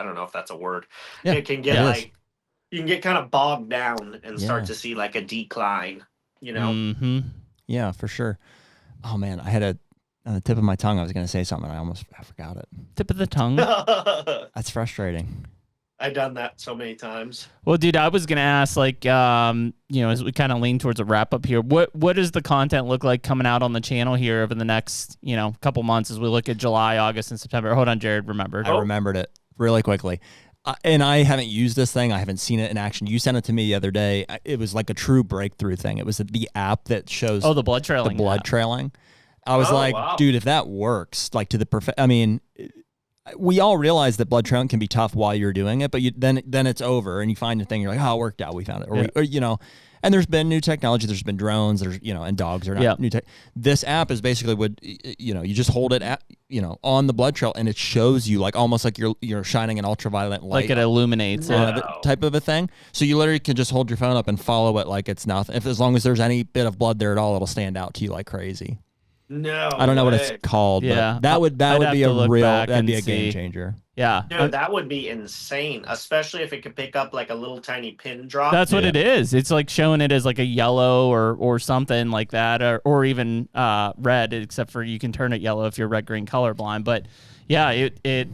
don't know if that's a word. Yeah, it can get you can get kind of bogged down and start to see like a decline, Yeah, for sure. Oh man, I had on the tip of my tongue, I was going to say something. I forgot it. Tip of the tongue. That's frustrating. I've done that so many times. Well, dude, I was going to ask, like, as we kind of lean towards a wrap up here, what does the content look like coming out on the channel here over the next, couple months as we look at July, August, and September? Hold on, Jared remembered. I remembered it really quickly. And I haven't used this thing. I haven't seen it in action. You sent it to me the other day. It was like a true breakthrough thing. It was the app that shows the blood trailing. The blood trailing. I was wow. Dude, if that works, like to the perfect, I mean, we all realize that blood trailing can be tough while you're doing it, but then it's over and you find a thing, you're like, oh, it worked out. We found it. Or and there's been new technology. There's been drones. There's, and dogs are not new tech. This app is basically you just hold it at, on the blood trail and it shows you like almost like you're shining an ultraviolet light. Like it illuminates type of a thing. So you literally can just hold your phone up and follow it like it's nothing. As long as there's any bit of blood there at all, it'll stand out to you like crazy. No, I don't know what it's called. Yeah, but that would be a game changer. Yeah, no, that would be insane, especially if it could pick up like a little tiny pin drop. That's what it is. It's like showing it as like a yellow or something like that, or even red, except for you can turn it yellow if you're red-green colorblind. But yeah, it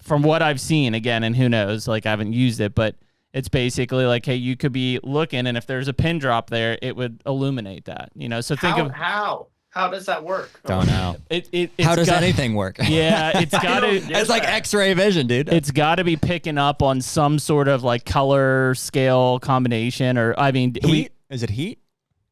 from what I've seen, again, and who knows, like I haven't used it, but it's basically like, hey, you could be looking, and if there's a pin drop there, it would illuminate that. So think of how does that work? Don't know. How does anything work? Yeah, it's got to. It's like X-ray vision, dude. It's got to be picking up on some sort of like color scale combination, or I mean, heat. Is it heat?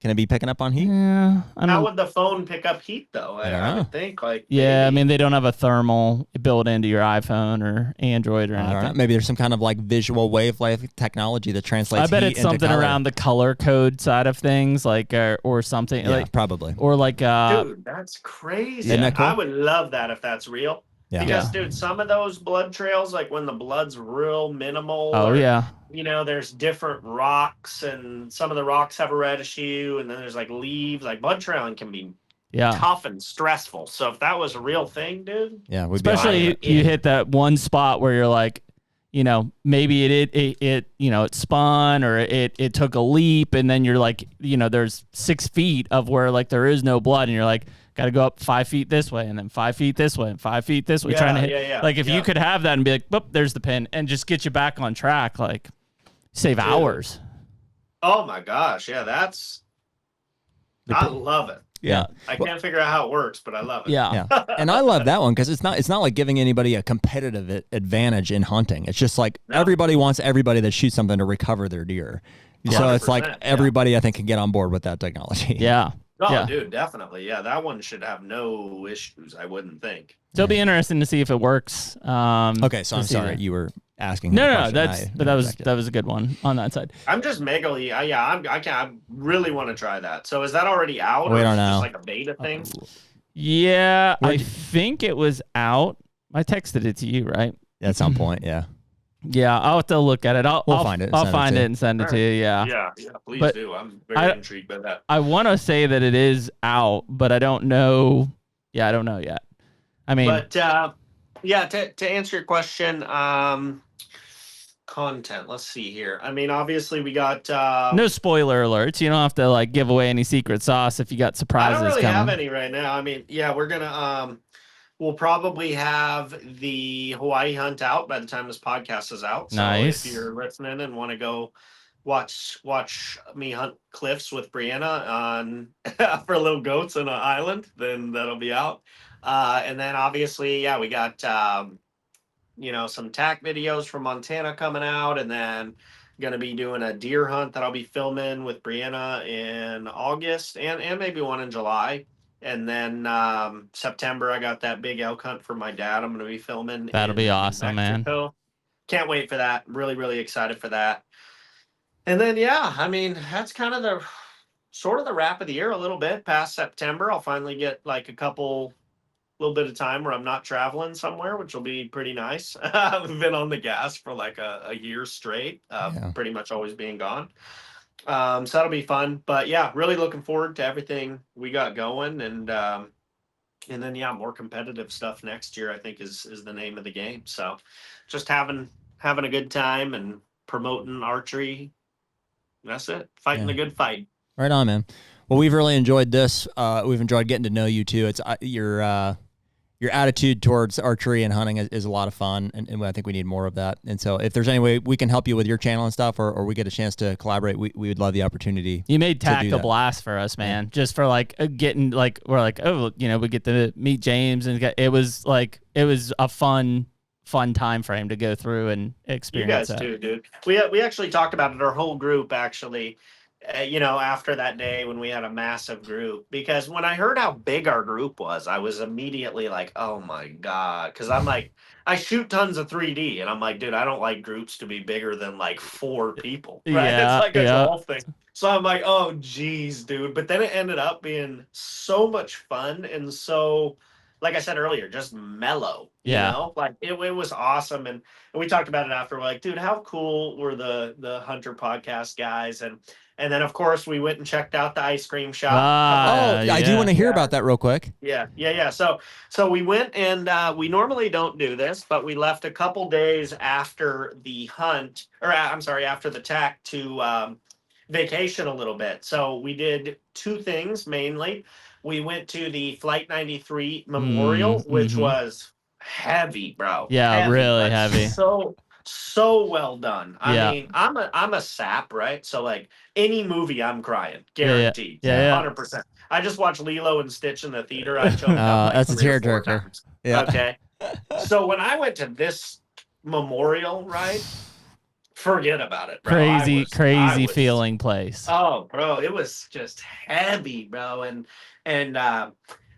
Can it be picking up on heat? Yeah. How would the phone pick up heat though? I would think Yeah, maybe. I mean they don't have a thermal built into your iPhone or Android or anything. I don't know. Maybe there's some kind of like visual wavelength technology that translates. I bet it's something around the color code side of things, like or something. Yeah, like, probably. Or like dude, that's crazy. Isn't that cool? I would love that if that's real. Yeah. Because dude, some of those blood trails, like when the blood's real minimal. Oh yeah. You know, there's different rocks, and some of the rocks have a reddish hue, and then there's like leaves. Like blood trailing can be tough and stressful. So if that was a real thing, dude, especially you hit that one spot where you're like, you know, maybe it you know, it spun or it took a leap, and then you're like, you know, there's 6 feet of where like there is no blood, and you're like, got to go up 5 feet this way, and then 5 feet this way, and 5 feet this way, trying to hit. Like if you could have that and be like, boop, there's the pin, and just get you back on track, like save hours. Oh my gosh, yeah, I love it. Yeah. I can't figure out how it works, but I love it. Yeah. And I love that one because it's not like giving anybody a competitive advantage in hunting. It's just like everybody wants everybody that shoots something to recover their deer. So it's like everybody I think can get on board with that technology. Yeah. Oh, dude, definitely. Yeah, that one should have no issues, I wouldn't think. So it'll be interesting to see if it works. Okay, so I'm sorry. You were asking. No, that was a good one on that side. I'm just megally. I really want to try that. So is that already out? We don't know. Just like a beta thing? Yeah, I think it was out. I texted it to you, right? At some point, yeah. Yeah, I'll have to look at it. I'll find it. I'll find it and send it to you. Yeah, please do. I'm very intrigued by that. I want to say that it is out, but I don't know. Yeah, I don't know yet. I mean, but to answer your question, content. Let's see here. I mean, obviously we got no spoiler alerts. You don't have to like give away any secret sauce if you got surprises. I don't really coming. have any right now. I mean, we're gonna we'll probably have the Hawaii hunt out by the time this podcast is out. So nice. If you're listening and want to go watch me hunt cliffs with Brianna on for little goats on an island, then that'll be out. And then obviously, we got some TAC videos from Montana coming out, and then gonna be doing a deer hunt that I'll be filming with Brianna in August and maybe one in July. And then September, I got that big elk hunt for my dad. I'm going to be filming. That'll be awesome, Mexico. Man. Can't wait for that. Really, really excited for that. And then, I mean, that's kind of the wrap of the year a little bit. Past September, I'll finally get like little bit of time where I'm not traveling somewhere, which will be pretty nice. I've been on the gas for like a year straight, pretty much always being gone. So that'll be fun, but really looking forward to everything we got going, and then more competitive stuff next year, I think is the name of the game. So just having a good time and promoting archery. That's it. Fighting a good fight. Right on, man. Well, we've really enjoyed this. We've enjoyed getting to know you too. It's your attitude towards archery and hunting is a lot of fun, and I think we need more of that. And so if there's any way we can help you with your channel and stuff, or we get a chance to collaborate, we would love the opportunity. You made TAC a blast for us, man. Just for like getting like, we're like, we get to meet James, and it was a fun time frame to go through and experience. You guys too, dude. We actually talked about it, our whole group actually. After that day when we had a massive group, because when I heard how big our group was, I was immediately like, oh my God. Cause I'm like, I shoot tons of 3D, and I'm like, dude, I don't like groups to be bigger than like 4 people. Right? Yeah, it's like a golf thing. So I'm like, oh geez, dude. But then it ended up being so much fun, and so, like I said earlier, just mellow. Yeah. You know? Like it was awesome. And we talked about it after. We're like, dude, how cool were the HUNTR Podcast guys? And then, of course, we went and checked out the ice cream shop. I do want to hear about that real quick. Yeah. So we went, and we normally don't do this, but we left a couple days after the hunt, after the TAC to vacation a little bit. So we did 2 things mainly. We went to the Flight 93 Memorial, which was heavy, bro. Yeah, really heavy. So well done. I mean, I'm a sap, right? So like any movie, I'm crying, guaranteed. 100%. I just watched Lilo and Stitch in the theater. I choked up that's a tearjerker. Yeah. Okay. So when I went to this memorial, right, Forget about it, bro. Crazy feeling place. Oh, bro, it was just heavy, bro. And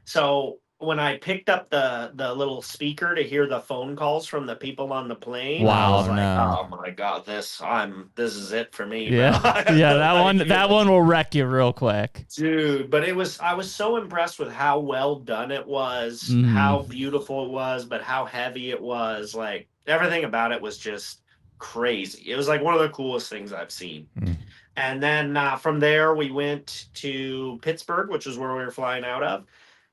so when I picked up the little speaker to hear the phone calls from the people on the plane, I was like, oh my God, this is it for me, yeah. bro. Yeah, that one will wreck you real quick. Dude, but I was so impressed with how well done it was, how beautiful it was, but how heavy it was. Like everything about it was just crazy. It was like one of the coolest things I've seen. And then from there we went to Pittsburgh, which is where we were flying out of,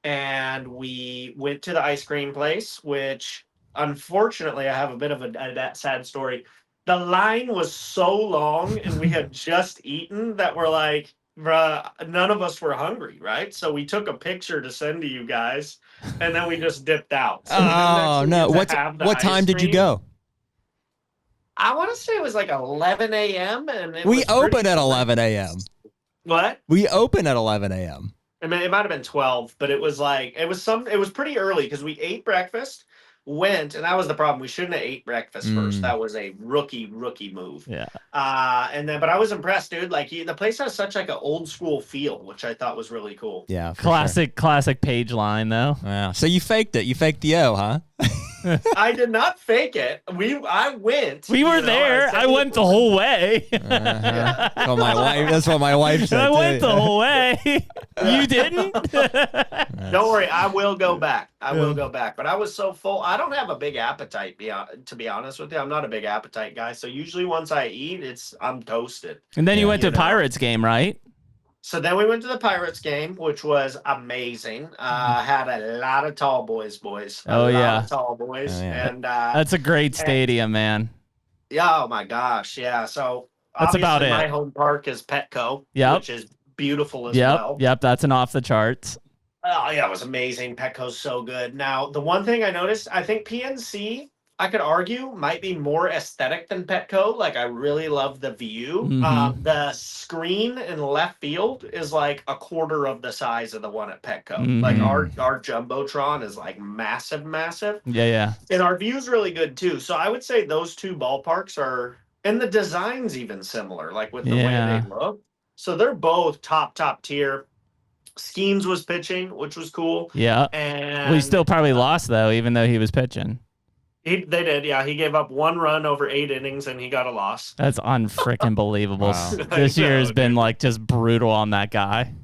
and we went to the ice cream place, which unfortunately I have a bit of a sad story. The line was so long and we had just eaten that we're like, bruh, none of us were hungry, right? So we took a picture to send to you guys, and then we just dipped out. So no! What time did you go? I want to say it was like 11 a.m. and we open at 11 a.m. What? We open at 11 a.m. I mean, it might have been 12, but it was pretty early because we ate breakfast, went, and that was the problem. We shouldn't have ate breakfast first. That was a rookie move. Yeah. But I was impressed, dude. Like the place has such like an old school feel, which I thought was really cool. Yeah. Classic page line though. Yeah. So you faked it. You faked the O, huh? I did not fake it. I went. We were there. I went the whole way. That's what my wife said. I went the whole way. You didn't? Don't worry. I will go back. I will go back. But I was so full. I don't have a big appetite, to be honest with you. I'm not a big appetite guy. So usually once I eat, I'm toasted. And then you went to a Pirates game, right? So then we went to the Pirates game, which was amazing. Had a lot of tall boys. Oh, yeah. Tall boys. Oh, yeah. And that's a great stadium, man. Yeah. Oh, my gosh. Yeah. So that's about it. My home park is Petco, which is beautiful as well. Yep. That's an off the charts. Oh, yeah. It was amazing. Petco's so good. Now, the one thing I noticed, I think PNC, I could argue, might be more aesthetic than Petco. Like, I really love the view. The screen in left field is like a quarter of the size of the one at Petco. Like, our Jumbotron is like massive. Yeah. And our view's really good, too. So I would say those two ballparks are, and the design's even similar, like with the way they look. So they're both top tier. Skeens was pitching, which was cool. Yeah. And we still probably lost, though, even though he was pitching. They did, yeah. He gave up 1 run over 8 innings, and he got a loss. That's unfreaking believable. Wow. This year has been like just brutal on that guy.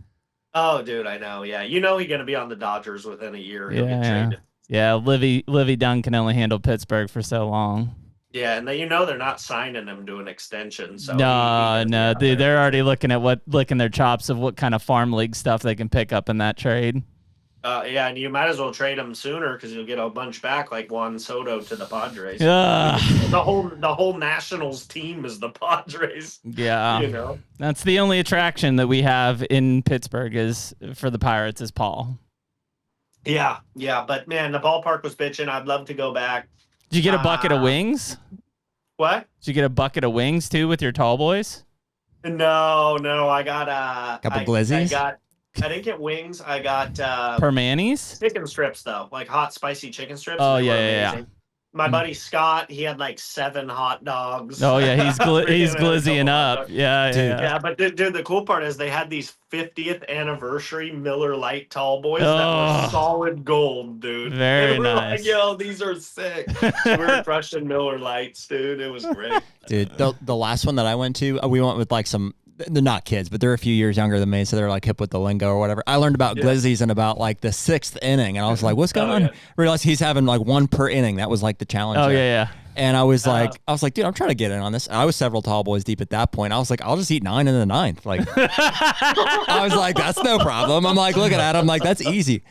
Oh, dude, I know. Yeah, he's going to be on the Dodgers within a year. He'll get traded. Yeah, Livy Dunn can only handle Pittsburgh for so long. Yeah, and they're not signing him to an extension. So no, dude, they're already licking their chops of what kind of farm league stuff they can pick up in that trade. Yeah, and you might as well trade him sooner because you'll get a bunch back, like Juan Soto to the Padres. The whole Nationals team is the Padres. Yeah, that's the only attraction that we have in Pittsburgh is for the Pirates is Paul. Yeah, but man, the ballpark was bitching. I'd love to go back. Did you get a bucket of wings? What? Did you get a bucket of wings too with your tall boys? No, I got a couple glizzies. I didn't get wings. I got Permanis? Chicken strips though, like hot spicy chicken strips. Oh yeah. My buddy Scott, he had like 7 hot dogs. Oh yeah, he's glizzying up. Yeah. But dude, the cool part is they had these 50th anniversary Miller Lite tall boys that were solid gold, dude. Very nice. Like, yo, these are sick. So we were crushing Miller Lights, dude. It was great. Dude, the last one that I went to, we went with like some. They're not kids, but they're a few years younger than me, so they're like hip with the lingo or whatever. I learned about glizzies in about like the 6th inning, and I was like, "What's going on?" Realized he's having like 1 per inning. That was like the challenge. Oh yeah. And I was like, dude, I'm trying to get in on this. And I was several tall boys deep at that point. I was like, I'll just eat 9 in the 9th. Like, I was like, that's no problem. I'm like looking at him like that's easy.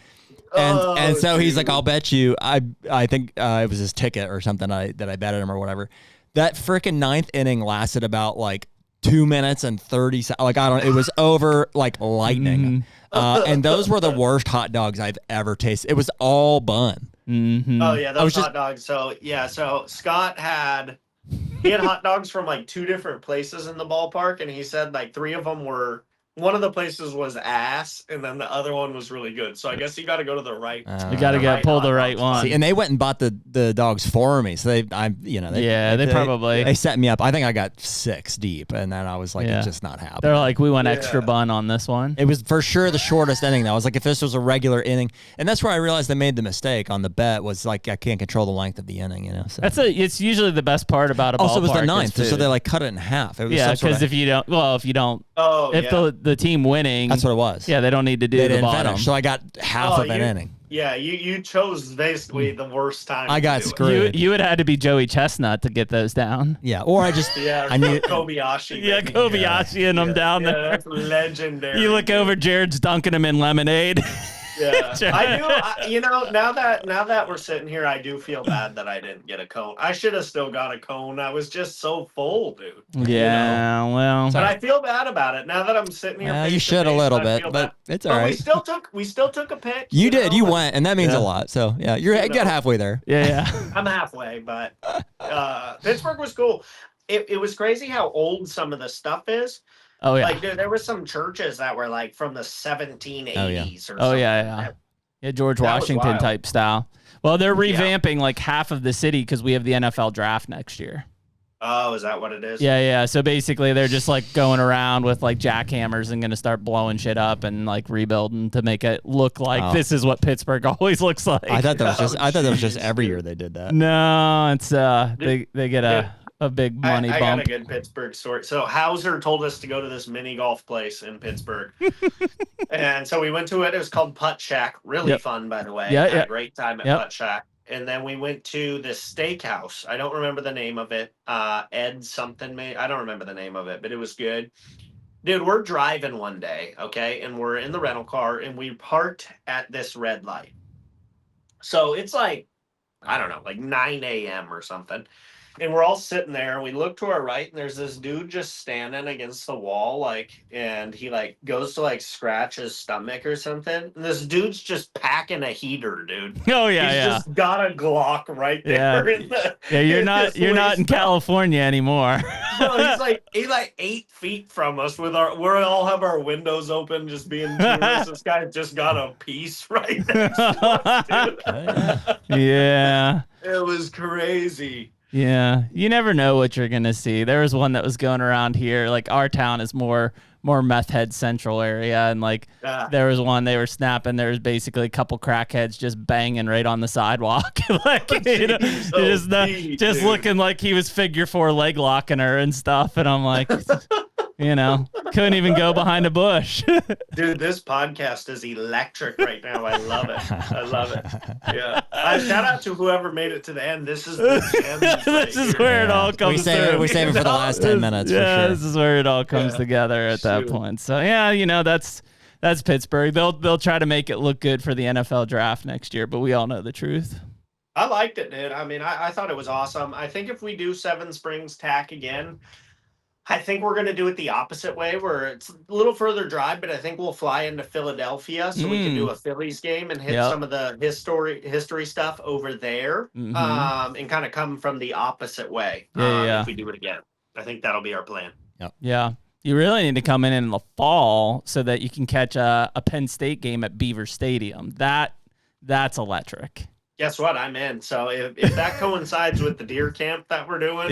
And so he's like, I'll bet you. I think it was his ticket or something that I betted him or whatever. That freaking 9th inning lasted about like 2 minutes and 30 seconds. Like, it was over like lightning. And those were the worst hot dogs I've ever tasted. It was all bun. Oh yeah, those hot dogs. So Scott had hot dogs from like 2 different places in the ballpark, and he said like 3 of them were one of the places was ass, and then the other one was really good. So I guess you got to go to the right. You got to pull the right one. See, and they went and bought the dogs for me. So they probably set me up. I think I got 6 deep, and then I was like, it's just not happening. They're like, we went extra bun on this one. It was for sure the shortest inning. Though I was like, if this was a regular inning, and that's where I realized they made the mistake on the bet. Was like, I can't control the length of the inning. You know, so. It's usually the best part about a ballpark. Also, it was the 9th, so they like cut it in half. It was because if you don't, the team winning. That's what it was. Yeah, they don't need to do the bottom. So I got half of an inning. Yeah, you chose basically the worst time. I got screwed. You would have had to be Joey Chestnut to get those down. Yeah, or I just I need Kobayashi. Yeah, Kobayashi and them down there. That's legendary. You look over, Jared's dunking him in lemonade. Yeah, I do. Now that we're sitting here, I do feel bad that I didn't get a cone. I should have still got a cone. I was just so full, dude. Yeah, well, but I feel bad about it now that I'm sitting here. Yeah, you should a little bit, but it's all right. We still took a pic. You did. You went, and that means a lot. So yeah, you got halfway there. Yeah. I'm halfway, but Pittsburgh was cool. It was crazy how old some of the stuff is. Oh yeah, like dude, there were some churches that were like from the 1780s or something. Oh yeah. George Washington type style. Well, they're revamping like half of the city because we have the NFL draft next year. Oh, is that what it is? Yeah. So basically, they're just like going around with like jackhammers and going to start blowing shit up and like rebuilding to make it look like this is what Pittsburgh always looks like. I thought that was just every year they did that. No, it's they get a big money bump. I got a good Pittsburgh story. So Hauser told us to go to this mini golf place in Pittsburgh. And so we went to it. It was called Putt Shack. Really fun, by the way. Had a great time at Putt Shack. And then we went to this steakhouse. I don't remember the name of it. Ed something. I don't remember the name of it, but it was good. Dude, we're driving one day, okay? And we're in the rental car, and we parked at this red light. So it's like, I don't know, like 9 a.m. or something. And we're all sitting there, and we look to our right, and there's this dude just standing against the wall, and he goes to scratch his stomach or something. And this dude's just packing a heater, dude. Oh yeah, He's just got a Glock right there. You're not in California anymore. No, he's like 8 feet from us we all have our windows open, just being tourists. This guy just got a piece right next to us, dude. Yeah. It was crazy. Yeah, you never know what you're gonna see. There was one that was going around here. Like our town is more meth head central area, and there was one they were snapping. There was basically a couple crackheads just banging right on the sidewalk, just looking like he was figure 4 leg locking her and stuff. And I'm like, couldn't even go behind a bush. Dude, this podcast is electric right now. I love it. Yeah. Shout out to whoever made it to the end. This is the gems this is where it all comes through. We save it for the last 10 minutes. Yeah, this is where it all comes together at that point. So yeah, that's Pittsburgh. They'll try to make it look good for the NFL draft next year, but we all know the truth. I liked it, dude. I mean, I thought it was awesome. I think if we do Seven Springs Tack again, I think we're going to do it the opposite way, where it's a little further drive, but I think we'll fly into Philadelphia so we can do a Phillies game and hit some of the history stuff over there, and kind of come from the opposite way if we do it again. I think that'll be our plan. Yep. Yeah. You really need to come in the fall so that you can catch a Penn State game at Beaver Stadium. That's electric. Guess what? I'm in. So if that coincides with the deer camp that we're doing,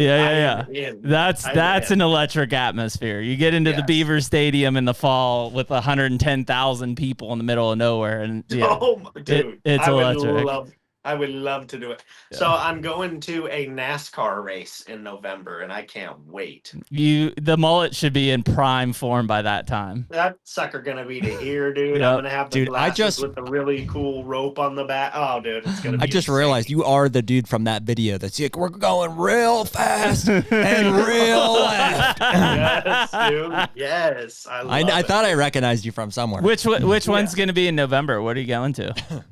that's an electric atmosphere. You get into the Beaver Stadium in the fall with 110,000 people in the middle of nowhere, and dude, it's electric. I would love to do it. Yeah. So I'm going to a NASCAR race in November, and I can't wait. The mullet should be in prime form by that time. That sucker gonna be to here, dude. I'm gonna have the glasses with the really cool rope on the back. Oh, dude, it's gonna be insane. Realized you are the dude from that video that's like, we're going real fast and real left. Yes, dude. Yes, I thought I recognized you from somewhere. Which one's gonna be in November? What are you going to?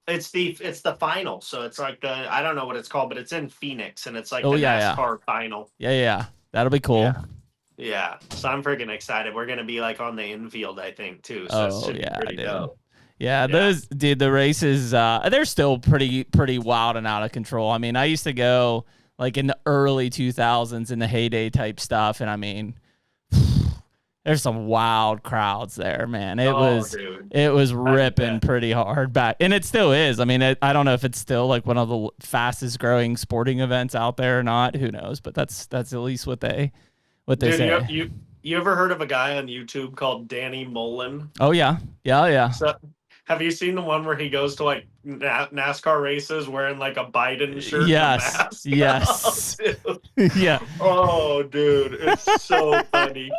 It's the final, so it's like I don't know what it's called, but it's in Phoenix, and it's like NASCAR final. Yeah, that'll be cool. Yeah. So I'm freaking excited. We're gonna be on the infield, I think, too. So it should be pretty dope. Yeah, those the races, they're still pretty wild and out of control. I mean, I used to go in the early 2000s in the heyday type stuff, and I mean, there's some wild crowds there, man. It was ripping pretty hard back, and it still is. I mean, I don't know if it's still like one of the fastest growing sporting events out there or not. Who knows? But that's at least what they say. You ever heard of a guy on YouTube called Danny Mullen? Oh yeah. So, have you seen the one where he goes to like NASCAR races wearing like a Biden shirt? Yes. Yes. Oh, dude. Yeah. Oh, dude, it's so funny.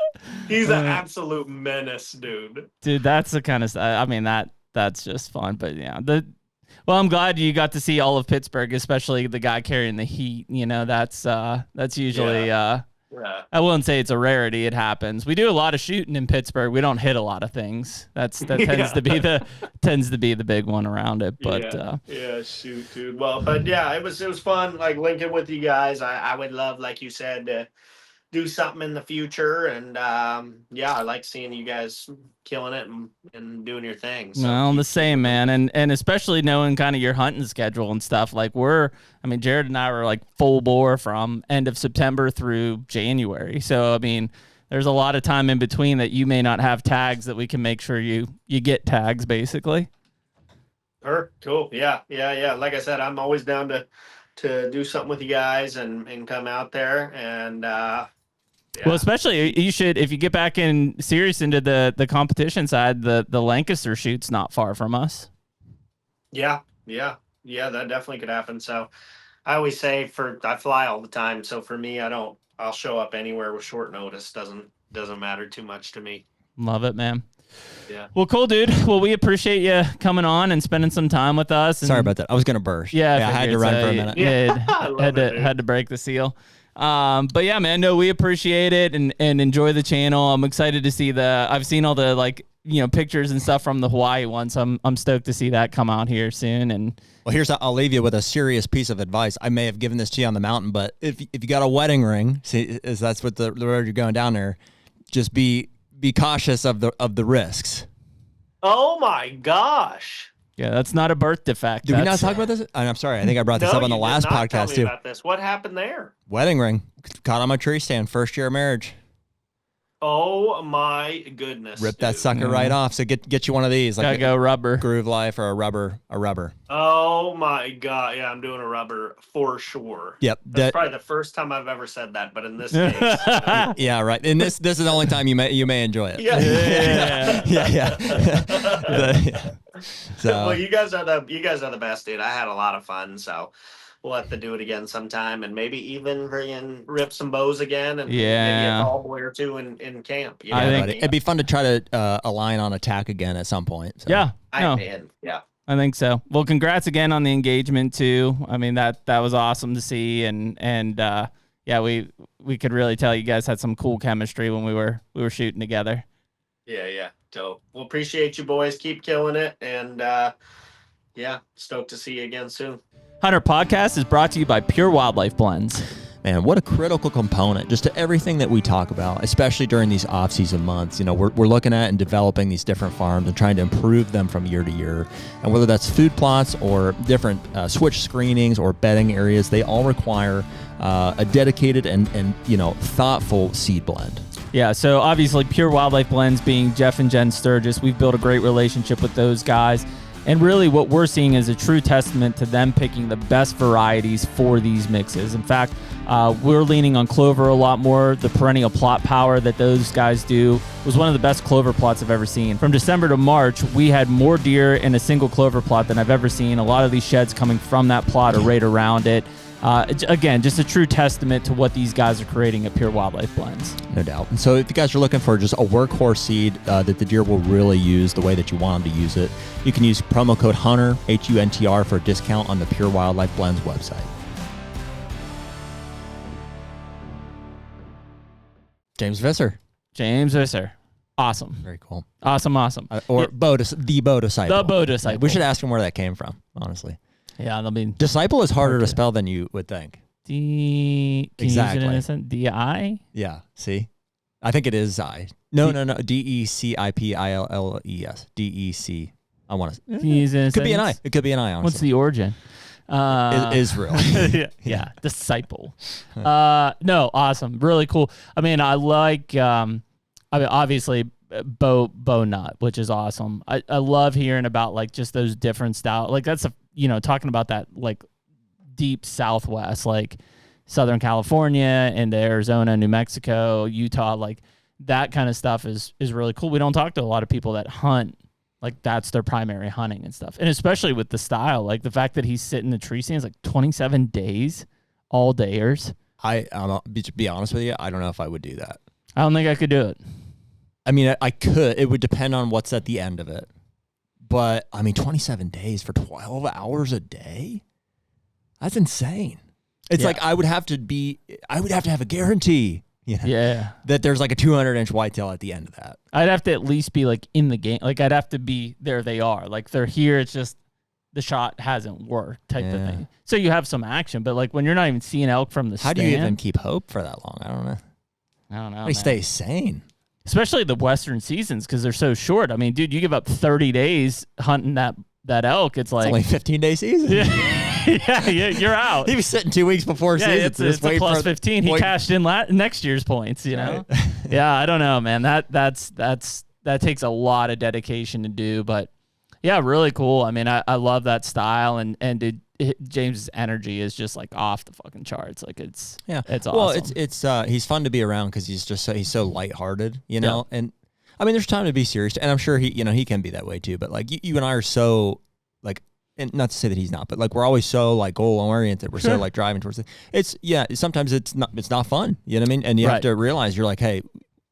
He's an absolute menace, dude. Dude, that's the kind of stuff. I mean, that's just fun. But yeah, well, I'm glad you got to see all of Pittsburgh, especially the guy carrying the heat. You know, that's usually. Yeah. I wouldn't say it's a rarity. It happens. We do a lot of shooting in Pittsburgh. We don't hit a lot of things. That tends to be the big one around it. But shoot, dude. Well, but yeah, it was fun. Like linking with you guys. I would love, like you said, to do something in the future. And I like seeing you guys killing it and doing your thing. So well, the same, man. And especially knowing kind of your hunting schedule and stuff. Like Jared and I were like full bore from end of September through January. So, I mean, there's a lot of time in between that you may not have tags that we can make sure you get tags, basically. Cool. Yeah. Like I said, I'm always down to do something with you guys and come out there and yeah. Well, especially you should, if you get back in serious into the competition side, the Lancaster shoot's not far from us. Yeah, that definitely could happen. So I always say I fly all the time. So for me, I'll show up anywhere with short notice. Doesn't matter too much to me. Love it, man. Yeah. Well, cool, dude. Well, we appreciate you coming on and spending some time with us. Sorry about that. I was going to burst. Yeah, I had to run for a minute. Yeah, had to break the seal. But yeah, man, no, we appreciate it and enjoy the channel. I'm excited to see I've seen all the pictures and stuff from the Hawaii one. So I'm stoked to see that come out here soon. And well, I'll leave you with a serious piece of advice. I may have given this to you on the mountain, but if you got a wedding ring, see, that's what the road you're going down there, just be cautious of the risks. Oh my gosh. Yeah, that's not a birth defect. Did we not talk about this? I'm sorry. I think I brought this up on the last podcast too. About this. What happened there? Wedding ring caught on my tree stand. First year of marriage. Oh my goodness! Rip that sucker right off. So get you one of these. Gotta go rubber. Groove Life or a rubber. Oh my god! Yeah, I'm doing a rubber for sure. Yep. That's probably the first time I've ever said that, but in this case, yeah, right. And this is the only time you may enjoy it. Yeah. So, well, you guys are the best, dude. I had a lot of fun, so we'll have to do it again sometime, and maybe even rip some bows again, and maybe a ball boy or two in camp. You know I think it'd be fun to try to align on attack again at some point. So. Yeah, I think so. Well, congrats again on the engagement too. I mean that was awesome to see, and we could really tell you guys had some cool chemistry when we were shooting together. Yeah. So we'll appreciate you boys. Keep killing it, and stoked to see you again soon. HUNTR Podcast is brought to you by Pure Wildlife Blends. Man, what a critical component just to everything that we talk about, especially during these off-season months. You know, we're looking at and developing these different farms and trying to improve them from year to year. And whether that's food plots or different switch screenings or bedding areas, they all require a dedicated and thoughtful seed blend. Yeah, so obviously Pure Wildlife Blends being Jeff and Jen Sturgis, we've built a great relationship with those guys. And really what we're seeing is a true testament to them picking the best varieties for these mixes. In fact, we're leaning on clover a lot more. The perennial plot power that those guys do was one of the best clover plots I've ever seen. From December to March, we had more deer in a single clover plot than I've ever seen. A lot of these sheds coming from that plot or right around it. Again, just a true testament to what these guys are creating at Pure Wildlife Blends. No doubt. And so if you guys are looking for just a workhorse seed that the deer will really use the way that you want them to use it, you can use promo code HUNTR, HUNTR, for a discount on the Pure Wildlife Blends website. James Visser. Awesome. Very cool. Awesome. The Bow Disciple. The Bow Disciple. We should ask him where that came from, honestly. Yeah, they'll be... Disciple is harder to spell than you would think. Exactly. D-I? Yeah, see? I think it is I. No. D-E-C-I-P-I-L-L-E-S. D-E-C. I want to... It could be an I. It could be an I, honestly. What's the origin? Israel. yeah, Disciple. No, awesome. Really cool. I mean, I like... I mean, obviously bow nut, which is awesome. I love hearing about like just those different styles. Like that's talking about that like deep Southwest, like Southern California and Arizona, New Mexico, Utah, like that kind of stuff is really cool. We don't talk to a lot of people that hunt. Like that's their primary hunting and stuff. And especially with the style, like the fact that he's sitting in the tree stands like 27 days, all dayers. To be honest with you, I don't know if I would do that. I don't think I could do it. I mean, I could. It would depend on what's at the end of it. But I mean, 27 days for 12 hours a day? That's insane. It's like I would have to have a guarantee. That there's like a 200-inch whitetail at the end of that. I'd have to at least be like in the game. Like I'd have to be there. They are like they're here. It's just the shot hasn't worked type of thing. So you have some action, but like when you're not even seeing elk from the stand. How do you even keep hope for that long? I don't know. They stay sane. Especially the Western seasons because they're so short. I mean, dude, you give up 30 days hunting that elk. It's like only 15-day season. Yeah, you're out. He was sitting 2 weeks before season. It's a plus 15. He cashed in next year's points. You know. Right. Yeah, I don't know, man. That takes a lot of dedication to do, but yeah, really cool. I mean, I love that style, and dude, James's energy is just like off the fucking charts. Like it's awesome. Well, it's he's fun to be around because he's so lighthearted, you know. Yeah. And I mean, there's time to be serious, and I'm sure he can be that way too. But like you and I are so like. And not to say that he's not, but like we're always so like goal oriented. We're so like driving towards it. Sometimes it's not fun. You know what I mean? And you have to realize you're like, hey,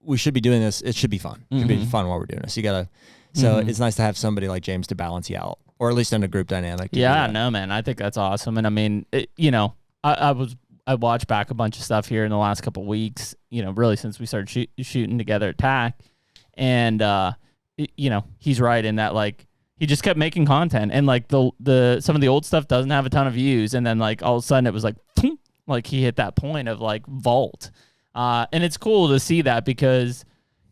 we should be doing this. It should be fun. It should be fun while we're doing this. You gotta. So it's nice to have somebody like James to balance you out, or at least in a group dynamic. Yeah, no, man. I think that's awesome. And I mean, I watched back a bunch of stuff here in the last couple of weeks. Really since we started shooting together at TAC, and he's right in that like. He just kept making content, and like the some of the old stuff doesn't have a ton of views, and then like all of a sudden it was like he hit that point of like vault, and it's cool to see that because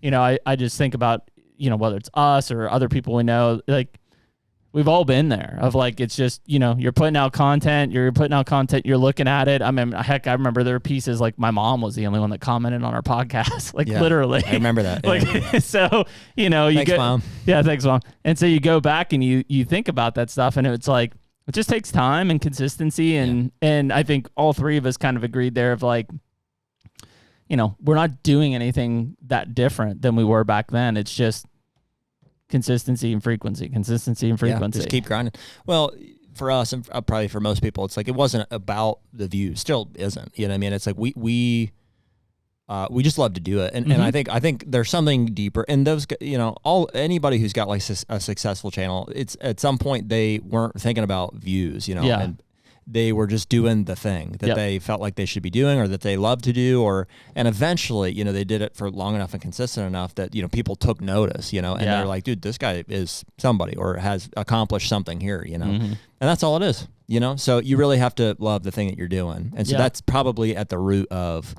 I just think about whether it's us or other people we know, like we've all been there of like it's just you're putting out content, you're looking at it. I mean, heck, I remember there were pieces like my mom was the only one that commented on our podcast, like literally. I remember that. Like so, thanks, Mom. Yeah, thanks, Mom. And so you go back and you think about that stuff, and it's like it just takes time and consistency, and I think all three of us kind of agreed there of like, we're not doing anything that different than we were back then. It's just consistency and frequency. Just keep grinding. Well, for us and probably for most people, it's like it wasn't about the views. Still isn't. You know what I mean? It's like we just love to do it, and I think there's something deeper. And those anybody who's got like a successful channel, it's at some point they weren't thinking about views, and they were just doing the thing that they felt like they should be doing or that they love to do, and eventually, they did it for long enough and consistent enough that, people took notice, and they're like, dude, this guy is somebody or has accomplished something here, and that's all it is, so you really have to love the thing that you're doing. And so that's probably at the root of,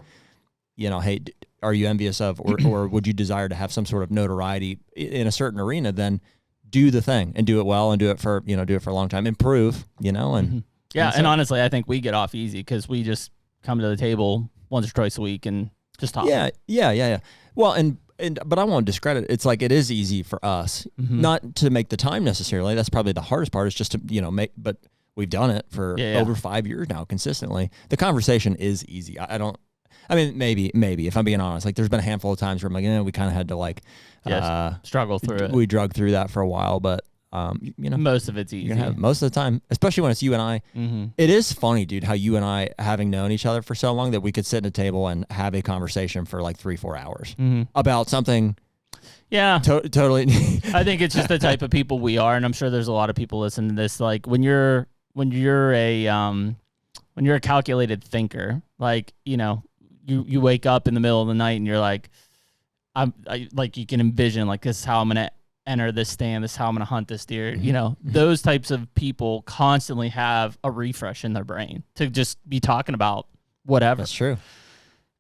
hey, are you envious of, or would you desire to have some sort of notoriety in a certain arena? Then do the thing and do it well and do it for a long time, improve, and yeah, and honestly, I think we get off easy because we just come to the table once or twice a week and just talk. Yeah. Well, but I won't discredit it. It's like it is easy for us, not to make the time necessarily. That's probably the hardest part is just to make. But we've done it for over 5 years now consistently. The conversation is easy. I mean, maybe if I'm being honest, like there's been a handful of times where I'm like, we kind of had to like struggle through it. We drug through that for a while, but. Most of it's easy. Most of the time, especially when it's you and I. It is funny, dude, how you and I, having known each other for so long, that we could sit at a table and have a conversation for like 3-4 hours about something. Yeah, totally. I think it's just the type of people we are, and I'm sure there's a lot of people listening to this. Like when you're a calculated thinker, like you wake up in the middle of the night and you're like, like you can envision like this is how I'm gonna enter this stand, this is how I'm going to hunt this deer. Those types of people constantly have a refresh in their brain to just be talking about whatever. That's true.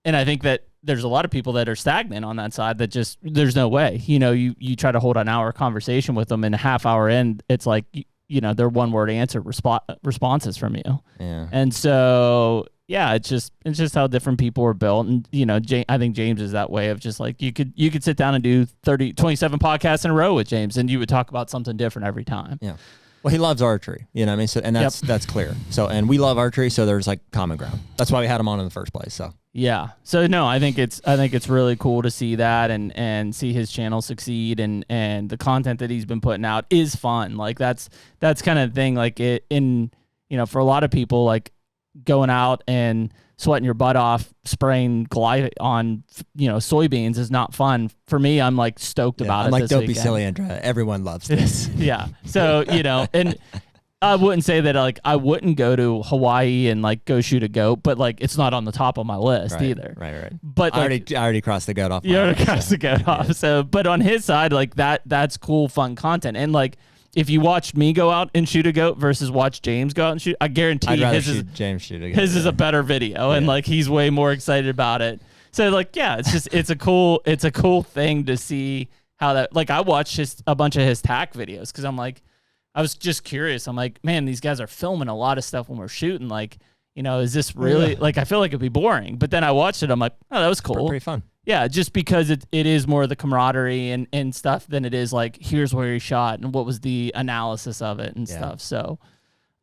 And I think that there's a lot of people that are stagnant on that side that just, there's no way, you try to hold an hour conversation with them and a half hour in, it's like, they're one word answer responses from you. Yeah. And so yeah, it's just how different people are built. And, you know, I think James is that way of just like, you could sit down and do 27 podcasts in a row with James and you would talk about something different every time. Yeah. Well, he loves archery, you know what I mean? So, and that's clear. So, and we love archery. So there's like common ground. That's why we had him on in the first place. So, yeah. So no, I think it's really cool to see that and see his channel succeed and the content that he's been putting out is fun. Like that's kind of thing, like for a lot of people, like, going out and sweating your butt off, spraying glyphosate on, soybeans is not fun. For me, I'm like stoked about it. I'm like, this don't weekend. be silly, Andrea. Everyone loves this. Yeah. So, and I wouldn't say that like I wouldn't go to Hawaii and like go shoot a goat, but like it's not on the top of my list either. Right. But I already crossed the goat off. You already crossed the goat off. So, but on his side, like that's cool, fun content. And like, if you watched me go out and shoot a goat versus watch James go out and shoot, I guarantee James shoot a goat. His is a better video, and like he's way more excited about it. So like, yeah, it's a cool thing to see how that. Like, I watched a bunch of his tack videos because I was just curious. I'm like, man, these guys are filming a lot of stuff when we're shooting. Like, is this really like? I feel like it'd be boring, but then I watched it. I'm like, oh, that was cool, pretty fun. Yeah, just because it is more the camaraderie and stuff than it is like, here's where he shot and what was the analysis of it and stuff. So,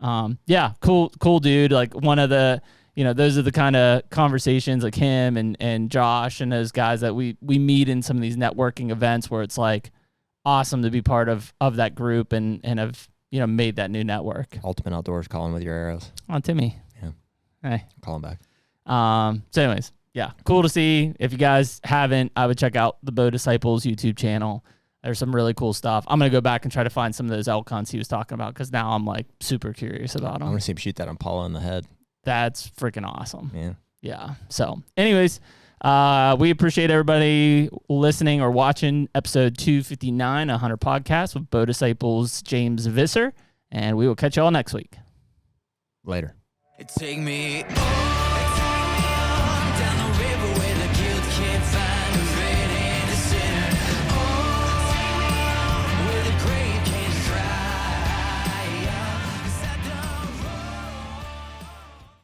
cool dude. Like one of the, those are the kind of conversations like him and Josh and those guys that we meet in some of these networking events where it's like awesome to be part of that group and have, made that new network. Ultimate Outdoors calling with your arrows. On Timmy. Yeah. Hey. Call him back. So anyways. Yeah, cool to see. If you guys haven't, I would check out the Bow Disciples YouTube channel. There's some really cool stuff. I'm going to go back and try to find some of those elk hunts he was talking about because now I'm like super curious about them. I want to see him shoot that Impala in the head. That's freaking awesome. Yeah. So anyways, we appreciate everybody listening or watching episode 259 of HUNTR Podcast with Bow Disciples James Visser, and we will catch you all next week. Later. Take me